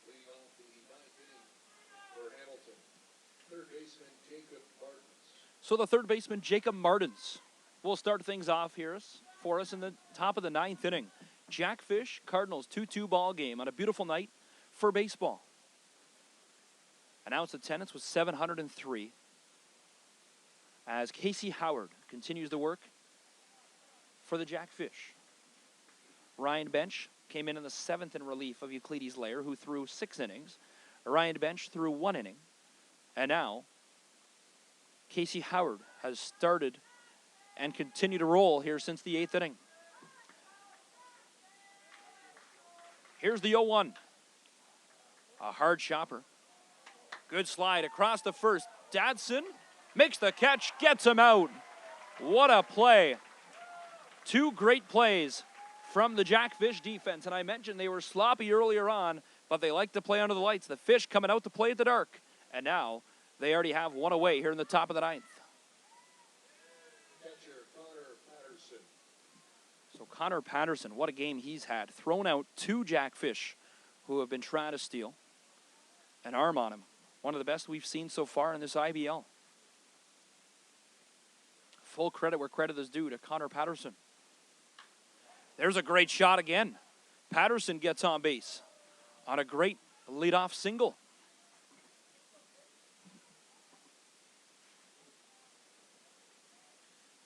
Leading off the 9th inning for Hamilton, third baseman Jacob Martins. So the third baseman, Jacob Martins, will start things off here for us in the top of the 9th inning. Jackfish, Cardinals, 2-2 ball game on a beautiful night for baseball. Announced attendance was 703 as Casey Howard continues to work for the Jackfish. Ryan Bench came in the 7th in relief of Euclides Lair, who threw 6 innings. Ryan Bench threw 1 inning. And now, Casey Howard has started and continued to roll here since the 8th inning. Here's the 0-1. A hard chopper. Good slide across the first. Dadson makes the catch, gets him out. What a play. 2 great plays from the Jackfish defense. And I mentioned they were sloppy earlier on, but they like to play under the lights. The Fish coming out to play at the dark. And now they already have 1 away here in the top of the 9th. Catcher Connor Patterson. So Connor Patterson, what a game he's had. Thrown out 2 Jackfish who have been trying to steal. An arm on him. One of the best we've seen so far in this IBL. Full credit where credit is due to Connor Patterson. There's a great shot again. Patterson gets on base on a great leadoff single.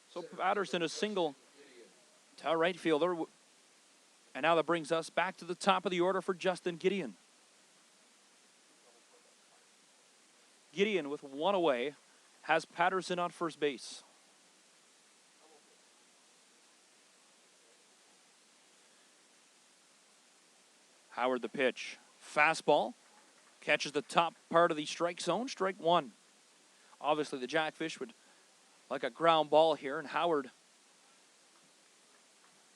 So Patterson a single to our right fielder. And now that brings us back to the top of the order for Justin Gideon. Gideon with one away has Patterson on first base. Howard the pitch. Fastball. Catches the top part of the strike zone. Strike one. Obviously the Jackfish would like a ground ball here. And Howard,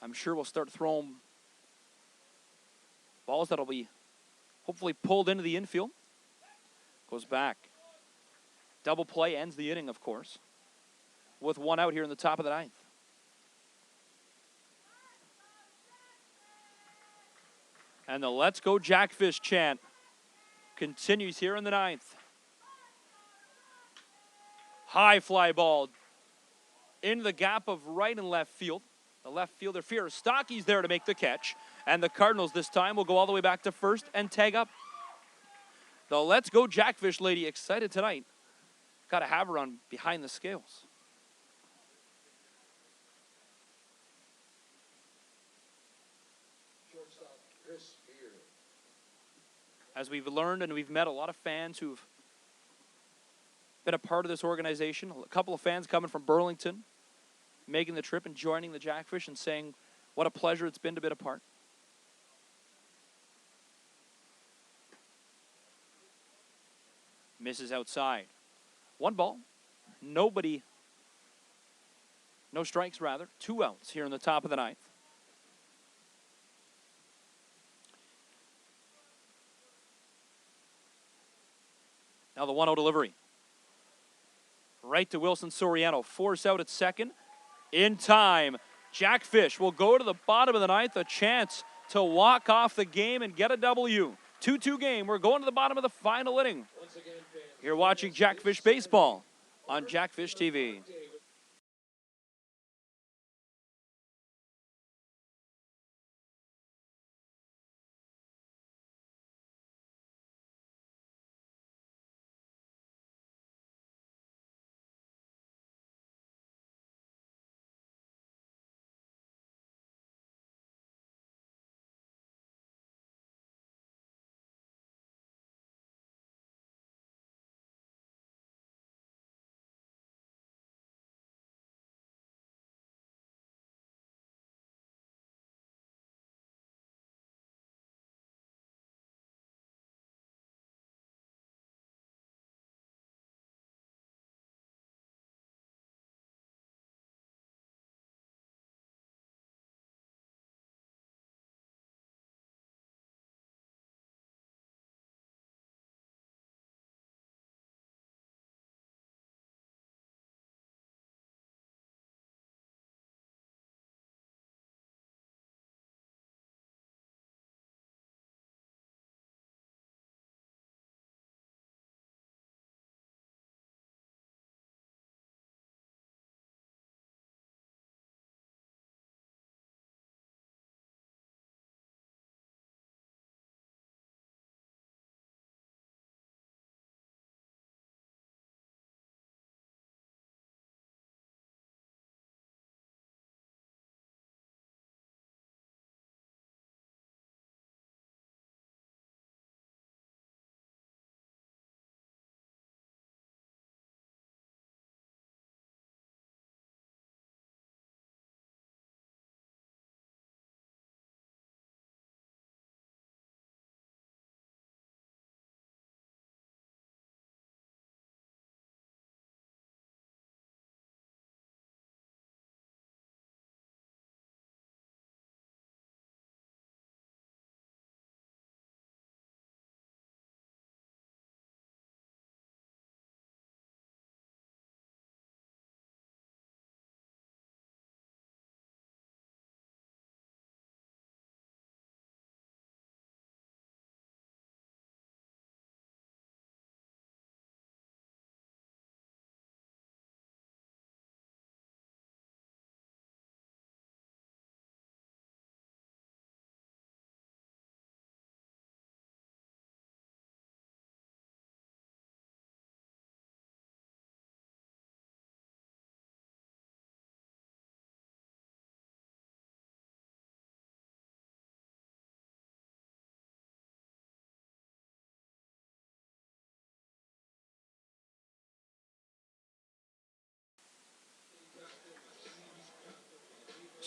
I'm sure, will start throwing balls that'll be hopefully pulled into the infield. Goes back. Double play ends the inning, of course, with one out here in the top of the ninth. And the Let's Go Jackfish chant continues here in the ninth. High fly ball into the gap of right and left field. The left fielder, Stocky's there to make the catch. And the Cardinals this time will go all the way back to first and tag up. The Let's Go Jackfish lady excited tonight. Got to have her on behind the scales. As we've learned and we've met a lot of fans who've been a part of this organization. A couple of fans coming from Burlington, making the trip and joining the Jackfish and saying what a pleasure it's been to be a part. Misses outside. One ball. Nobody. No strikes, rather. 2 outs here in the top of the ninth. Now the 1-0 delivery. Right to Wilson Soriano. Force out at second. In time. Jackfish will go to the bottom of the ninth. A chance to walk off the game and get a W. 2-2 game. We're going to the bottom of the final inning. You're watching Jackfish Baseball on Jackfish TV.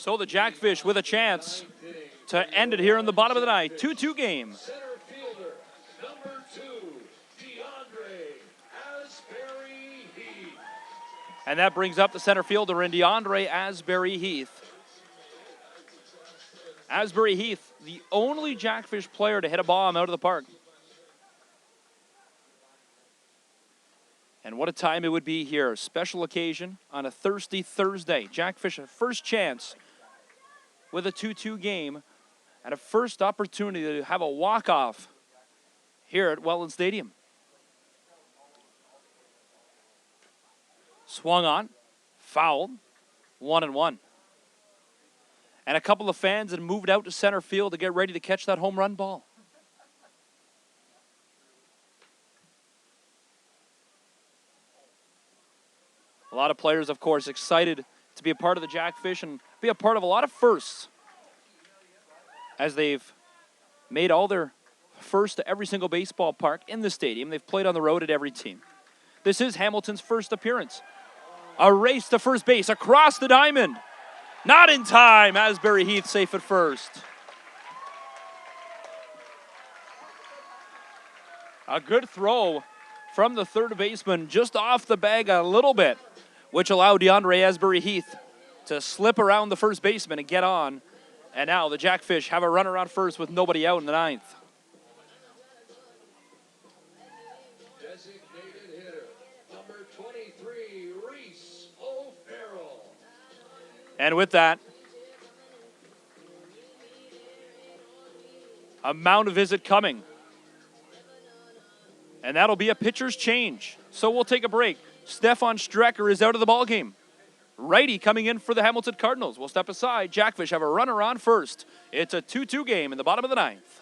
So the Jackfish with a chance to end it here in the bottom of the ninth. 2-2 game. Center fielder, number 2, DeAndre Asbury Heath. And that brings up the center fielder in DeAndre Asbury Heath. Asbury Heath, the only Jackfish player to hit a bomb out of the park. And what a time it would be here. Special occasion on a thirsty Thursday. Jackfish, a first chance with a 2-2 game and a first opportunity to have a walk-off here at Welland Stadium. Swung on, fouled, 1-1. And a couple of fans had moved out to center field to get ready to catch that home run ball. A lot of players, of course, excited to be a part of the Jackfish and be a part of a lot of firsts as they've made all their first to every single baseball park in the stadium. They've played on the road at every team. This is Hamilton's first appearance. A race to first base across the diamond. Not in time. Asbury Heath safe at first. A good throw from the third baseman just off the bag a little bit, which allowed DeAndre Asbury Heath to slip around the first baseman and get on. And now the Jackfish have a runner on first with nobody out in the ninth. Designated hitter, number 23, Reese O'Farrell. And with that, a mound visit coming. And that'll be a pitcher's change. So we'll take a break. Stefan Strecker is out of the ballgame. Righty coming in for the Hamilton Cardinals. We'll step aside. Jackfish have a runner on first. It's a 2-2 game in the bottom of the ninth.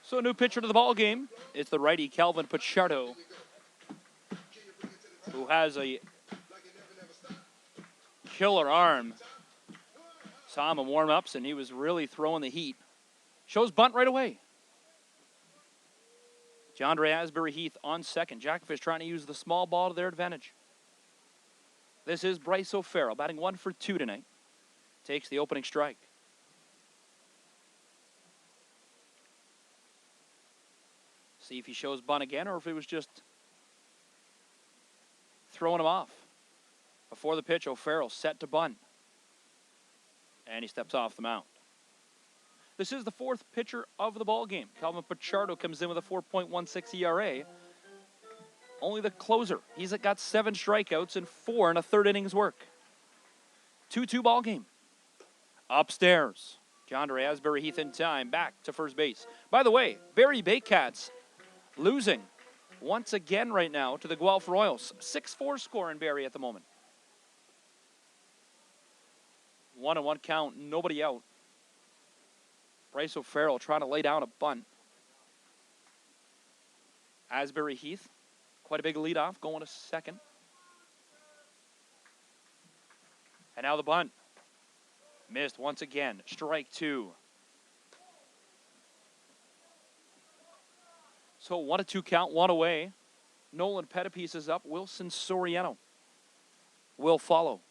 So a new pitcher to the ball game. It's the righty Calvin Pichardo, who has a killer arm. Saw him in warm-ups, and he was really throwing the heat. Shows bunt right away. DeAndre Asbury Heath on second. Jackfish trying to use the small ball to their advantage. This is Bryce O'Farrell, batting 1 for 2 tonight. Takes the opening strike. See if he shows bunt again or if it was just throwing him off. Before the pitch, O'Farrell set to bunt. And he steps off the mound. This is the fourth pitcher of the ball game. Calvin Pichardo comes in with a 4.16 ERA. Only the closer. He's got 7 strikeouts and 4 in a third inning's work. 2-2 ball game. Upstairs, Jandre Asbury Heath in time, back to first base. By the way, Barrie Baycats losing once again right now to the Guelph Royals. 6-4 score in Barrie at the moment. 1-1 count, nobody out. Bryce O'Farrell trying to lay down a bunt. Asbury Heath, quite a big leadoff, going to second. And now the bunt. Missed once again. Strike 2. So 1-2 count, 1 away. Nolan Pettipies is up. Wilson Soriano will follow.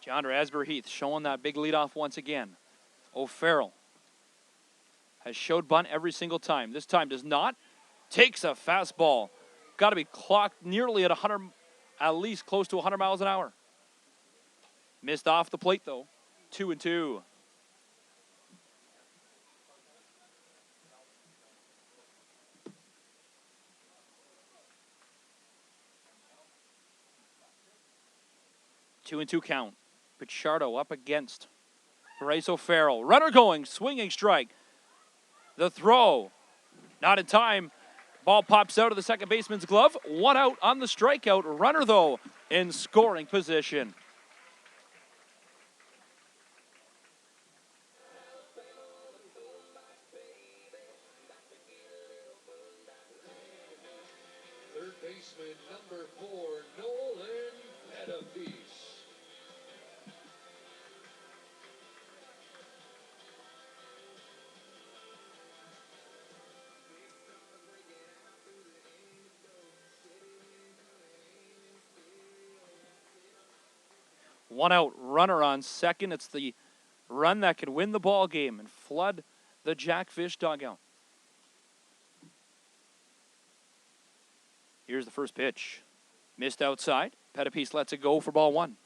Jandre Asbury Heath showing that big leadoff once again. O'Farrell has showed bunt every single time. This time does not. Takes a fastball. Got to be clocked nearly at 100, at least close to 100 miles an hour. Missed off the plate though. 2-2. Two and two count. Pichardo up against Bryce O'Farrell. Runner going, swinging strike. The throw, not in time. Ball pops out of the second baseman's glove. 1 out on the strikeout. Runner, though, in scoring position. Third baseman, number 4, Nolan Pettipies. One out, runner on second. It's the run that could win the ball game and flood the Jackfish dugout. Here's the first pitch. Missed outside. Pettipies lets it go for ball 1.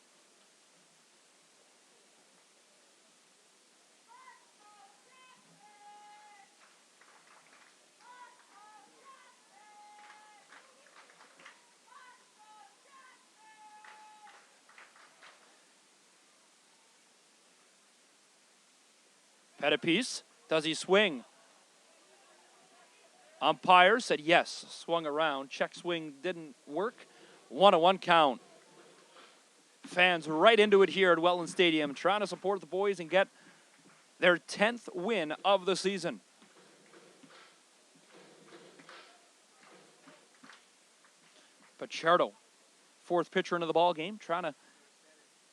Pettipies, does he swing? Umpire said yes, swung around. Check swing didn't work. 1-1 count. Fans right into it here at Welland Stadium, trying to support the boys and get their 10th win of the season. Pichardo, fourth pitcher into the ball game, trying to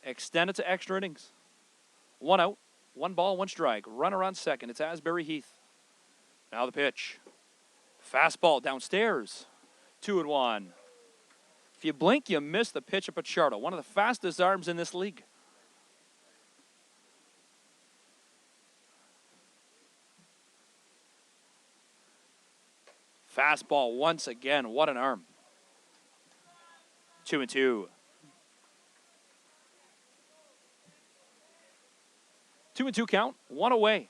extend it to extra innings. 1 out. 1 ball, 1 strike. Runner on second. It's Asbury Heath. Now the pitch. Fastball downstairs. 2-1. If you blink, you miss the pitch of Pichardo. One of the fastest arms in this league. Fastball once again. What an arm. 2-2. 2-2 count, 1 away.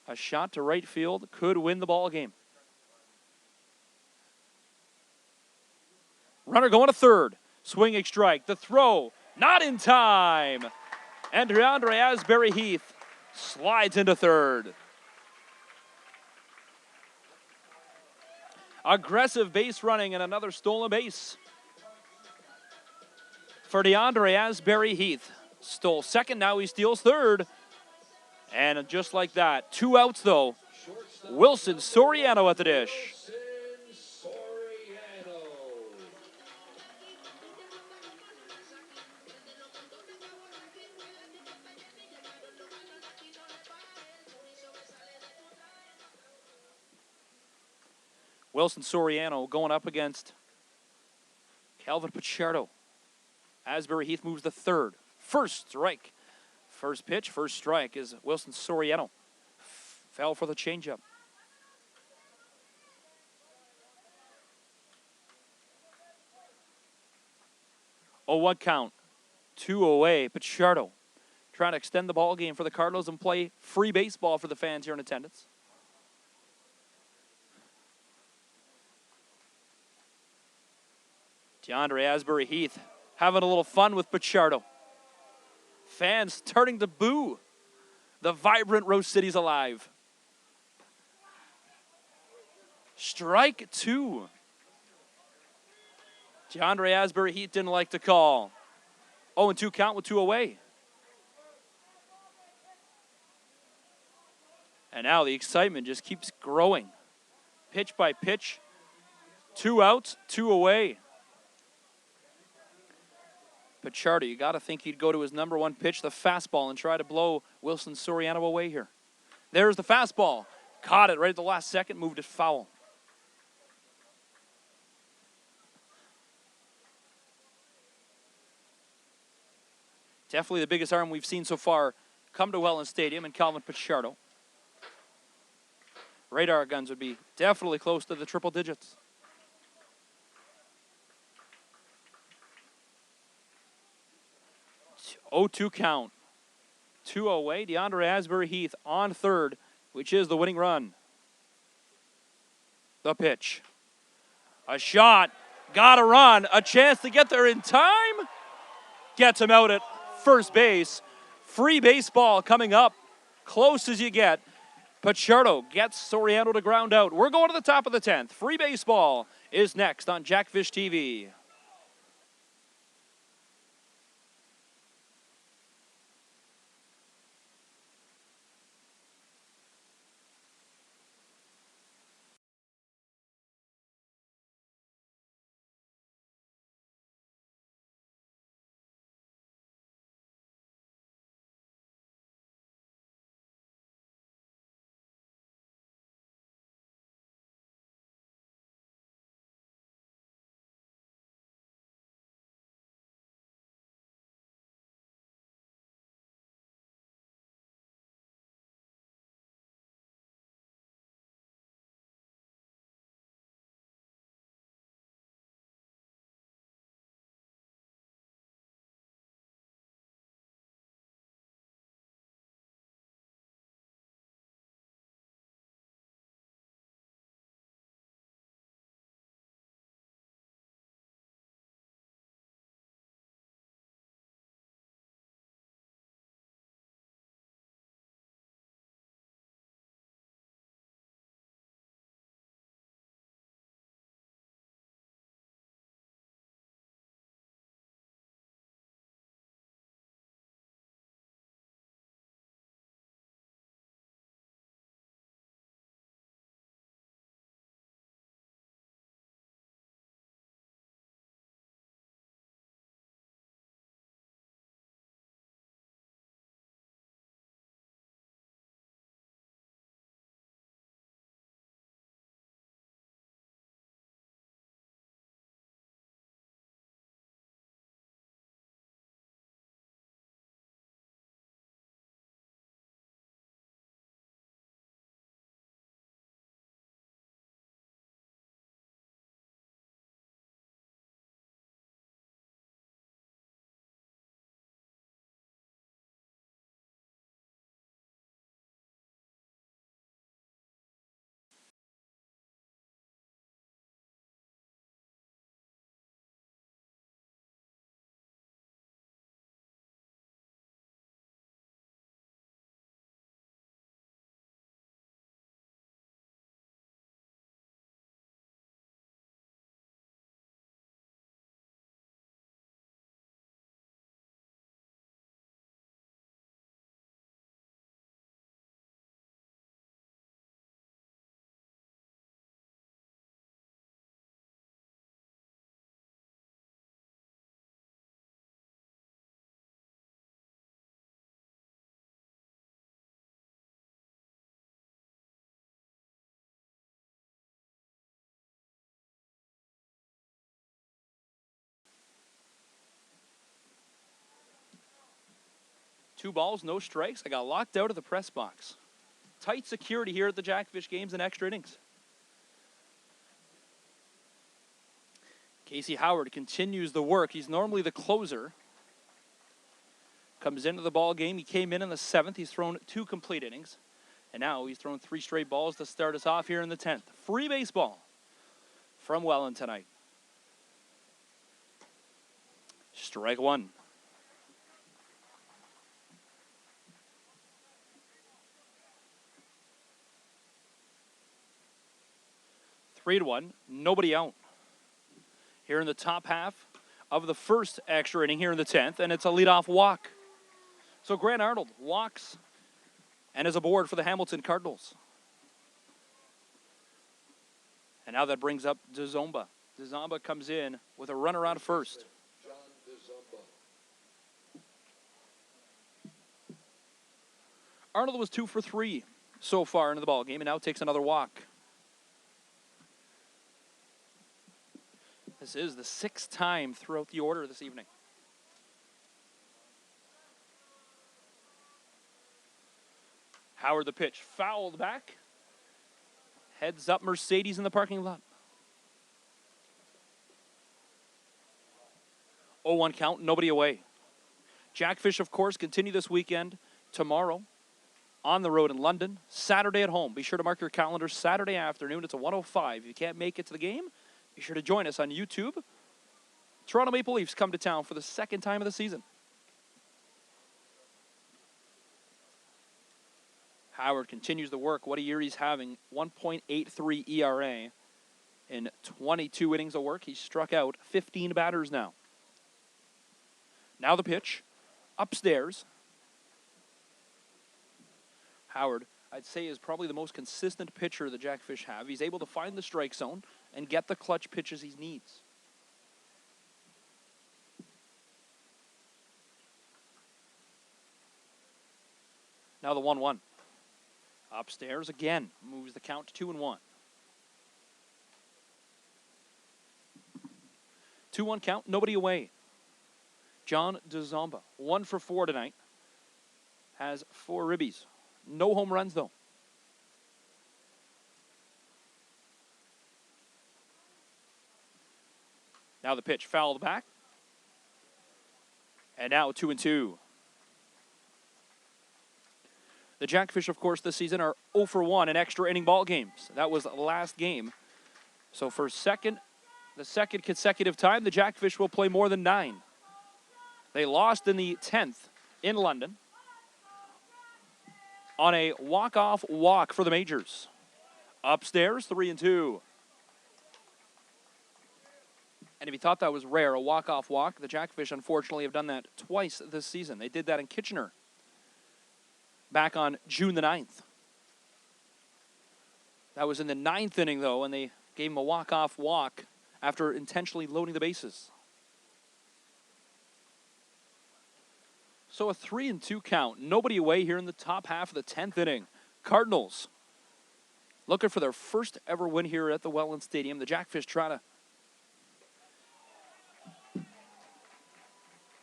A shot to right field could win the ball game. Runner going to third. Swinging strike. The throw, not in time. And Jandre Asbury Heath slides into third. Aggressive base running and another stolen base for DeAndre Asbury Heath. Stole second, now he steals third. And just like that, 2 outs though. Wilson Soriano at the dish. Wilson Soriano going up against Calvin Pichardo. Asbury Heath moves to third. First strike. First pitch, first strike is Wilson Soriano. Fell for the changeup. 0-1 count. 2 away. Pichardo trying to extend the ball game for the Cardinals and play free baseball for the fans here in attendance. DeAndre Asbury Heath having a little fun with Pichardo. Fans starting to boo. The vibrant Rose City's alive. Strike 2. DeAndre Asbury Heath didn't like to call. 0-2 count with 2 away. And now the excitement just keeps growing. Pitch by pitch. 2 outs, 2 away. Pichardo, you got to think he'd go to his number 1 pitch, the fastball, and try to blow Wilson Soriano away here. There's the fastball. Caught it right at the last second, moved it foul. Definitely the biggest arm we've seen so far come to Welland Stadium, and Calvin Pichardo. Radar guns would be definitely close to the triple digits. 0-2 count. 2 away. DeAndre Asbury Heath on third, which is the winning run. The pitch. A shot. Got a run. A chance to get there in time. Gets him out at first base. Free baseball coming up. Close as you get. Pichardo gets Soriano to ground out. We're going to the top of the 10th. Free baseball is next on Jackfish TV. 2 balls, no strikes. I got locked out of the press box. Tight security here at the Jackfish games and extra innings. Casey Howard continues the work. He's normally the closer. Comes into the ball game. He came in the 7th. He's thrown 2 complete innings. And now he's thrown 3 straight balls to start us off here in the 10th. Free baseball from Welland tonight. Strike 1. Three to 1. Nobody out. Here in the top half of the first extra inning here in the 10th, and it's a leadoff walk. So Grant Arnold walks and is aboard for the Hamilton Cardinals. And now that brings up DeZomba. DeZomba comes in with a runner on first. John DeZomba. Arnold was 2 for 3 so far into the ball game, and now takes another walk. This is the 6th time throughout the order this evening. Howard the pitch, fouled back. Heads up Mercedes in the parking lot. 0-1 count, nobody away. Jackfish, of course, continue this weekend. Tomorrow, on the road in London. Saturday at home. Be sure to mark your calendar. Saturday afternoon, it's a 1:05. If you can't make it to the game, be sure to join us on YouTube. Toronto Maple Leafs come to town for the 2nd time of the season. Howard continues the work. What a year he's having. 1.83 ERA in 22 innings of work. He's struck out 15 batters now. Now the pitch. Upstairs. Howard, I'd say, is probably the most consistent pitcher the Jackfish have. He's able to find the strike zone and get the clutch pitches he needs. Now the 1-1. Upstairs again. Moves the count to 2-1. 2-1 count. Nobody away. John DeZomba. 1 for 4 tonight. Has 4 ribbies. No home runs, though. Now the pitch fouled back. And now 2-2. The Jackfish, of course, this season are 0 for 1 in extra inning ball games. That was last game. So for the second consecutive time, the Jackfish will play more than 9. They lost in the 10th in London on a walk-off walk for the majors. Upstairs, 3-2. And if you thought that was rare, a walk-off walk, the Jackfish, unfortunately, have done that twice this season. They did that in Kitchener back on June the 9th. That was in the 9th inning, though, and they gave him a walk-off walk after intentionally loading the bases. So a 3-2 count. Nobody away here in the top half of the 10th inning. Cardinals looking for their first ever win here at the Welland Stadium. The Jackfish trying to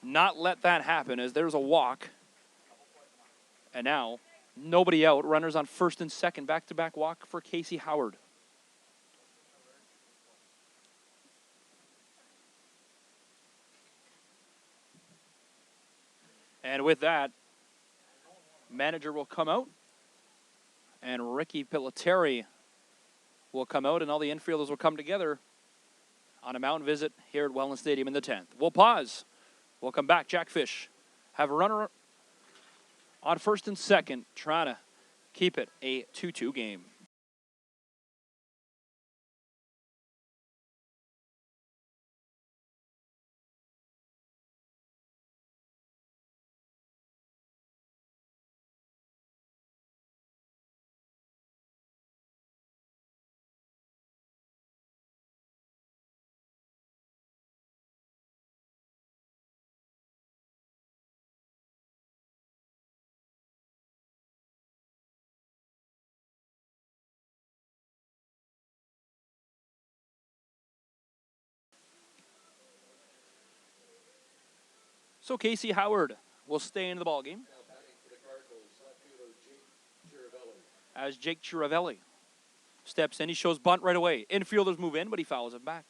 not let that happen as there's a walk. And now, nobody out. Runners on first and second. Back-to-back walk for Casey Howard. And with that, manager will come out. And Ricky Pilateri will come out. And all the infielders will come together on a mountain visit here at Welland Stadium in the 10th. We'll pause. We'll come back. Jackfish have a runner on first and second, trying to keep it a 2-2 game. So Casey Howard will stay in the ballgame. as Jake Chiravelli steps in. He shows bunt right away. Infielders move in, but he fouls it back.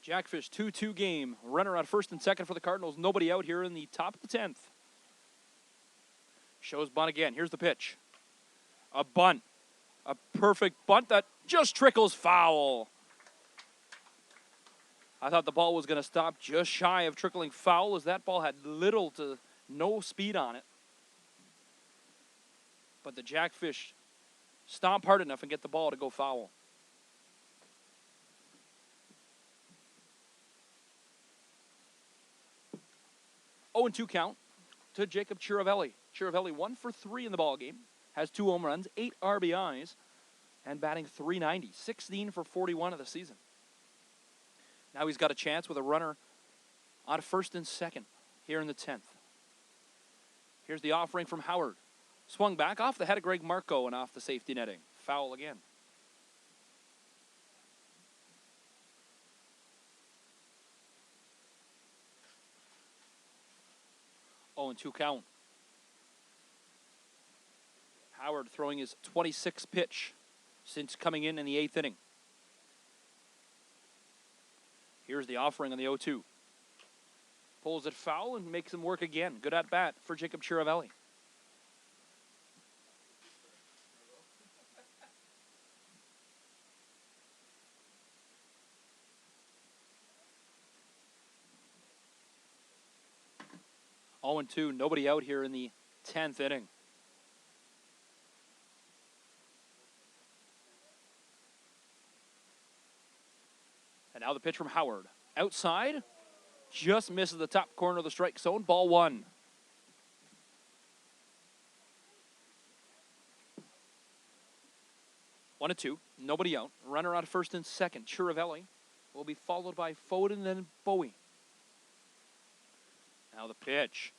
Jackfish 2-2 game. Runner on first and second for the Cardinals. Nobody out here in the top of the 10th. Shows bunt again. Here's the pitch. A bunt. A perfect bunt that just trickles foul. I thought the ball was going to stop just shy of trickling foul, as that ball had little to no speed on it. But the Jackfish stomp hard enough and get the ball to go foul. Oh, and 2 count to Jacob Chiravelli. Chiravelli 1 for 3 in the ball game. Has 2 home runs, 8 RBIs, and batting .390. 16 for 41 of the season. Now he's got a chance with a runner on first and second here in the 10th. Here's the offering from Howard. Swung back off the head of Greg Marco and off the safety netting. Foul again. Oh, and 2 count. Howard throwing his 26th pitch since coming in the 8th inning. Here's the offering on the 0-2. Pulls it foul and makes him work again. Good at bat for Jacob Chiravelli. Oh, and 2. Nobody out here in the 10th inning. And now the pitch from Howard. Outside. Just misses the top corner of the strike zone. Ball 1. One and 2. Nobody out. Runner on first and second. Chiravelli will be followed by Foden and then Bowie. Now the pitch.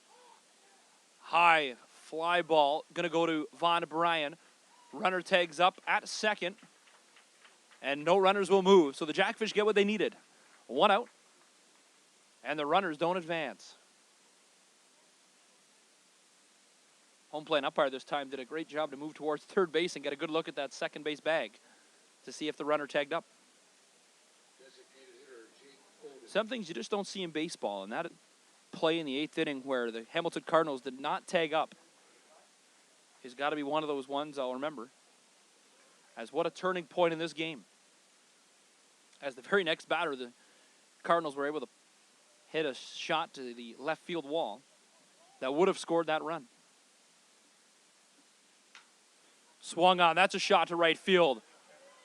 High fly ball. Going to go to Von Bryan. Runner tags up at second. And no runners will move. So the Jackfish get what they needed. 1 out. And the runners don't advance. Home plate umpire this time did a great job to move towards third base and get a good look at that second base bag to see if the runner tagged up. Some things you just don't see in baseball, and that play in the 8th inning where the Hamilton Cardinals did not tag up has got to be one of those ones I'll remember. As what a turning point in this game. As the very next batter, the Cardinals were able to hit a shot to the left field wall that would have scored that run. Swung on. That's a shot to right field.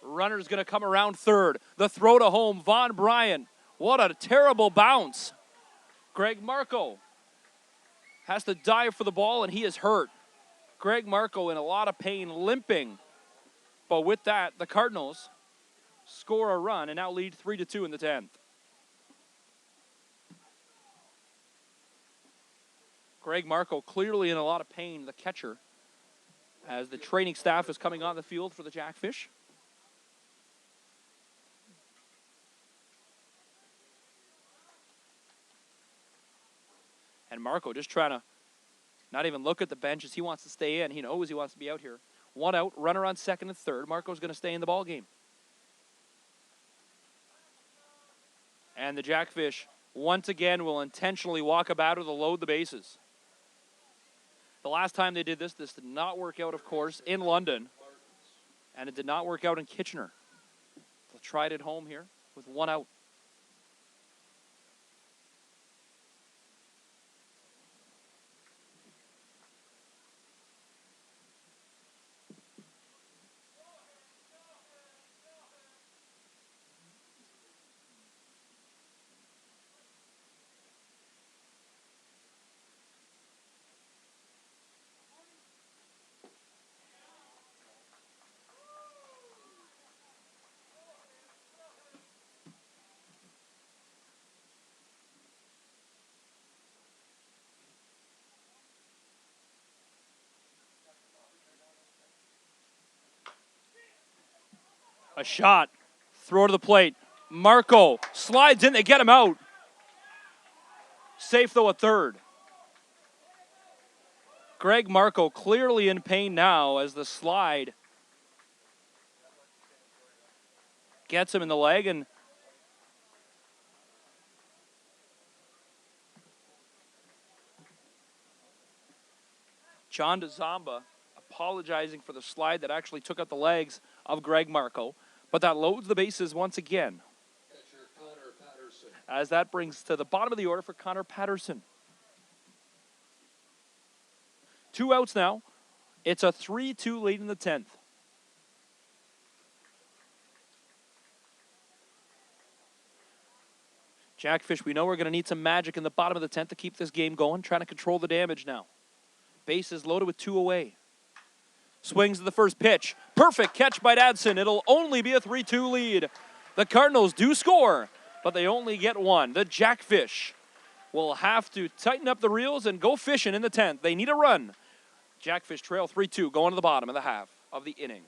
Runner's going to come around third. The throw to home. Von Bryan. What a terrible bounce. Greg Marco has to dive for the ball, and he is hurt. Greg Marco in a lot of pain, limping. But with that, the Cardinals score a run and now lead 3-2 in the 10th. Greg Marco clearly in a lot of pain, the catcher, as the training staff is coming on the field for the Jackfish. And Marco just trying to not even look at the bench as he wants to stay in. He knows he wants to be out here. 1 out, runner on second and third. Marco's going to stay in the ball game. And the Jackfish once again will intentionally walk a batter to load the bases. The last time they did this did not work out, of course, in London. And it did not work out in Kitchener. They'll try it at home here with 1 out. A shot. Throw to the plate. Marco slides in. They get him out. Safe, though, at third. Greg Marco clearly in pain now as the slide gets him in the leg. And John DeZamba apologizing for the slide that actually took out the legs of Greg Marco. But that loads the bases once again. Catcher Connor Patterson. As that brings to the bottom of the order for Connor Patterson. 2 outs now. It's a 3-2 lead in the 10th. Jackfish, we know we're going to need some magic in the bottom of the 10th to keep this game going. Trying to control the damage now. Bases loaded with 2 away. Swings to the first pitch. Perfect catch by Dadson. It'll only be a 3-2 lead. The Cardinals do score, but they only get 1. The Jackfish will have to tighten up the reels and go fishing in the 10th. They need a run. Jackfish trail 3-2 going to the bottom of the half of the inning.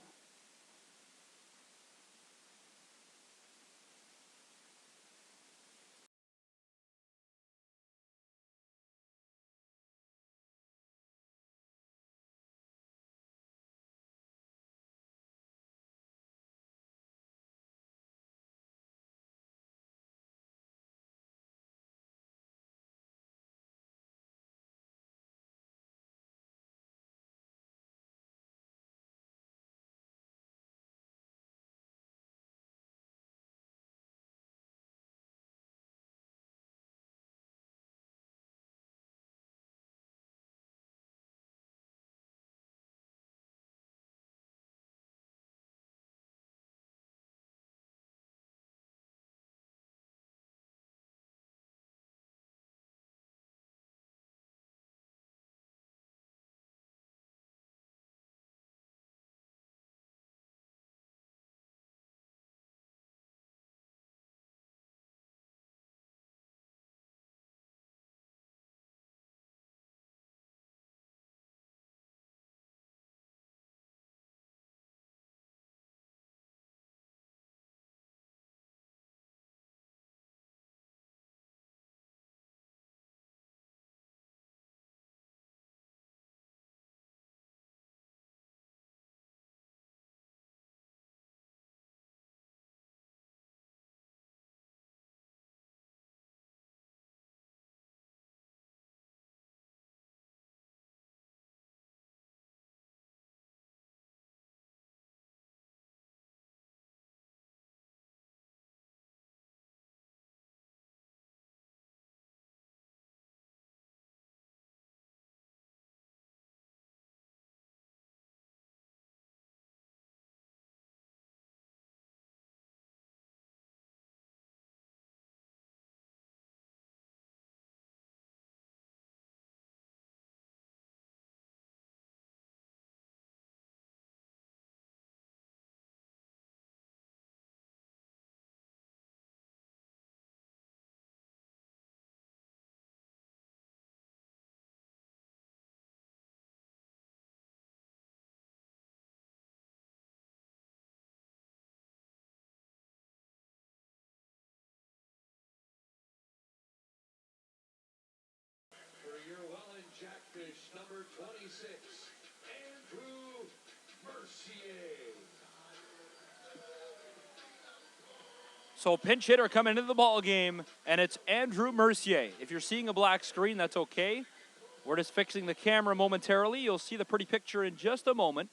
For your Welland Jackfish, number 26, Andrew Mercier. So pinch hitter coming into the ball game, and it's Andrew Mercier. If you're seeing a black screen, that's okay. We're just fixing the camera momentarily. You'll see the pretty picture in just a moment.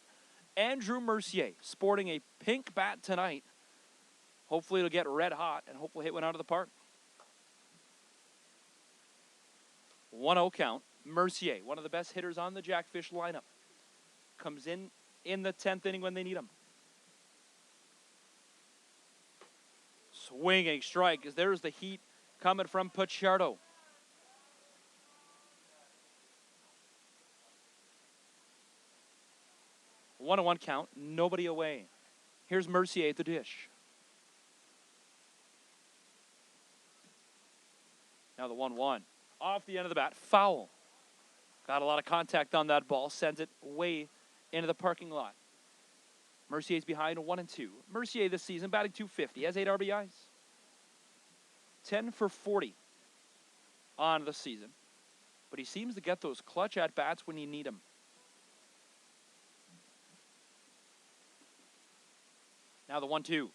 Andrew Mercier sporting a pink bat tonight. Hopefully it'll get red hot and hopefully hit one out of the park. 1-0 count. Mercier, one of the best hitters on the Jackfish lineup. Comes in the 10th inning when they need him. Swinging strike, as there's the heat coming from Pacciardo. 1-1 count, nobody away. Here's Mercier at the dish. Now the 1-1. Off the end of the bat, foul. Got a lot of contact on that ball, sends it way into the parking lot. Mercier's behind 1-2. Mercier this season batting .250, has 8 RBIs. 10 for 40 on the season. But he seems to get those clutch at-bats when you need them. Now the 1-2.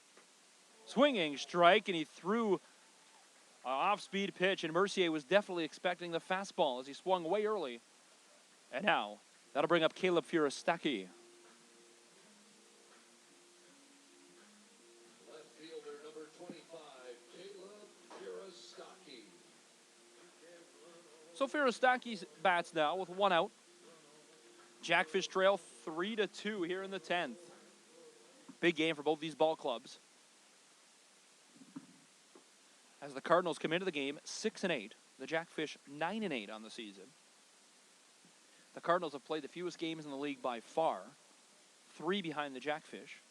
Swinging strike, and he threw an off-speed pitch, and Mercier was definitely expecting the fastball as he swung way early. And now, that'll bring up Caleb Furistaki. Left fielder number 25, Caleb Furistaki. So Furistaki's bats now with 1 out. Jackfish trail 3-2 here in the 10th. Big game for both these ball clubs. As the Cardinals come into the game 6-8, the Jackfish 9-8 on the season. The Cardinals have played the fewest games in the league by far, 3 behind the Jackfish,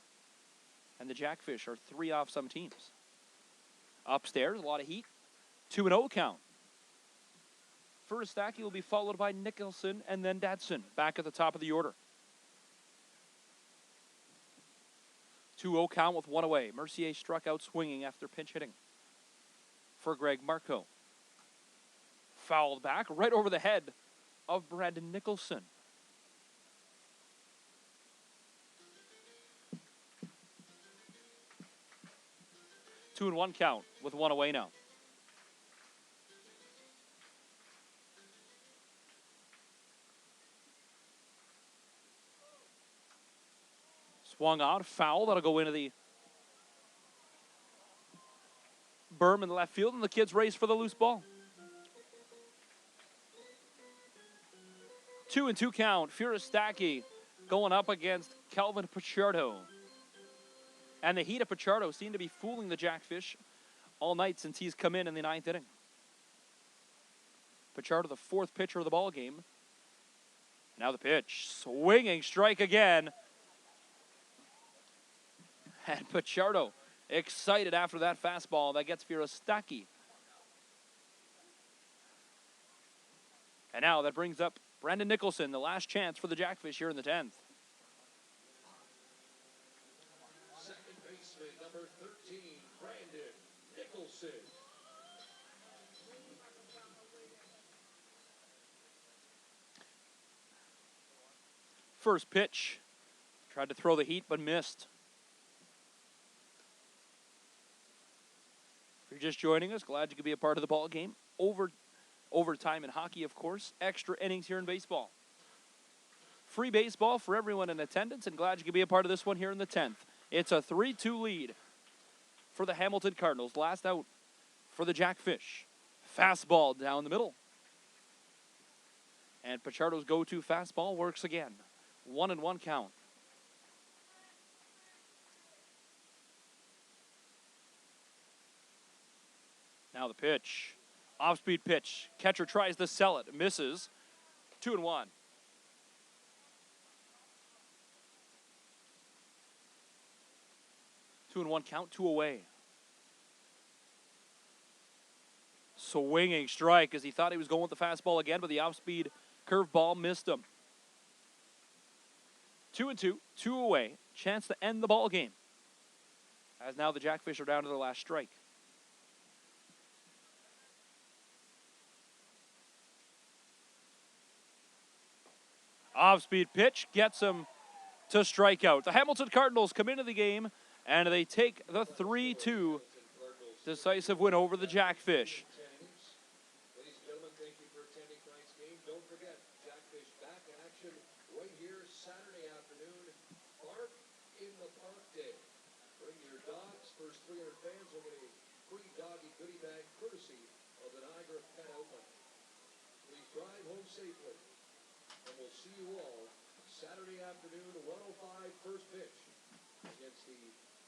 and the Jackfish are 3 off some teams. Upstairs, a lot of heat, 2-0 count. Furistaki will be followed by Nicholson and then Dadson, back at the top of the order. 2-0 count with 1 away. Mercier struck out swinging after pinch hitting for Greg Marco. Fouled back right over the head of Brandon Nicholson. Two and 1 count with 1 away now. Swung out, foul. That'll go into the berm in the left field, and the kids race for the loose ball. 2-2 count. Furistaki going up against Calvin Pichardo. And the heat of Pichardo seem to be fooling the Jackfish all night since he's come in the 9th inning. Pichardo, the 4th pitcher of the ball game. Now the pitch. Swinging strike again. And Pichardo excited after that fastball that gets Furistaki. And now that brings up Brandon Nicholson, the last chance for the Jackfish here in the 10th. Second baseman number 13, Brandon Nicholson. First pitch. Tried to throw the heat, but missed. If you're just joining us, glad you could be a part of the ball game. Overtime in hockey, of course. Extra innings here in baseball. Free baseball for everyone in attendance, and glad you could be a part of this one here in the 10th. It's a 3-2 lead for the Hamilton Cardinals. Last out for the Jackfish. Fastball down the middle. And Pichardo's go-to fastball works again. 1-1 count. Now the pitch. Off-speed pitch. Catcher tries to sell it. Misses. 2-1. Two and 1 count. 2 away. Swinging strike as he thought he was going with the fastball again, but the off-speed curveball missed him. 2-2. 2 away. Chance to end the ball game. As now the Jackfish are down to their last strike. Off-speed pitch gets him to strike out. The Hamilton Cardinals come into the game, and they take the 3-2 decisive win over the Jackfish. Ladies and gentlemen, thank you for attending tonight's game. Don't forget, Jackfish back in action right here Saturday afternoon. Bark in the Park Day. Bring your dogs. First 300 fans will get a free doggy goodie bag courtesy of the Niagara Pet Outlet. Please drive home safely. And we'll see you all Saturday afternoon, 1:05 first pitch against the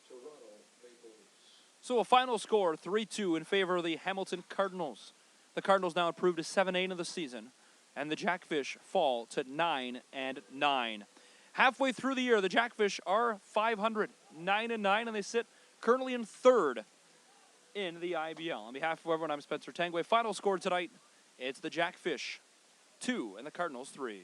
Toronto Maple Leafs. So a final score, 3-2 in favor of the Hamilton Cardinals. The Cardinals now improved to 7-8 of the season, and the Jackfish fall to 9-9. Halfway through the year, the Jackfish are 500, 9-9, and they sit currently in 3rd in the IBL. On behalf of everyone, I'm Spencer Tangway. Final score tonight, it's the Jackfish 2 and the Cardinals 3.